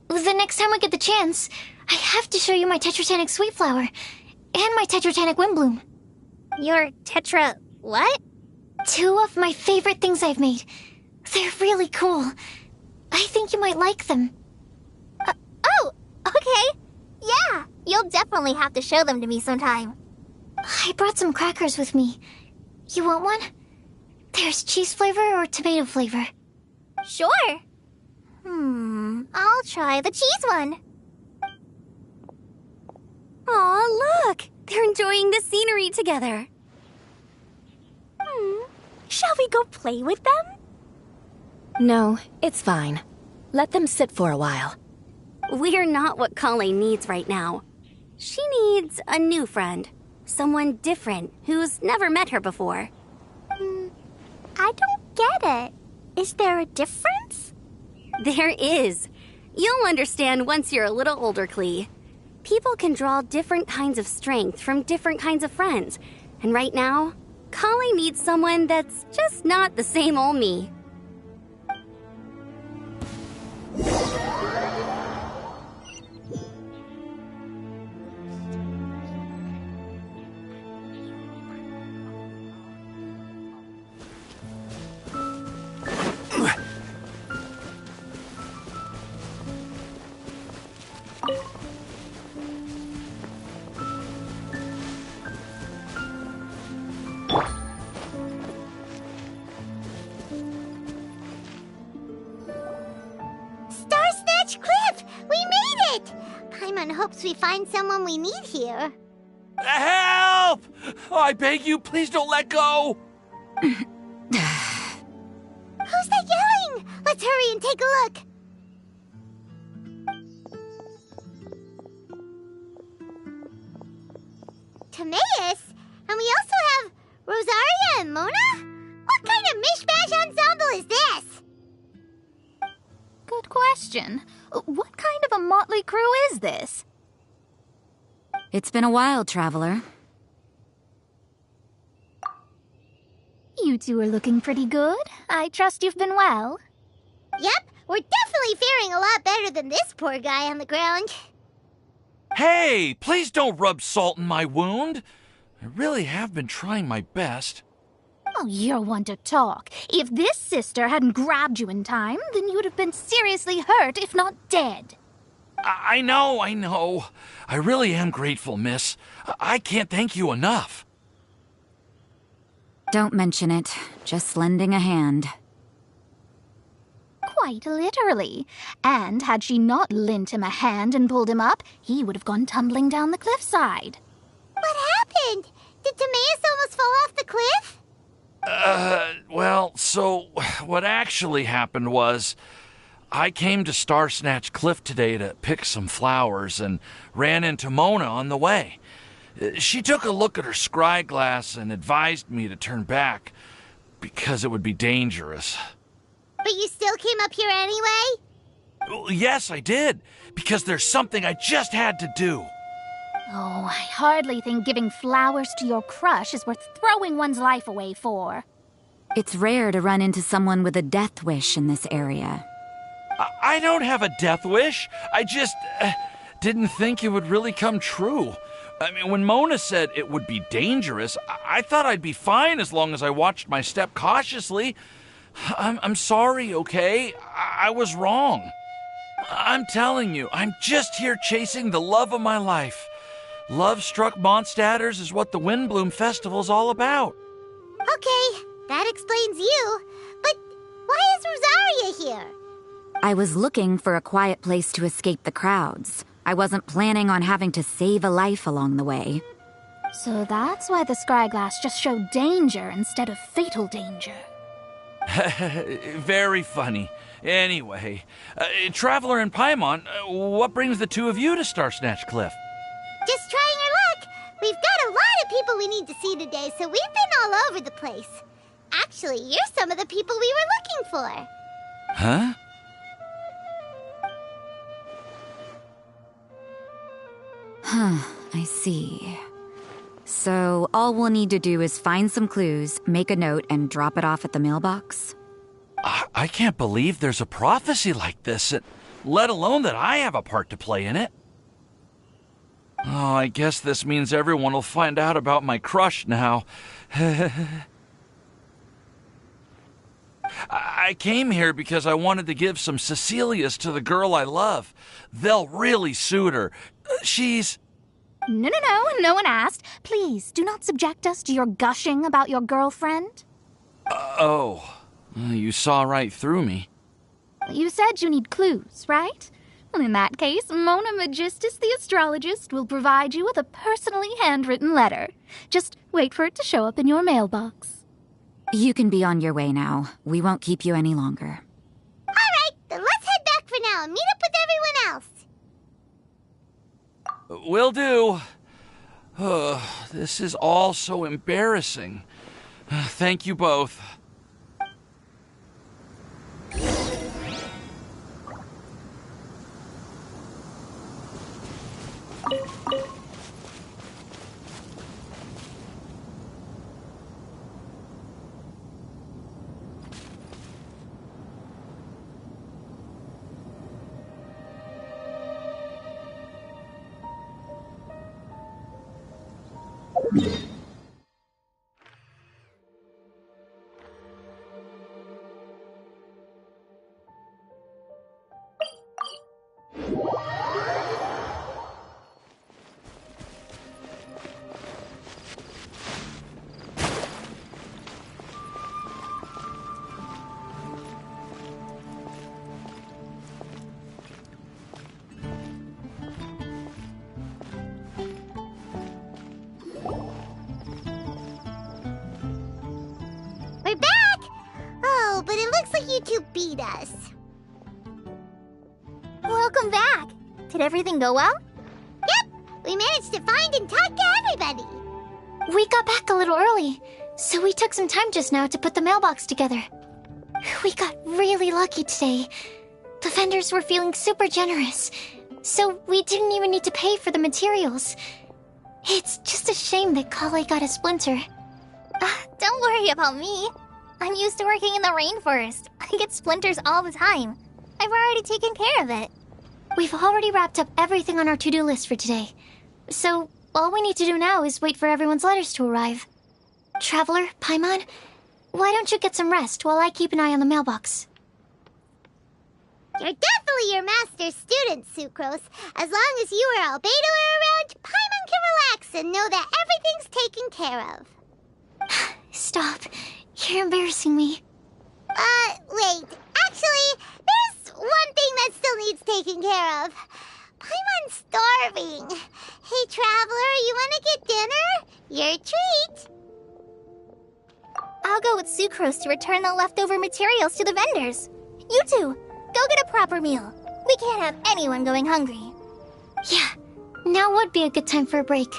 The next time I get the chance, I have to show you my Tetratanic Sweet Flower and my Tetratanic Windbloom. Your Tetra... what? 2 of my favorite things I've made. They're really cool. I think you might like them. Oh, okay. Yeah, you'll definitely have to show them to me sometime. I brought some crackers with me. You want one? There's cheese flavor or tomato flavor. Sure. I'll try the cheese one. Aw, look! They're enjoying the scenery together. Shall we go play with them? No, it's fine. Let them sit for a while. We're not what Kale needs right now. She needs a new friend. Someone different who's never met her before. I don't get it. Is there a difference? There is. You'll understand once you're a little older, Klee. People can draw different kinds of strength from different kinds of friends. And right now, Kale needs someone that's just not the same old me. Hopes we find someone we need here. Help! Oh, I beg you, please don't let go! Who's that yelling? Let's hurry and take a look. Timaeus? And we also have Rosaria and Mona? What kind of mishmash ensemble is this? Good question. What kind of a motley crew is this? It's been a while, Traveler. You two are looking pretty good. I trust you've been well. Yep, we're definitely faring a lot better than this poor guy on the ground. Hey, please don't rub salt in my wound. I really have been trying my best. Oh, you're one to talk. If this sister hadn't grabbed you in time, then you would have been seriously hurt, if not dead. I know. I really am grateful, miss. I can't thank you enough. Don't mention it. Just lending a hand. Quite literally. And had she not lent him a hand and pulled him up, he would have gone tumbling down the cliffside. What happened? Did Timaeus almost fall off the cliff? Well, so what actually happened was I came to Star Snatch Cliff today to pick some flowers and ran into Mona on the way. She took a look at her scry glass and advised me to turn back because it would be dangerous. But you still came up here anyway? Yes, I did, because there's something I just had to do. Oh, I hardly think giving flowers to your crush is worth throwing one's life away for. It's rare to run into someone with a death wish in this area. I don't have a death wish. I just didn't think it would really come true. I mean, when Mona said it would be dangerous, I thought I'd be fine as long as I watched my step cautiously. I'm sorry, okay? I was wrong. I'm telling you, I'm just here chasing the love of my life. Love-struck Mondstadters is what the Windbloom Festival's all about. Okay, that explains you. But why is Rosaria here? I was looking for a quiet place to escape the crowds. I wasn't planning on having to save a life along the way. So that's why the scryglass just showed danger instead of fatal danger. Very funny. Anyway, Traveler and Paimon, what brings the two of you to Star Snatch Cliff? Just trying our luck. We've got a lot of people we need to see today, so we've been all over the place. Actually, you're some of the people we were looking for. Huh? I see. So all we'll need to do is find some clues, make a note, and drop it off at the mailbox? I can't believe there's a prophecy like this, let alone that I have a part to play in it. Oh, I guess this means everyone will find out about my crush now. I came here because I wanted to give some Cecilias to the girl I love. They'll really suit her. She's... No one asked. Please, do not subject us to your gushing about your girlfriend. You saw right through me. You said you need clues, right? Well, in that case, Mona Magistus the astrologist will provide you with a personally handwritten letter. Just wait for it to show up in your mailbox. You can be on your way now. We won't keep you any longer. All right, then let's head back for now and meet up with everyone else. Will do. This is all so embarrassing. Thank you both. looks like you two beat us. Welcome back. Did everything go well? Yep, we managed to find and talk to everybody. We got back a little early, so we took some time just now to put the mailbox together. We got really lucky today. The vendors were feeling super generous, so we didn't even need to pay for the materials. It's just a shame that Kale got a splinter. Don't worry about me. I'm used to working in the rainforest. I get splinters all the time. I've already taken care of it. We've already wrapped up everything on our to-do list for today. So, all we need to do now is wait for everyone's letters to arrive. Traveler, Paimon, why don't you get some rest while I keep an eye on the mailbox? You're definitely your master's student, Sucrose. As long as you or Albedo are around, Paimon can relax and know that everything's taken care of. Stop. You're embarrassing me. Wait. Actually, there's one thing that still needs taking care of. Paimon's starving. Hey, Traveler, you want to get dinner? Your treat. I'll go with Sucrose to return the leftover materials to the vendors. You two, go get a proper meal. We can't have anyone going hungry. Yeah, now would be a good time for a break.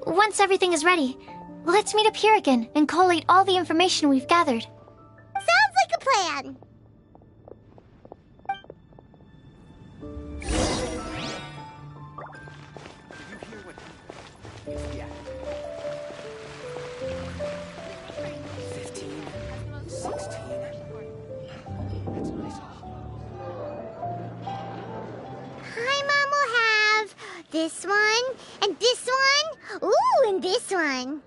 Once everything is ready, let's meet up here again and collate all the information we've gathered. Sounds like a plan. Paimon will have this one, and this one, ooh, and this one.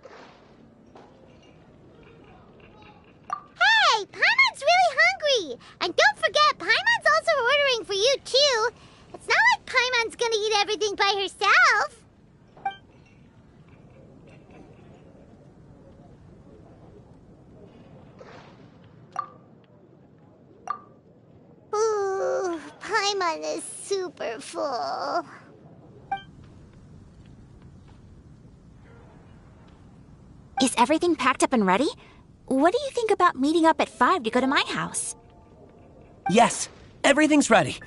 Hey, Paimon's really hungry! And don't forget, Paimon's also ordering for you, too. It's not like Paimon's gonna eat everything by herself. Ooh, Paimon is super full. Is everything packed up and ready? What do you think about meeting up at 5 to go to my house? Yes, everything's ready.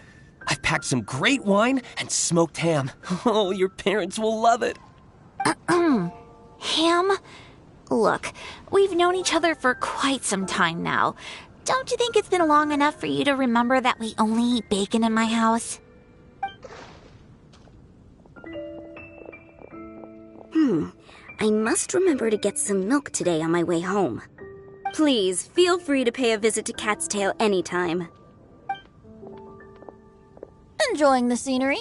I've packed some great wine and smoked ham. Oh, your parents will love it. Ham? Look, we've known each other for quite some time now. Don't you think it's been long enough for you to remember that we only eat bacon in my house? I must remember to get some milk today on my way home. Please, feel free to pay a visit to Cat's Tail anytime. Enjoying the scenery?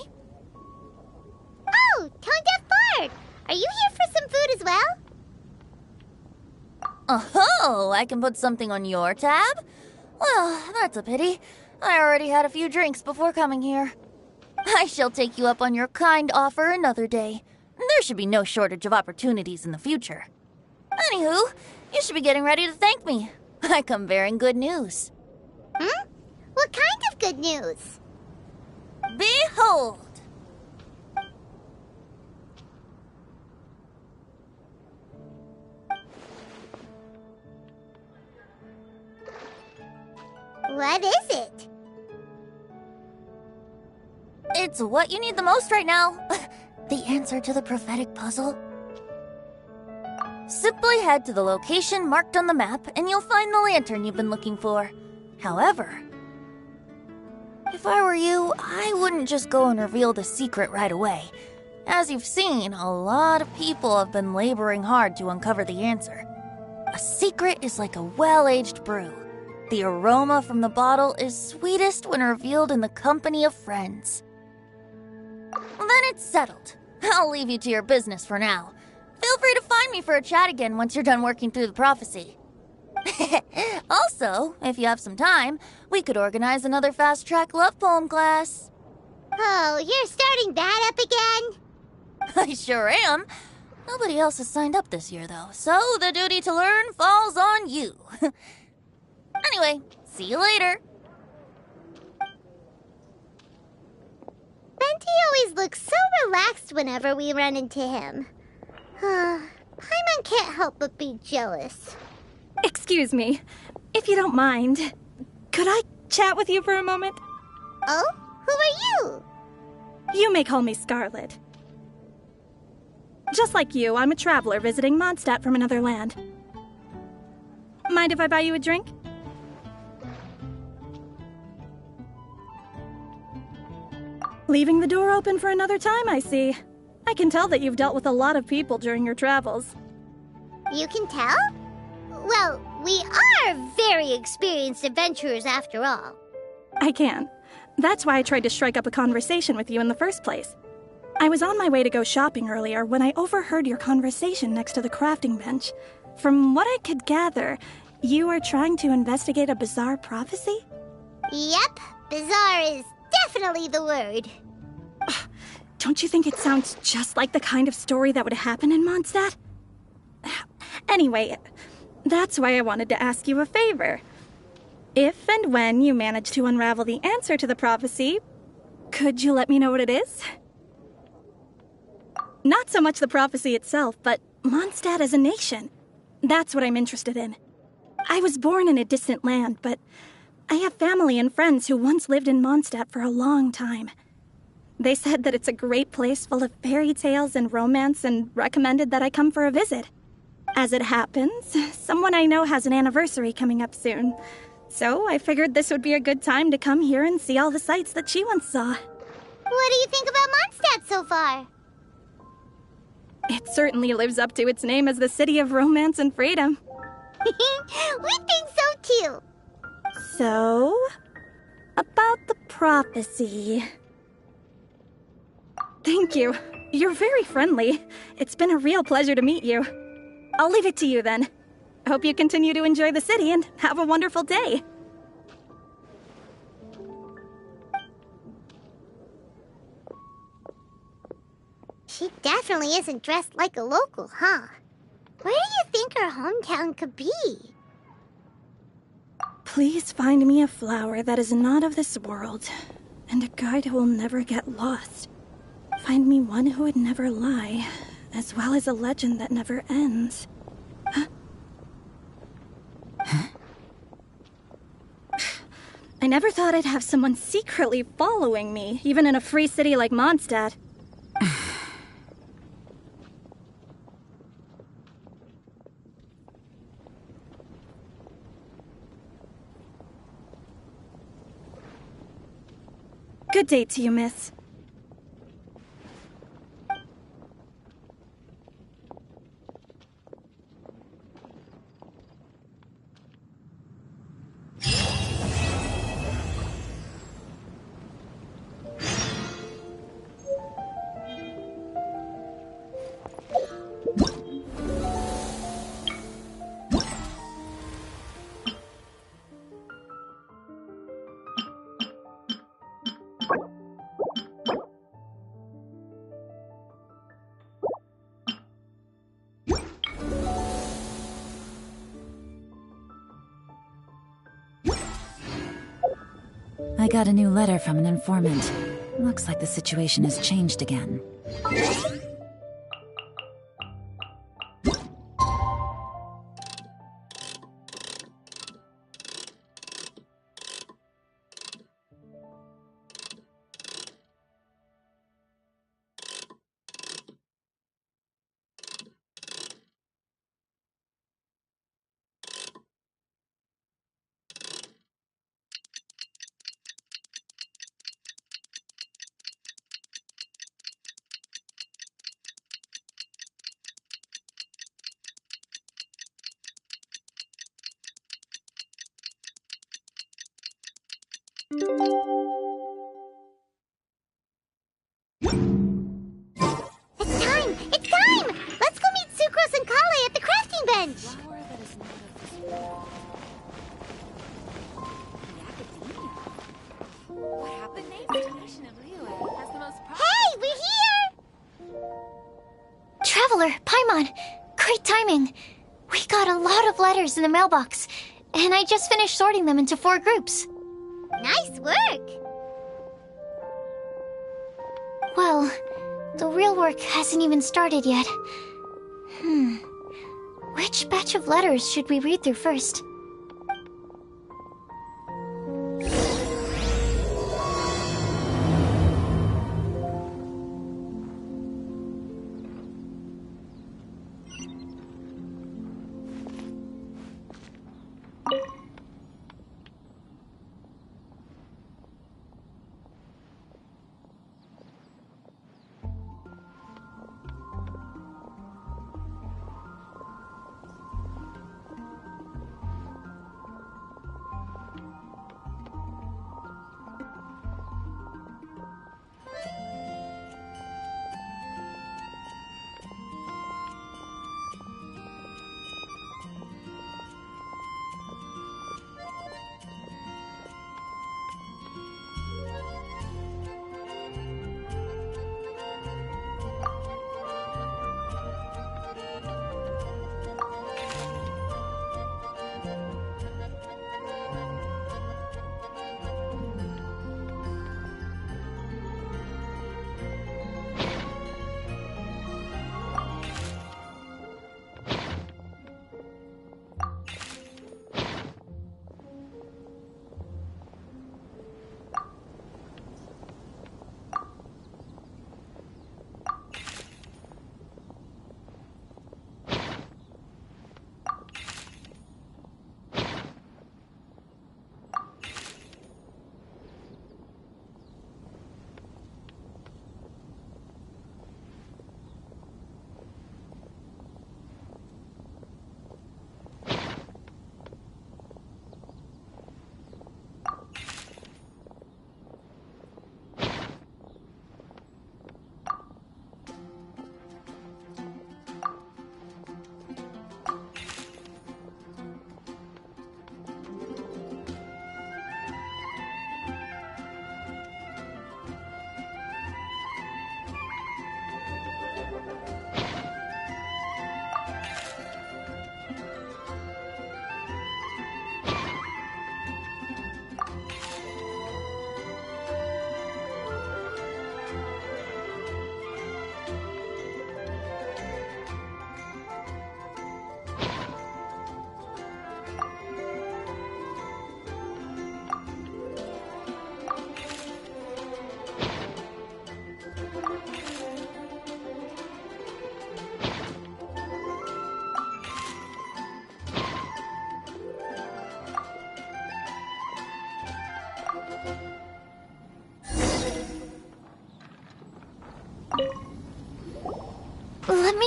Oh, Tone Deaf Bard! Are you here for some food as well? Oh, I can put something on your tab? Well, that's a pity. I already had a few drinks before coming here. I shall take you up on your kind offer another day. There should be no shortage of opportunities in the future. Anywho, you should be getting ready to thank me. I come bearing good news. What kind of good news? Behold! What is it? It's what you need the most right now. The answer to the prophetic puzzle. Simply head to the location marked on the map and you'll find the lantern you've been looking for. However, if I were you, I wouldn't just go and reveal the secret right away. As you've seen, a lot of people have been laboring hard to uncover the answer. A secret is like a well-aged brew. The aroma from the bottle is sweetest when revealed in the company of friends. Then it's settled. I'll leave you to your business for now. Feel free to find me for a chat again once you're done working through the prophecy. Also, if you have some time, we could organize another fast-track love poem class. Oh, you're starting that up again? I sure am. Nobody else has signed up this year, though, so the duty to learn falls on you. Anyway, see you later. Venti always looks so relaxed whenever we run into him. Paimon can't help but be jealous. Excuse me, if you don't mind. Could I chat with you for a moment? Oh? Who are you? You may call me Scarlet. Just like you, I'm a traveler visiting Mondstadt from another land. Mind if I buy you a drink? Leaving the door open for another time, I see. I can tell that you've dealt with a lot of people during your travels. You can tell? Well, we are very experienced adventurers after all. I can. That's why I tried to strike up a conversation with you in the first place. I was on my way to go shopping earlier when I overheard your conversation next to the crafting bench. From what I could gather, you are trying to investigate a bizarre prophecy? Yep, bizarre is definitely the word. Don't you think it sounds just like the kind of story that would happen in Mondstadt? Anyway, that's why I wanted to ask you a favor. If and when you manage to unravel the answer to the prophecy, could you let me know what it is? Not so much the prophecy itself, but Mondstadt as a nation. That's what I'm interested in. I was born in a distant land, but I have family and friends who once lived in Mondstadt for a long time. They said that it's a great place full of fairy tales and romance and recommended that I come for a visit. As it happens, someone I know has an anniversary coming up soon. So I figured this would be a good time to come here and see all the sights that she once saw. What do you think about Mondstadt so far? It certainly lives up to its name as the city of romance and freedom. We think so too. So, about the prophecy. Thank you. You're very friendly. It's been a real pleasure to meet you. I'll leave it to you then. Hope you continue to enjoy the city and have a wonderful day. She definitely isn't dressed like a local, huh? Where do you think her hometown could be? Please find me a flower that is not of this world, and a guide who will never get lost. Find me one who would never lie, as well as a legend that never ends. Huh? I never thought I'd have someone secretly following me, even in a free city like Mondstadt. Good day to you, miss. I got a new letter from an informant. Looks like the situation has changed again. It's time! It's time! Let's go meet Sucrose and Kale at the crafting bench! Hey, we're here! Traveler, Paimon, great timing. We got a lot of letters in the mailbox, and I just finished sorting them into 4 groups. Nice work! Well, the real work hasn't even started yet. Which batch of letters should we read through first?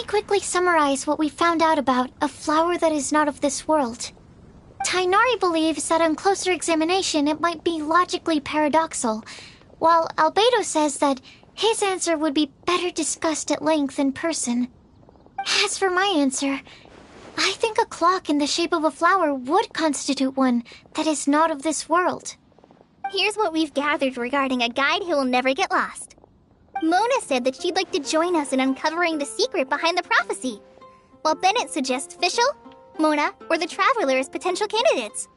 quickly summarize what we found out about a flower that is not of this world. Tainari believes that on closer examination it might be logically paradoxal, while Albedo says that his answer would be better discussed at length in person. As for my answer, I think a clock in the shape of a flower would constitute one that is not of this world. Here's what we've gathered regarding a guide who will never get lost. Mona said that she'd like to join us in uncovering the secret behind the prophecy, while Bennett suggests Fischl, Mona, or the Traveler as potential candidates.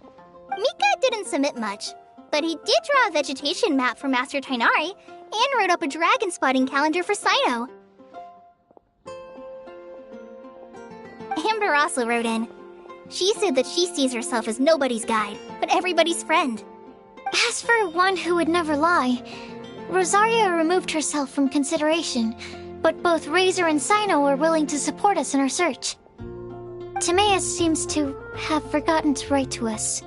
Mika didn't submit much, but he did draw a vegetation map for Master Tainari and wrote up a dragon spotting calendar for Sino. Amber also wrote in. She said that she sees herself as nobody's guide, but everybody's friend. As for one who would never lie, Rosaria removed herself from consideration, but both Razor and Sino are willing to support us in our search. Timaeus seems to have forgotten to write to us.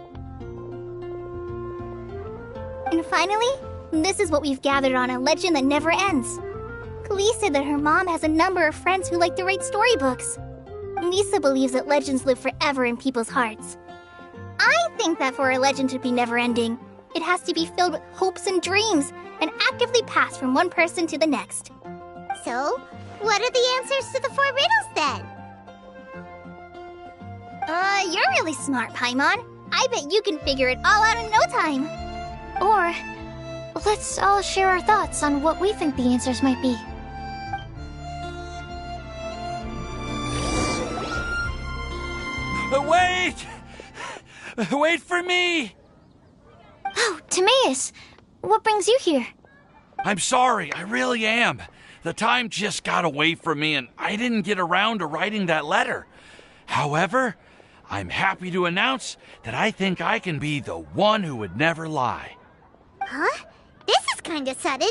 And finally, this is what we've gathered on a legend that never ends. Klee said that her mom has a number of friends who like to write storybooks. Lisa believes that legends live forever in people's hearts. I think that for a legend to be never-ending, it has to be filled with hopes and dreams and actively pass from one person to the next. So, what are the answers to the 4 riddles then? You're really smart, Paimon. I bet you can figure it all out in no time. Or, let's all share our thoughts on what we think the answers might be. Wait! Wait for me! Oh, Timaeus! What brings you here? I'm sorry, I really am. The time just got away from me and I didn't get around to writing that letter. However, I'm happy to announce that I think I can be the one who would never lie. Huh? This is kinda sudden.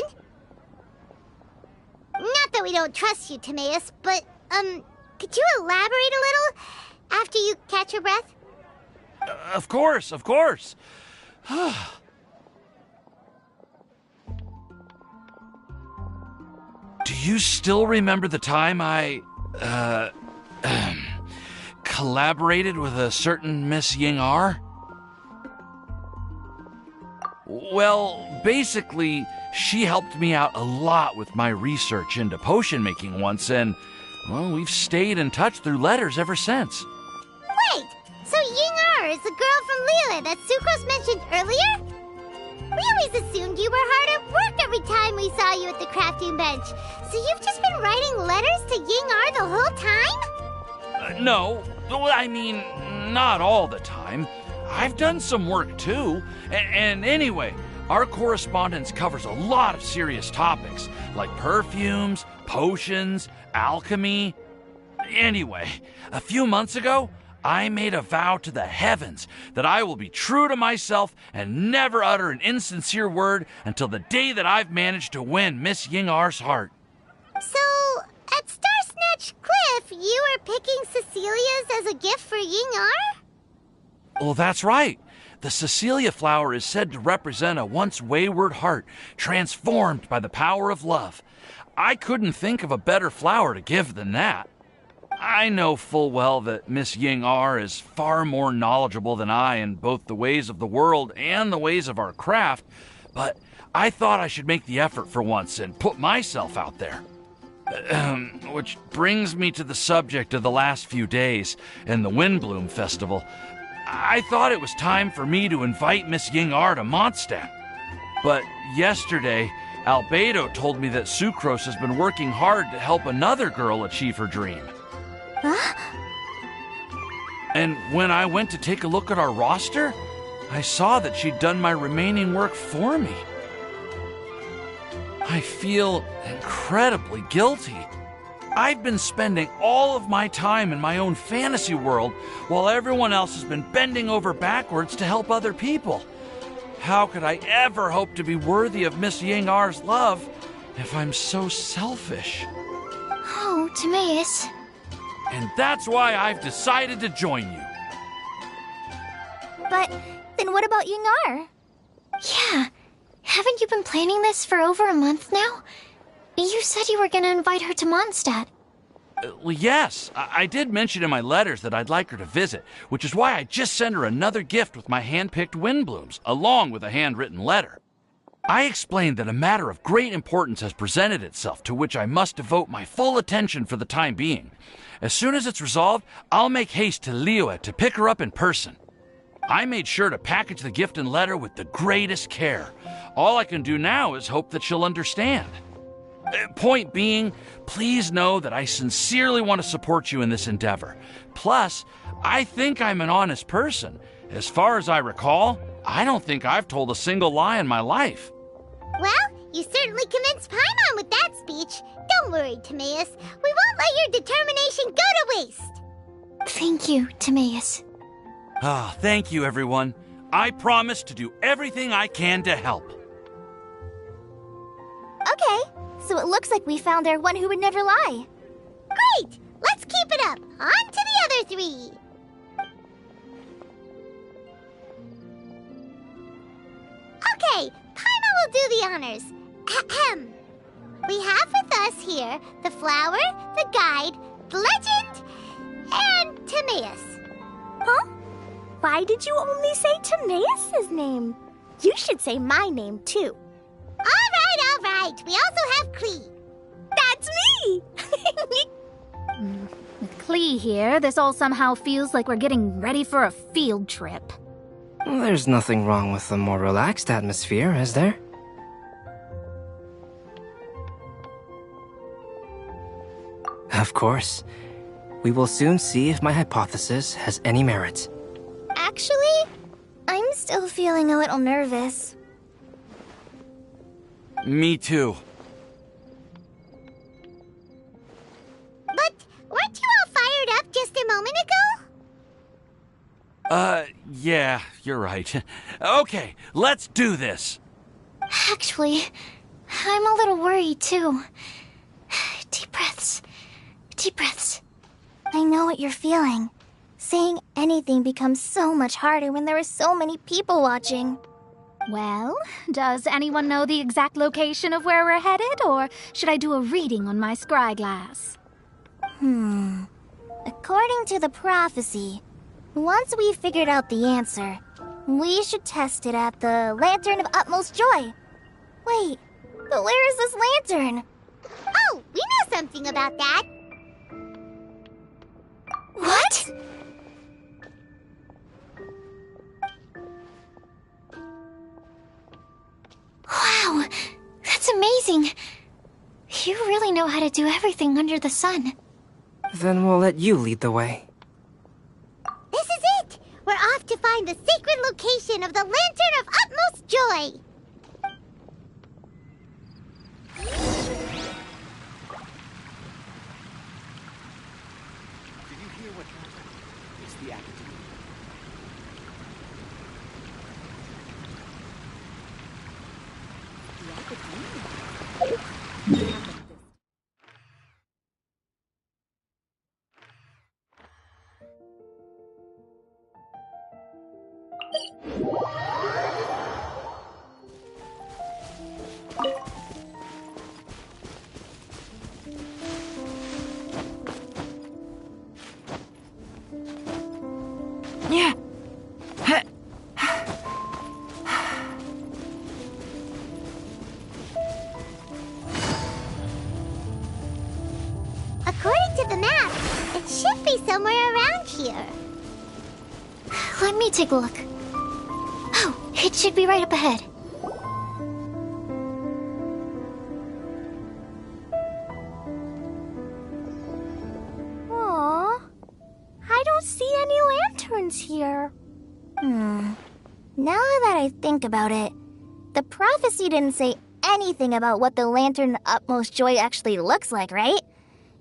Not that we don't trust you, Timaeus, but, could you elaborate a little after you catch your breath? Of course. Do you still remember the time I, collaborated with a certain Miss Ying-ar? Well, basically, she helped me out a lot with my research into potion making once, and, well, we've stayed in touch through letters ever since. Wait, so Ying-ar is the girl from Liyue that Sucrose mentioned earlier? We always assumed you were hard at work every time we saw you at the crafting bench. So you've just been writing letters to Ying-ar the whole time? No, I mean, not all the time. I've done some work too. And anyway, our correspondence covers a lot of serious topics, like perfumes, potions, alchemy. Anyway, a few months ago, I made a vow to the heavens that I will be true to myself and never utter an insincere word until the day that I've managed to win Miss Ying-ar's heart. So, at Star Snatch Cliff, you were picking Cecilia's as a gift for Ying-ar? Well, that's right. The Cecilia flower is said to represent a once wayward heart transformed by the power of love. I couldn't think of a better flower to give than that. I know full well that Miss Ying-ar is far more knowledgeable than I in both the ways of the world and the ways of our craft, but I thought I should make the effort for once and put myself out there. Which brings me to the subject of the last few days and the Windbloom Festival. I thought it was time for me to invite Miss Ying-ar to Mondstadt. But yesterday, Albedo told me that Sucrose has been working hard to help another girl achieve her dream. Huh? And when I went to take a look at our roster, I saw that she'd done my remaining work for me. I feel incredibly guilty. I've been spending all of my time in my own fantasy world while everyone else has been bending over backwards to help other people. How could I ever hope to be worthy of Miss Ying-ar's love if I'm so selfish? Oh, Timaeus. And that's why I've decided to join you. But then what about Ying-ar? Yeah. Haven't you been planning this for over a month now? You said you were gonna invite her to Mondstadt. Well, yes, I did mention in my letters that I'd like her to visit, which is why I just sent her another gift with my hand-picked wind blooms, along with a handwritten letter. I explained that a matter of great importance has presented itself to which I must devote my full attention for the time being. As soon as it's resolved, I'll make haste to Liyue to pick her up in person. I made sure to package the gift and letter with the greatest care. All I can do now is hope that she'll understand. Point being, please know that I sincerely want to support you in this endeavor. Plus, I think I'm an honest person. As far as I recall, I don't think I've told a single lie in my life. Well, you certainly convinced Paimon with that speech. Don't worry, Timaeus. We won't let your determination go to waste. Thank you, Timaeus. Ah, thank you, everyone. I promise to do everything I can to help. Okay, so it looks like we found our one who would never lie. Great! Let's keep it up. On to the other three. Okay, Paimon will do the honors. Ahem. We have with us here the flower, the guide, the legend, and Timaeus. Huh? Why did you only say Timaeus' name? You should say my name, too. All right. We also have Klee. That's me! With Klee here, this all somehow feels like we're getting ready for a field trip. There's nothing wrong with a more relaxed atmosphere, is there? Of course. We will soon see if my hypothesis has any merit. Actually, I'm still feeling a little nervous. Me too. But weren't you all fired up just a moment ago? Yeah, you're right. Okay, let's do this. Actually, I'm a little worried too. Deep breaths. Deep breaths. I know what you're feeling. Saying anything becomes so much harder when there are so many people watching. Well, does anyone know the exact location of where we're headed, or should I do a reading on my scry glass? According to the prophecy, once we've figured out the answer, we should test it at the Lantern of Utmost Joy. Wait, but where is this lantern? Oh, we know something about that. What? Wow, that's amazing. You really know how to do everything under the sun. Then we'll let you lead the way. This is it! We're off to find the sacred location of the Lantern of Utmost Joy! Did you hear what happened? It's the Academy. Yeah. According to the map, it should be somewhere around here. Let me take a look. Oh, it should be right up ahead. Aww. I don't see any lanterns here. Now that I think about it, the prophecy didn't say anything about what the Lantern of Utmost Joy actually looks like, right?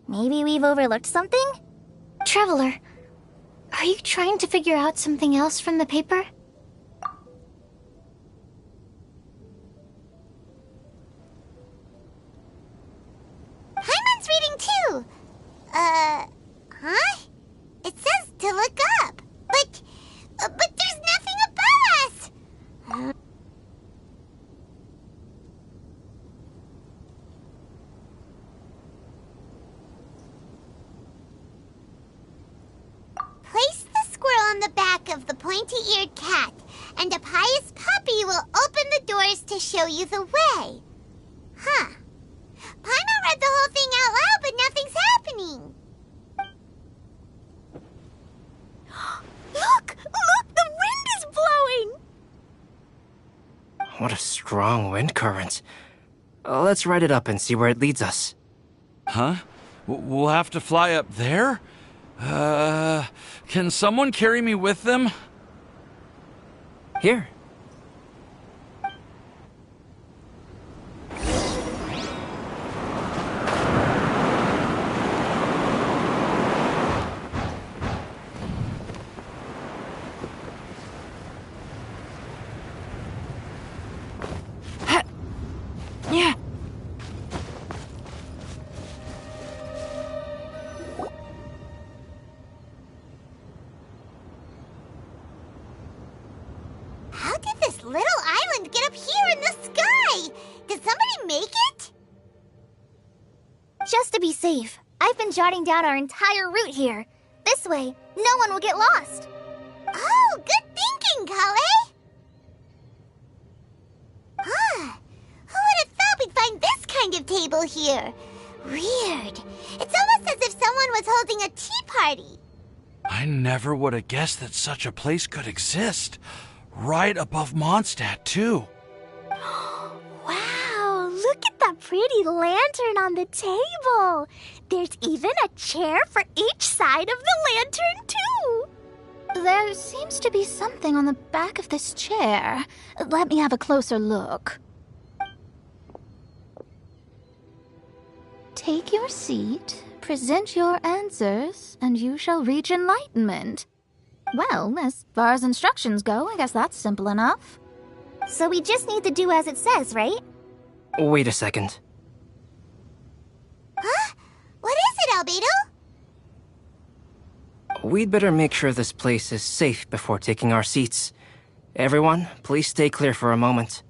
Maybe we've overlooked something? Traveler, are you trying to figure out something else from the paper? Paimon's reading too! Huh? It says to look up, but there's nothing above us! pointy-eared cat, and a pious puppy will open the doors to show you the way. Huh. Paimon read the whole thing out loud, but nothing's happening. Look! Look! The wind is blowing! What a strong wind current. Let's ride it up and see where it leads us. Huh? We'll have to fly up there? Can someone carry me with them? Here. Yeah. How did this little island get up here in the sky? Did somebody make it? Just to be safe, I've been jotting down our entire route here. This way, no one will get lost. Oh, good thinking, Kale. Ah, who would have thought we'd find this kind of table here? Weird. It's almost as if someone was holding a tea party. I never would have guessed that such a place could exist. Right above Mondstadt, too. Wow, look at that pretty lantern on the table. There's even a chair for each side of the lantern, too. There seems to be something on the back of this chair. Let me have a closer look. Take your seat, present your answers, and you shall reach enlightenment. Well, as far as instructions go, I guess that's simple enough. So we just need to do as it says, right? Wait a second. Huh? What is it, Albedo? We'd better make sure this place is safe before taking our seats. Everyone, please stay clear for a moment.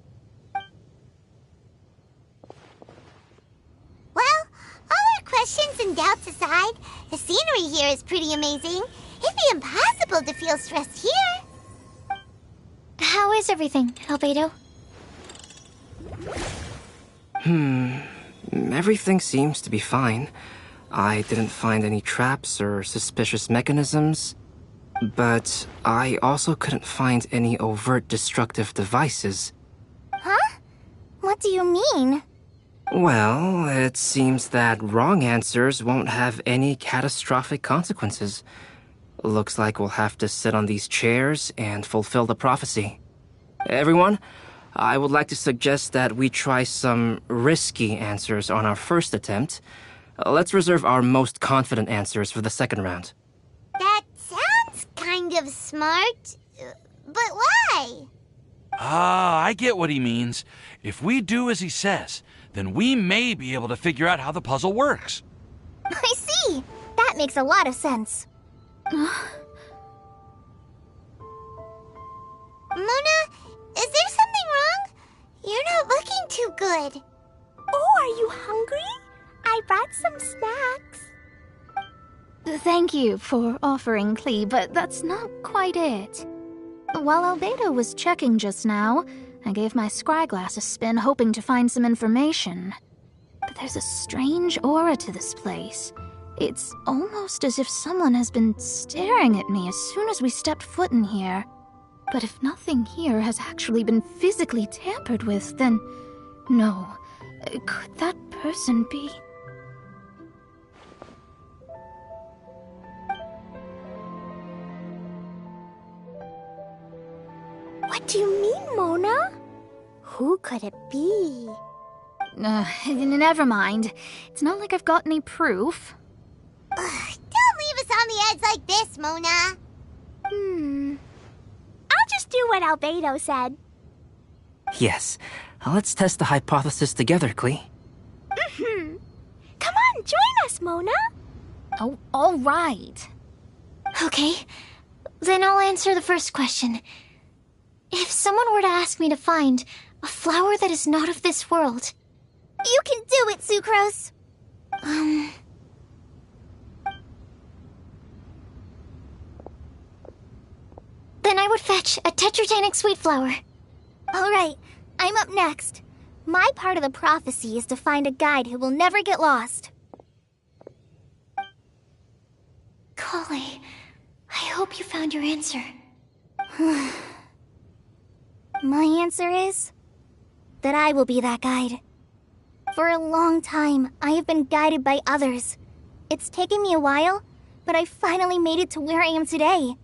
Well, all our questions and doubts aside, the scenery here is pretty amazing. It'd be impossible to feel stressed here. How is everything, Albedo? Everything seems to be fine. I didn't find any traps or suspicious mechanisms, but I also couldn't find any overt destructive devices. Huh? What do you mean? Well, it seems that wrong answers won't have any catastrophic consequences. Looks like we'll have to sit on these chairs and fulfill the prophecy. Everyone, I would like to suggest that we try some risky answers on our first attempt. Let's reserve our most confident answers for the second round. That sounds kind of smart, but why? Ah, I get what he means. If we do as he says, then we may be able to figure out how the puzzle works. I see. That makes a lot of sense. Mona, is there something wrong? You're not looking too good. Oh, are you hungry? I brought some snacks. Thank you for offering, Klee, but that's not quite it. While Albedo was checking just now, I gave my scryglass a spin hoping to find some information. But there's a strange aura to this place. It's almost as if someone has been staring at me as soon as we stepped foot in here. But if nothing here has actually been physically tampered with, then no. Could that person be... What do you mean, Mona? Who could it be? Never mind. It's not like I've got any proof. Don't leave us on the edge like this, Mona. I'll just do what Albedo said. Yes, let's test the hypothesis together, Klee. Come on, join us, Mona. Oh, all right. Okay, then I'll answer the first question. If someone were to ask me to find a flower that is not of this world... You can do it, Sucrose! Then I would fetch a Tetratanic sweet flower. Alright, I'm up next. My part of the prophecy is to find a guide who will never get lost. Kale, I hope you found your answer. My answer is that I will be that guide. For a long time, I have been guided by others. It's taken me a while, but I finally made it to where I am today.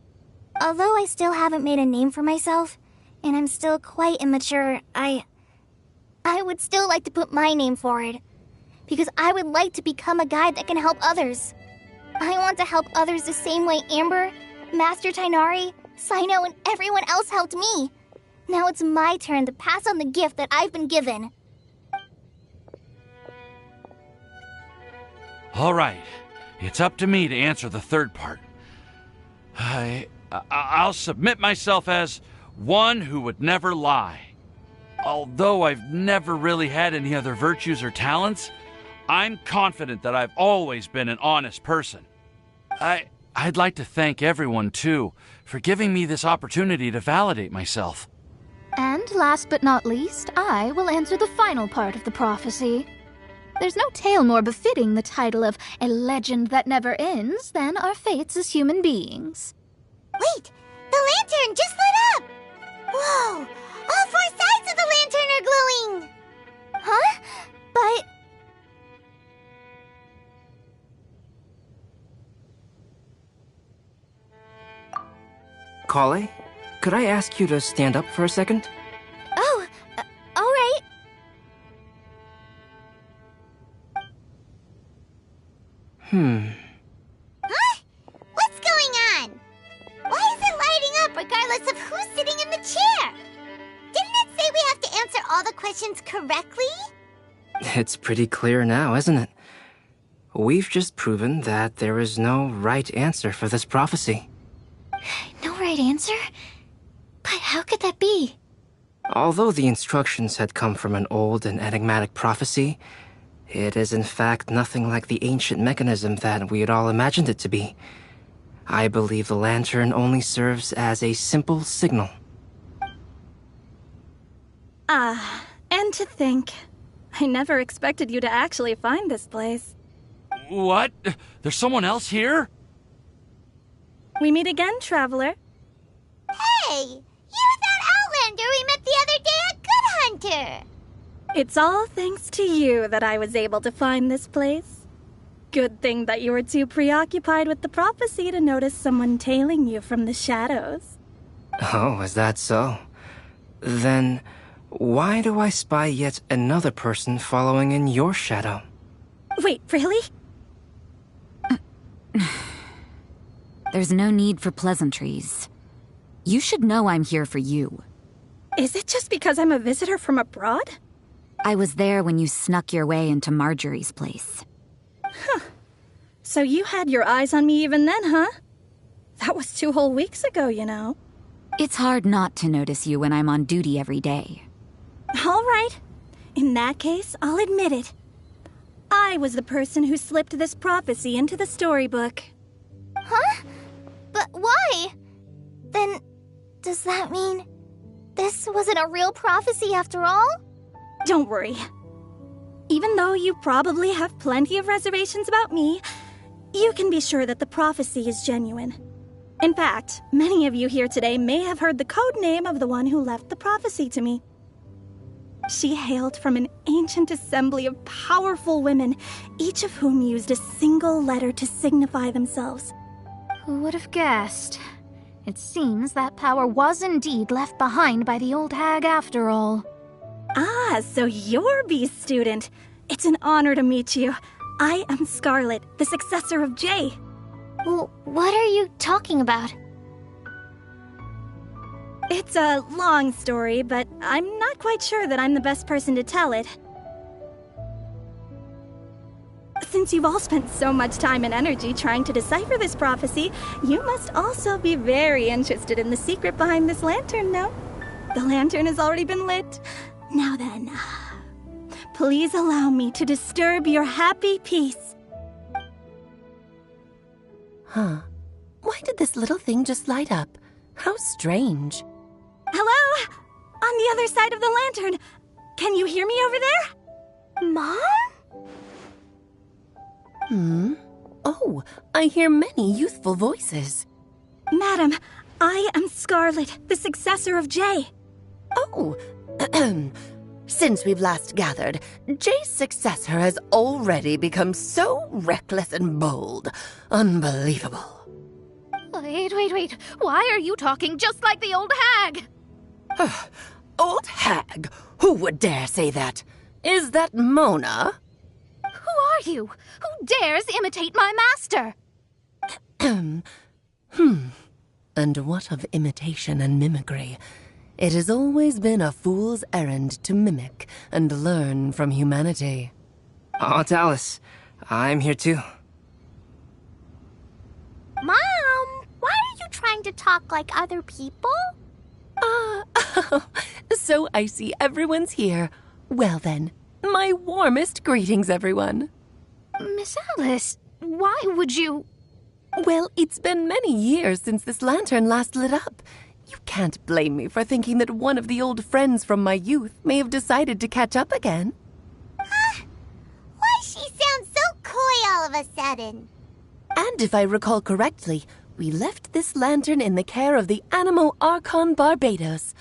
Although I still haven't made a name for myself, and I'm still quite immature, I would still like to put my name forward. Because I would like to become a guide that can help others. I want to help others the same way Amber, Master Tainari, Sino, and everyone else helped me. Now it's my turn to pass on the gift that I've been given. All right. It's up to me to answer the third part. I'll submit myself as one who would never lie. Although I've never really had any other virtues or talents, I'm confident that I've always been an honest person. I'd like to thank everyone, too, for giving me this opportunity to validate myself. And last but not least, I will answer the final part of the prophecy. There's no tale more befitting the title of a legend that never ends than our fates as human beings. Wait! The lantern just lit up! Whoa! All 4 sides of the lantern are glowing! Huh? But... Kale, could I ask you to stand up for a second? Oh, alright. Huh? What's going on? Why is it lighting up regardless of who's sitting in the chair? Didn't it say we have to answer all the questions correctly? It's pretty clear now, isn't it? We've just proven that there is no right answer for this prophecy. No right answer? But how could that be? Although the instructions had come from an old and enigmatic prophecy, it is in fact nothing like the ancient mechanism that we had all imagined it to be. I believe the lantern only serves as a simple signal. And to think, I never expected you to actually find this place. What? There's someone else here? We meet again, traveler. Hey! You're that Outlander we met the other day at Good Hunter! It's all thanks to you that I was able to find this place. Good thing that you were too preoccupied with the prophecy to notice someone tailing you from the shadows. Oh, is that so? Then, why do I spy yet another person following in your shadow? Wait, really? There's no need for pleasantries. You should know I'm here for you. Is it just because I'm a visitor from abroad? I was there when you snuck your way into Marjorie's place. Huh. So you had your eyes on me even then, huh? That was 2 whole weeks ago, you know. It's hard not to notice you when I'm on duty every day. All right. In that case, I'll admit it. I was the person who slipped this prophecy into the storybook. Huh? But why? Then, does that mean this wasn't a real prophecy after all? Don't worry. Even though you probably have plenty of reservations about me, you can be sure that the prophecy is genuine. In fact, many of you here today may have heard the code name of the one who left the prophecy to me. She hailed from an ancient assembly of powerful women, each of whom used a single letter to signify themselves. Who would have guessed? It seems that power was indeed left behind by the old hag after all. Ah, so you're B's student. It's an honor to meet you. I am Scarlet, the successor of Jay. Well, what are you talking about? It's a long story, but I'm not quite sure that I'm the best person to tell it. Since you've all spent so much time and energy trying to decipher this prophecy, you must also be very interested in the secret behind this lantern, no? The lantern has already been lit. Now then, please allow me to disturb your happy peace. Huh. Why did this little thing just light up? How strange. Hello? On the other side of the lantern. Can you hear me over there? Mom? Oh, I hear many youthful voices. Madam, I am Scarlet, the successor of Jay. Oh, since we've last gathered, Jay's successor has already become so reckless and bold. Unbelievable. Wait. Why are you talking just like the old hag? Old hag? Who would dare say that? Is that Mona? Who are you? Who dares imitate my master? And what of imitation and mimicry? It has always been a fool's errand to mimic and learn from humanity. Aunt Alice, I'm here too. Mom, why are you trying to talk like other people? So I see everyone's here. Well then, my warmest greetings, everyone. Miss Alice, why would you... Well, it's been many years since this lantern last lit up. You can't blame me for thinking that one of the old friends from my youth may have decided to catch up again. Why she sounds so coy all of a sudden? And if I recall correctly, we left this lantern in the care of the Animo Archon Barbados.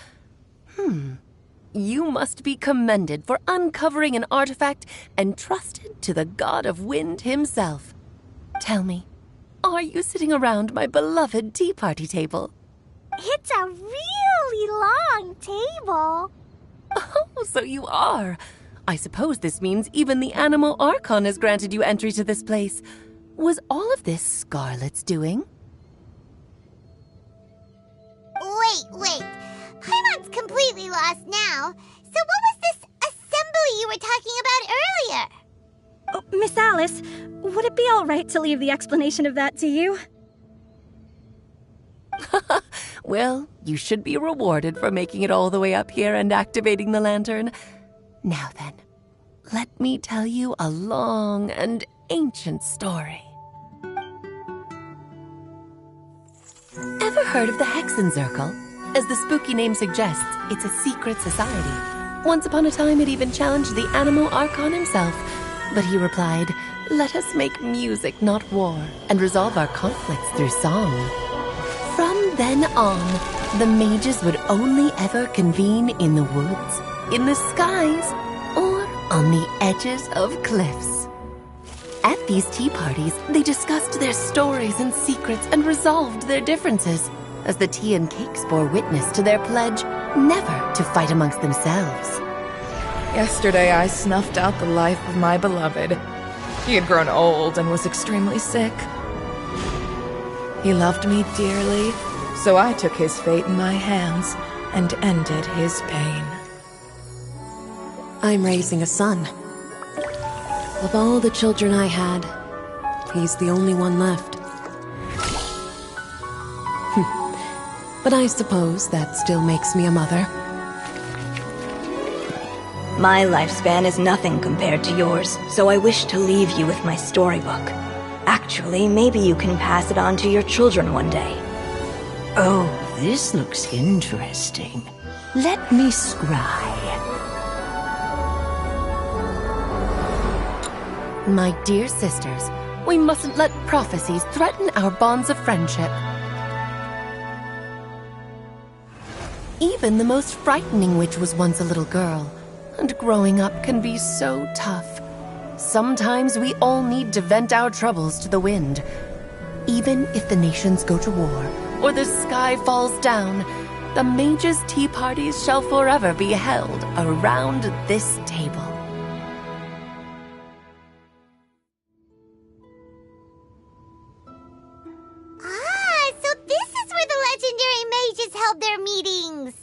You must be commended for uncovering an artifact entrusted to the god of wind himself. Tell me, are you sitting around my beloved tea party table? It's a really long table. Oh, so you are. I suppose this means even the Animo Archon has granted you entry to this place. Was all of this Scarlet's doing? Wait. Paimon's completely lost now. So what was this assembly you were talking about earlier? Oh, Miss Alice, would it be all right to leave the explanation of that to you? Well, you should be rewarded for making it all the way up here and activating the lantern. Now then, let me tell you a long and ancient story. Ever heard of the Hexenzirkel? As the spooky name suggests, it's a secret society. Once upon a time, it even challenged the Animo Archon himself. But he replied, "Let us make music, not war, and resolve our conflicts through song." From then on, the mages would only ever convene in the woods, in the skies, or on the edges of cliffs. At these tea parties, they discussed their stories and secrets and resolved their differences, as the tea and cakes bore witness to their pledge never to fight amongst themselves. Yesterday I snuffed out the life of my beloved. He had grown old and was extremely sick. He loved me dearly, so I took his fate in my hands and ended his pain. I'm raising a son. Of all the children I had, he's the only one left. But I suppose that still makes me a mother. My lifespan is nothing compared to yours, so I wish to leave you with my storybook. Actually, maybe you can pass it on to your children one day. Oh, this looks interesting. Let me scry. My dear sisters, we mustn't let prophecies threaten our bonds of friendship. Even the most frightening witch was once a little girl, and growing up can be so tough. Sometimes we all need to vent our troubles to the wind. Even if the nations go to war, or the sky falls down, the mages' tea parties shall forever be held around this table. So this is where the legendary mages held their meetings.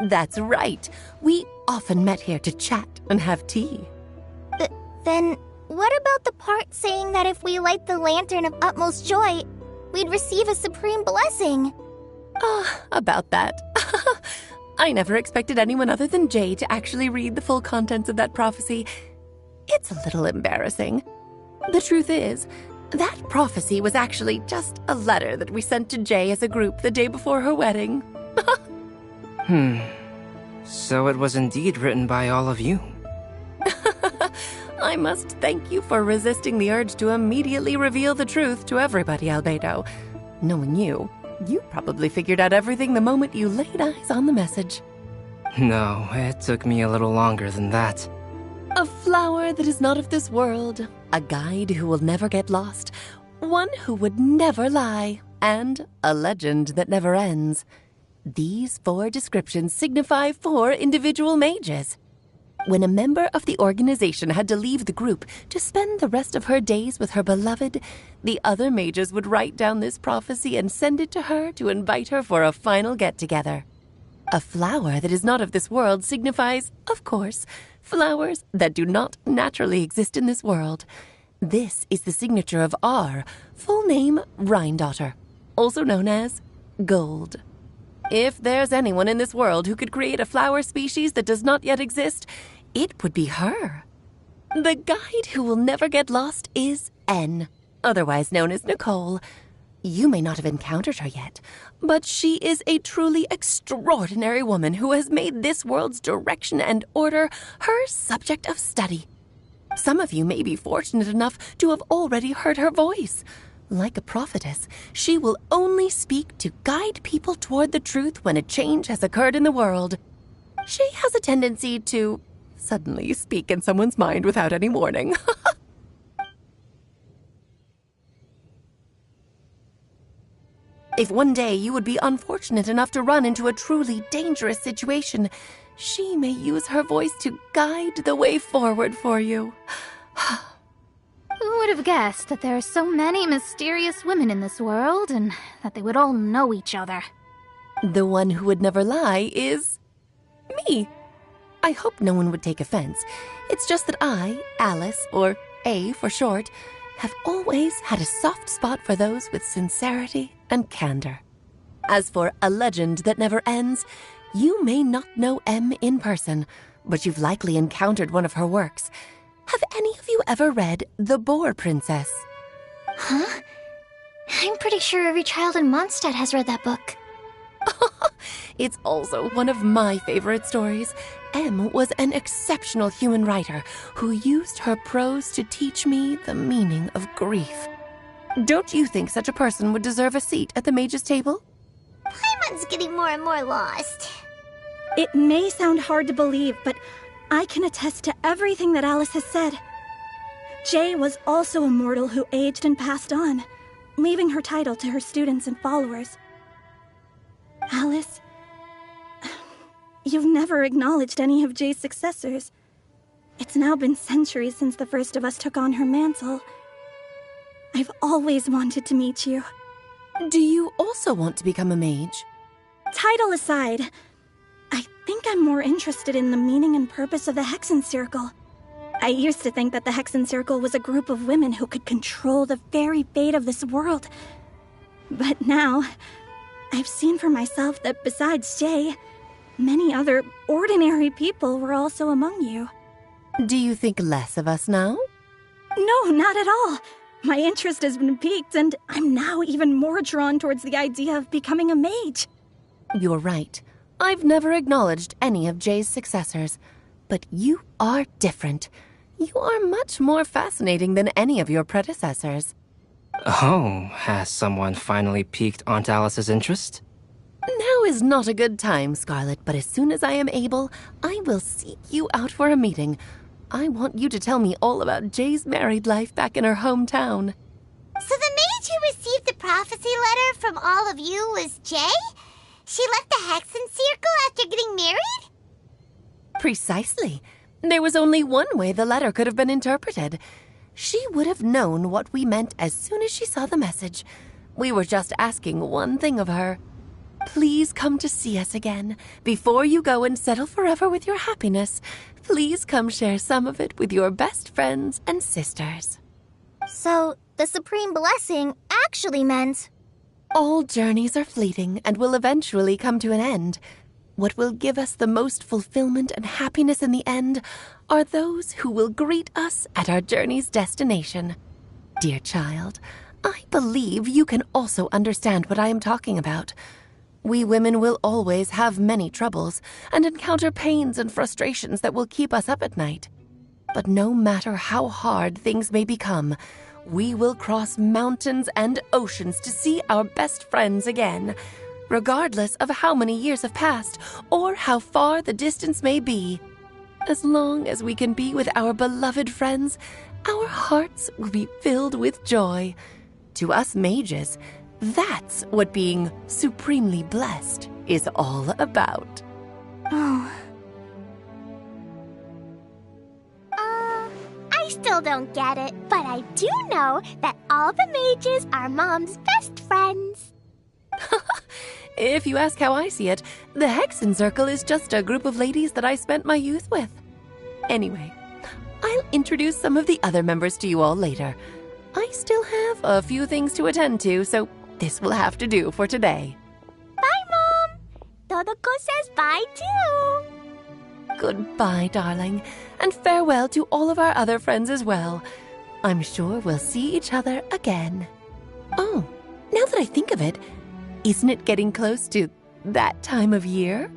That's right. We often met here to chat and have tea. Then, what about the part saying that if we light the lantern of utmost joy, we'd receive a supreme blessing? About that. I never expected anyone other than Jay to actually read the full contents of that prophecy. It's a little embarrassing. The truth is, That prophecy was actually just a letter that we sent to Jay as a group the day before her wedding. So it was indeed written by all of you. I must thank you for resisting the urge to immediately reveal the truth to everybody, Albedo. Knowing you probably figured out everything the moment you laid eyes on the message. No, it took me a little longer than that. A flower that is not of this world, a guide who will never get lost, one who would never lie, and a legend that never ends. These 4 descriptions signify 4 individual mages. When a member of the organization had to leave the group to spend the rest of her days with her beloved, the other mages would write down this prophecy and send it to her to invite her for a final get-together. A flower that is not of this world signifies, of course, flowers that do not naturally exist in this world. This is the signature of our full name, Rhindaughter, also known as Gold. If there's anyone in this world who could create a flower species that does not yet exist, it would be her. The guide who will never get lost is N, otherwise known as Nicole. You may not have encountered her yet, but she is a truly extraordinary woman who has made this world's direction and order her subject of study. Some of you may be fortunate enough to have already heard her voice. Like a prophetess, she will only speak to guide people toward the truth when a change has occurred in the world. She has a tendency to suddenly speak in someone's mind without any warning. If one day you would be unfortunate enough to run into a truly dangerous situation, she may use her voice to guide the way forward for you. Who would have guessed that there are so many mysterious women in this world and that they would all know each other? The one who would never lie is me. I hope no one would take offense. It's just that I, Alice, or A for short, have always had a soft spot for those with sincerity and candor. As for a legend that never ends, you may not know M in person, but you've likely encountered one of her works. Have any of you ever read The Boar Princess? Huh? I'm pretty sure every child in Mondstadt has read that book. It's also one of my favorite stories. M was an exceptional human writer who used her prose to teach me the meaning of grief. Don't you think such a person would deserve a seat at the mage's table? Paimon's getting more and more lost. It may sound hard to believe, but I can attest to everything that Alice has said. Jay was also a mortal who aged and passed on, leaving her title to her students and followers. Alice, you've never acknowledged any of Jay's successors. It's now been centuries since the first of us took on her mantle. I've always wanted to meet you. Do you also want to become a mage? Title aside, I think I'm more interested in the meaning and purpose of the Hexen Circle. I used to think that the Hexen Circle was a group of women who could control the very fate of this world. But now, I've seen for myself that besides Jay, many other ordinary people were also among you. Do you think less of us now? No, not at all. My interest has been piqued, and I'm now even more drawn towards the idea of becoming a mage. You're right. I've never acknowledged any of Jay's successors. But you are different. You are much more fascinating than any of your predecessors. Oh, has someone finally piqued Aunt Alice's interest? Now is not a good time, Scarlet, but as soon as I am able, I will seek you out for a meeting. I want you to tell me all about Jay's married life back in her hometown. So the mage who received the prophecy letter from all of you was Jay? She left the Hexen Circle after getting married? Precisely. There was only one way the letter could have been interpreted. She would have known what we meant as soon as she saw the message. We were just asking one thing of her. Please come to see us again. Before you go and settle forever with your happiness, please come share some of it with your best friends and sisters. So, the Supreme Blessing actually meant... All journeys are fleeting and will eventually come to an end. What will give us the most fulfillment and happiness in the end are those who will greet us at our journey's destination. dear child. I believe you can also understand what I am talking about. We women will always have many troubles and encounter pains and frustrations that will keep us up at night. But no matter how hard things may become, we will cross mountains and oceans to see our best friends again, regardless of how many years have passed or how far the distance may be. As long as we can be with our beloved friends, our hearts will be filled with joy. To us mages, that's what being supremely blessed is all about. Oh. I still don't get it, but I do know that all the mages are Mom's best friends. If you ask how I see it, the Hexen Circle is just a group of ladies that I spent my youth with. Anyway, I'll introduce some of the other members to you all later. I still have a few things to attend to, so this will have to do for today. Bye, Mom! Todoko says bye, too! Goodbye, darling, and farewell to all of our other friends as well. I'm sure we'll see each other again. Oh, now that I think of it, isn't it getting close to that time of year?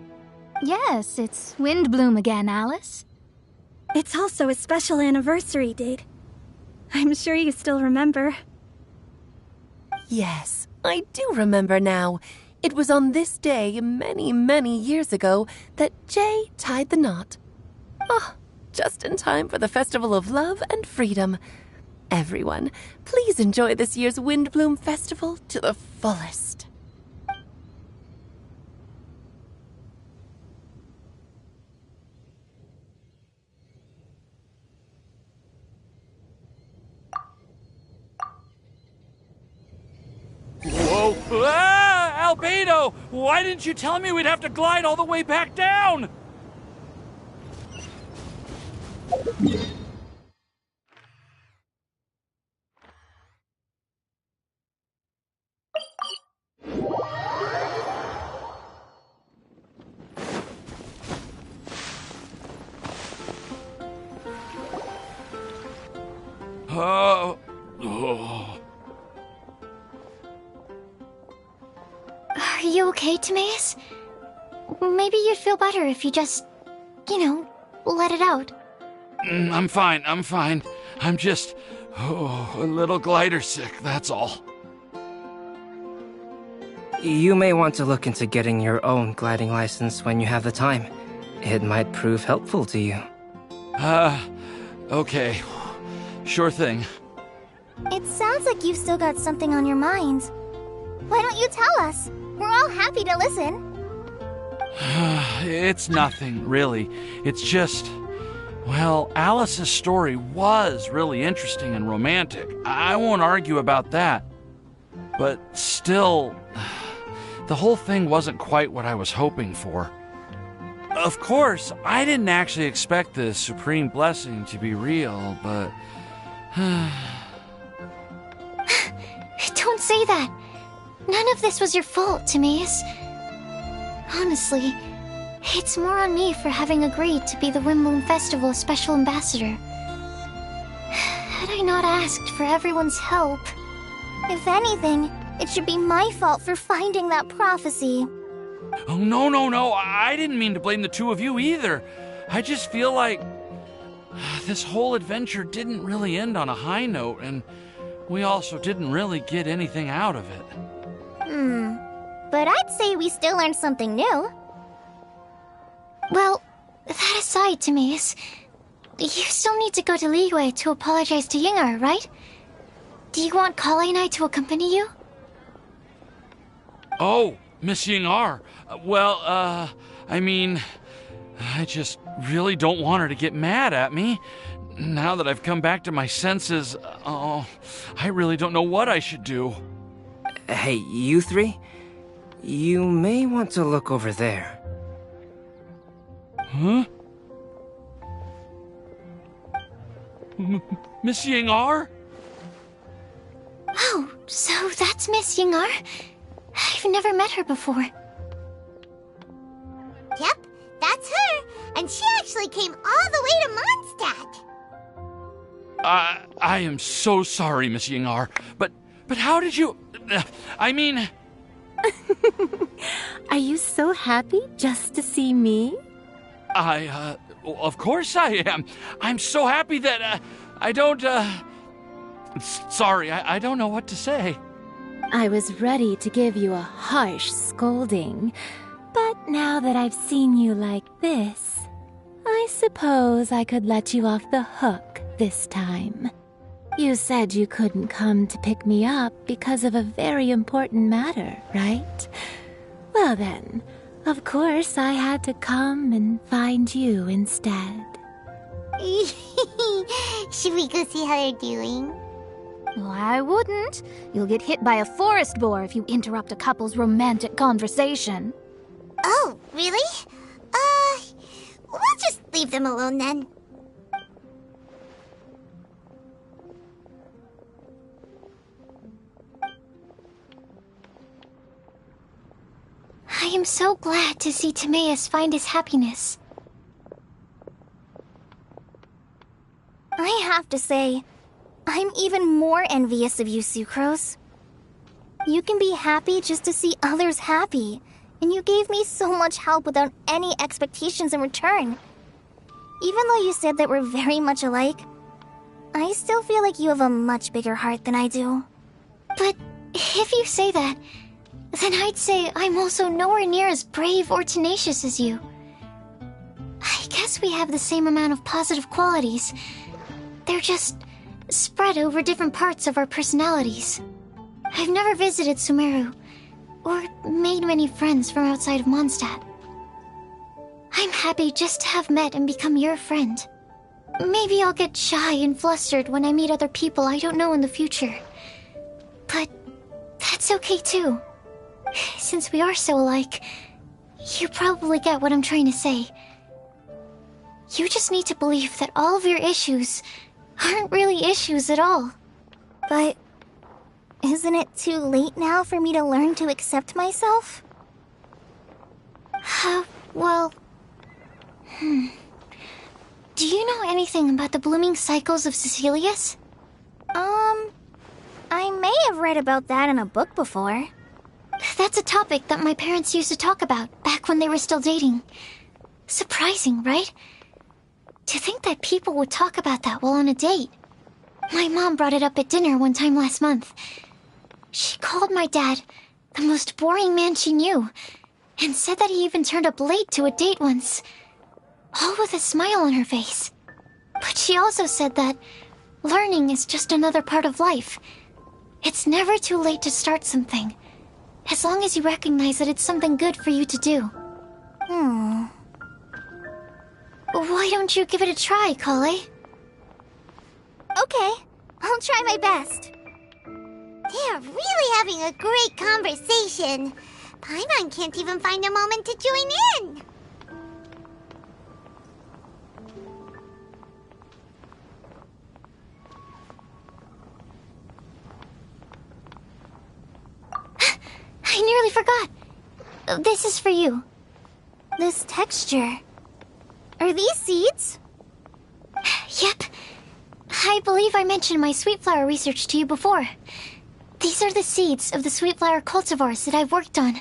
Yes, it's Windbloom again, Alice. It's also a special anniversary date. I'm sure you still remember. Yes, I do remember now. It was on this day many, many years ago that Jay tied the knot. Oh, just in time for the Festival of Love and Freedom. Everyone, please enjoy this year's Windbloom Festival to the fullest. Whoa! Ah! Albedo! Why didn't you tell me we'd have to glide all the way back down? Oh. Are you okay, Timaeus? Maybe you'd feel better if you just, let it out. I'm fine. I'm just, a little glider sick, that's all. You may want to look into getting your own gliding license when you have the time. It might prove helpful to you. Okay. Sure thing. It sounds like you've still got something on your minds. Why don't you tell us? We're all happy to listen. It's nothing, really. It's just... Well, Alice's story was really interesting and romantic. I won't argue about that. But still, the whole thing wasn't quite what I was hoping for. Of course, I didn't actually expect the supreme blessing to be real, but... Don't say that. None of this was your fault, Timaeus. Honestly, it's more on me for having agreed to be the Windbloom Festival's special ambassador. Had I not asked for everyone's help... If anything, it should be my fault for finding that prophecy. Oh, no. I didn't mean to blame the two of you either. I just feel like... this whole adventure didn't really end on a high note, and we also didn't really get anything out of it. But I'd say we still learned something new. Well, that aside, Timaeus, you still need to go to Liyue to apologize to Yingar, right? Do you want Kale and I to accompany you? Oh, Miss Yingar. I mean... I just really don't want her to get mad at me. Now that I've come back to my senses, I really don't know what I should do. Hey, you three? You may want to look over there. Huh? Miss Yingar? Oh, so that's Miss Yingar? I've never met her before. Yep, that's her. And she actually came all the way to Mondstadt. I am so sorry, Miss Yingar. But how did you... I mean... Are you so happy just to see me? Of course I am. I'm so happy that, I don't, Sorry, I don't know what to say. I was ready to give you a harsh scolding, but now that I've seen you like this, I suppose I could let you off the hook this time. You said you couldn't come to pick me up because of a very important matter, right? Well then, of course I had to come and find you instead. Should we go see how they're doing? Well, I wouldn't. You'll get hit by a forest boar if you interrupt a couple's romantic conversation. Oh, really? We'll just leave them alone then. I am so glad to see Timaeus find his happiness. I have to say, I'm even more envious of you, Sucrose. You can be happy just to see others happy, and you gave me so much help without any expectations in return. Even though you said that we're very much alike, I still feel like you have a much bigger heart than I do. But if you say that, then I'd say I'm also nowhere near as brave or tenacious as you. I guess we have the same amount of positive qualities. They're just spread over different parts of our personalities. I've never visited Sumeru, or made many friends from outside of Mondstadt. I'm happy just to have met and become your friend. Maybe I'll get shy and flustered when I meet other people I don't know in the future. But that's okay too. Since we are so alike, you probably get what I'm trying to say. You just need to believe that all of your issues aren't really issues at all. But isn't it too late now for me to learn to accept myself? Well... Do you know anything about the blooming cycles of Cecilius? I may have read about that in a book before. That's a topic that my parents used to talk about back when they were still dating. Surprising, right? To think that people would talk about that while on a date. My mom brought it up at dinner one time last month. She called my dad the most boring man she knew, and said that he even turned up late to a date once, all with a smile on her face. But she also said that learning is just another part of life. It's never too late to start something, as long as you recognize that it's something good for you to do. Why don't you give it a try, Kale? Okay, I'll try my best. They're really having a great conversation. Paimon can't even find a moment to join in. I nearly forgot. This is for you. This texture. Are these seeds? Yep. I believe I mentioned my sweet flower research to you before. These are the seeds of the sweet flower cultivars that I've worked on.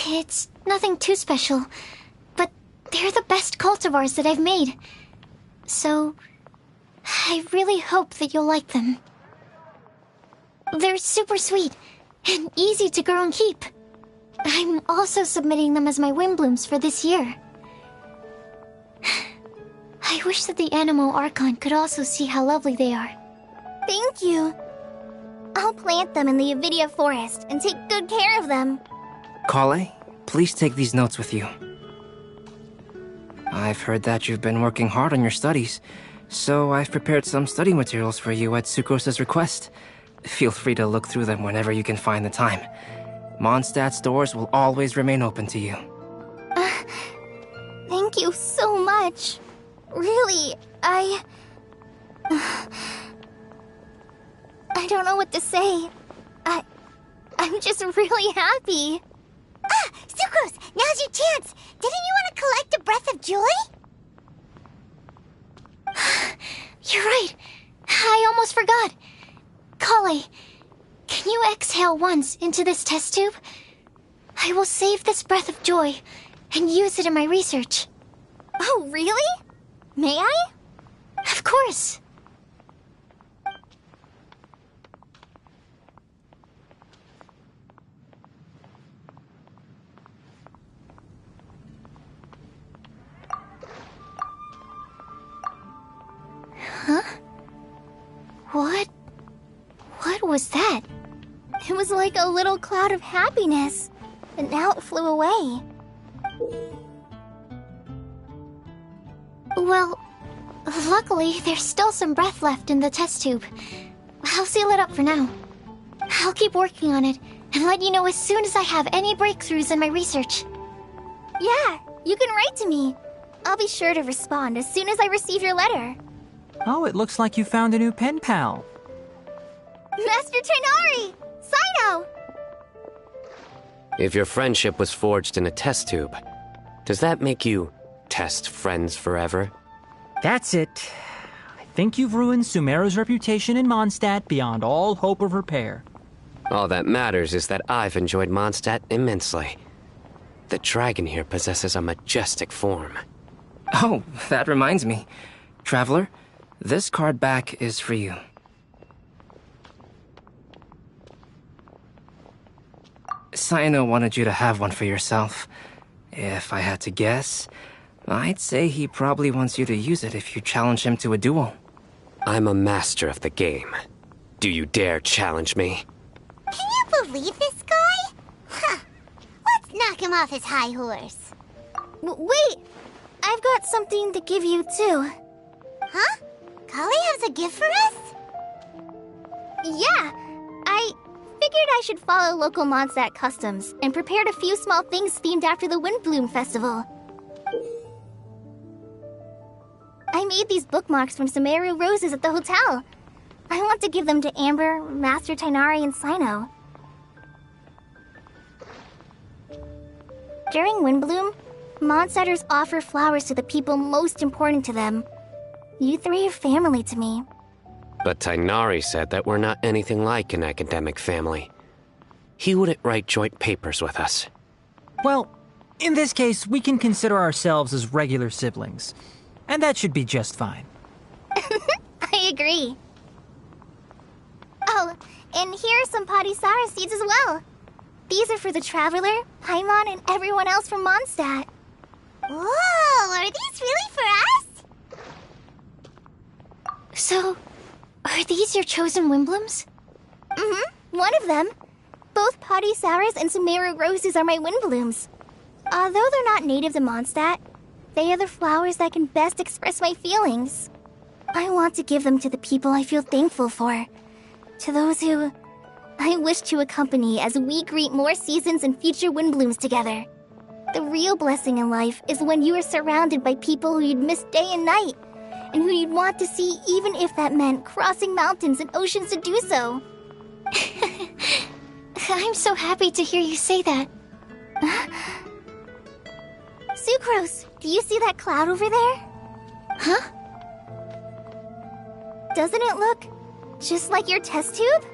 It's nothing too special, but they're the best cultivars that I've made. So, I really hope that you'll like them. They're super sweet and easy to grow and keep. I'm also submitting them as my wind blooms for this year. I wish that the Anemo Archon could also see how lovely they are. Thank you. I'll plant them in the Avidia forest and take good care of them. Kale, please take these notes with you. I've heard that you've been working hard on your studies, so I've prepared some study materials for you at Sucrose's request. Feel free to look through them whenever you can find the time. Mondstadt's doors will always remain open to you. Thank you so much. Really, I don't know what to say. I'm just really happy. Sucrose, now's your chance. Didn't you want to collect a breath of joy? You're right. I almost Kale, can you exhale once into this test tube? I will save this breath of joy and use it in my research. Oh, really? May I? Of course. Huh? What was that? It was like a little cloud of happiness, but now it flew away. Well, luckily, there's still some breath left in the test tube. I'll seal it up for now. I'll keep working on it and let you know as soon as I have any breakthroughs in my research. Yeah, you can write to me. I'll be sure to respond as soon as I receive your letter. Oh, it looks like you found a new pen pal. Master Tainari! Sino! If your friendship was forged in a test tube, does that make you test friends forever? That's it. I think you've ruined Sumeru's reputation in Mondstadt beyond all hope of repair. All that matters is that I've enjoyed Mondstadt immensely. The dragon here possesses a majestic form. Oh, that reminds me. Traveler, this card back is for you. Sino wanted you to have one for yourself. If I had to guess, I'd say he probably wants you to use it if you challenge him to a duel. I'm a master of the game. Do you dare challenge me? Can you believe this guy? Huh. Let's knock him off his high horse. Wait! I've got something to give you, too. Huh? Kale has a gift for us? Yeah! I figured I should follow local Mondstadt customs and prepared a few small things themed after the Windbloom Festival. I made these bookmarks from Sumeru roses at the hotel. I want to give them to Amber, Master Tainari, and Sino. During Windbloom, Mondstadters offer flowers to the people most important to them. You three are family to me. But Tainari said that we're not anything like an academic family. He wouldn't write joint papers with us. Well, in this case, we can consider ourselves as regular siblings. And that should be just fine. I agree. Oh, and here are some Padisara seeds as well. These are for the Traveler, Paimon, and everyone else from Mondstadt. Whoa, are these really for us? So, are these your chosen Windblooms? Mm-hmm, one of them. Both Padisaras and Sumeru roses are my Windblooms. Although they're not native to Mondstadt, they are the flowers that can best express my feelings. I want to give them to the people I feel thankful for. To those who I wish to accompany as we greet more seasons and future Windblooms together. The real blessing in life is when you are surrounded by people who you'd miss day and night, and who you'd want to see even if that meant crossing mountains and oceans to do so. I'm so happy to hear you say that. Sucrose, do you see that cloud over there? Huh? Doesn't it look just like your test tube?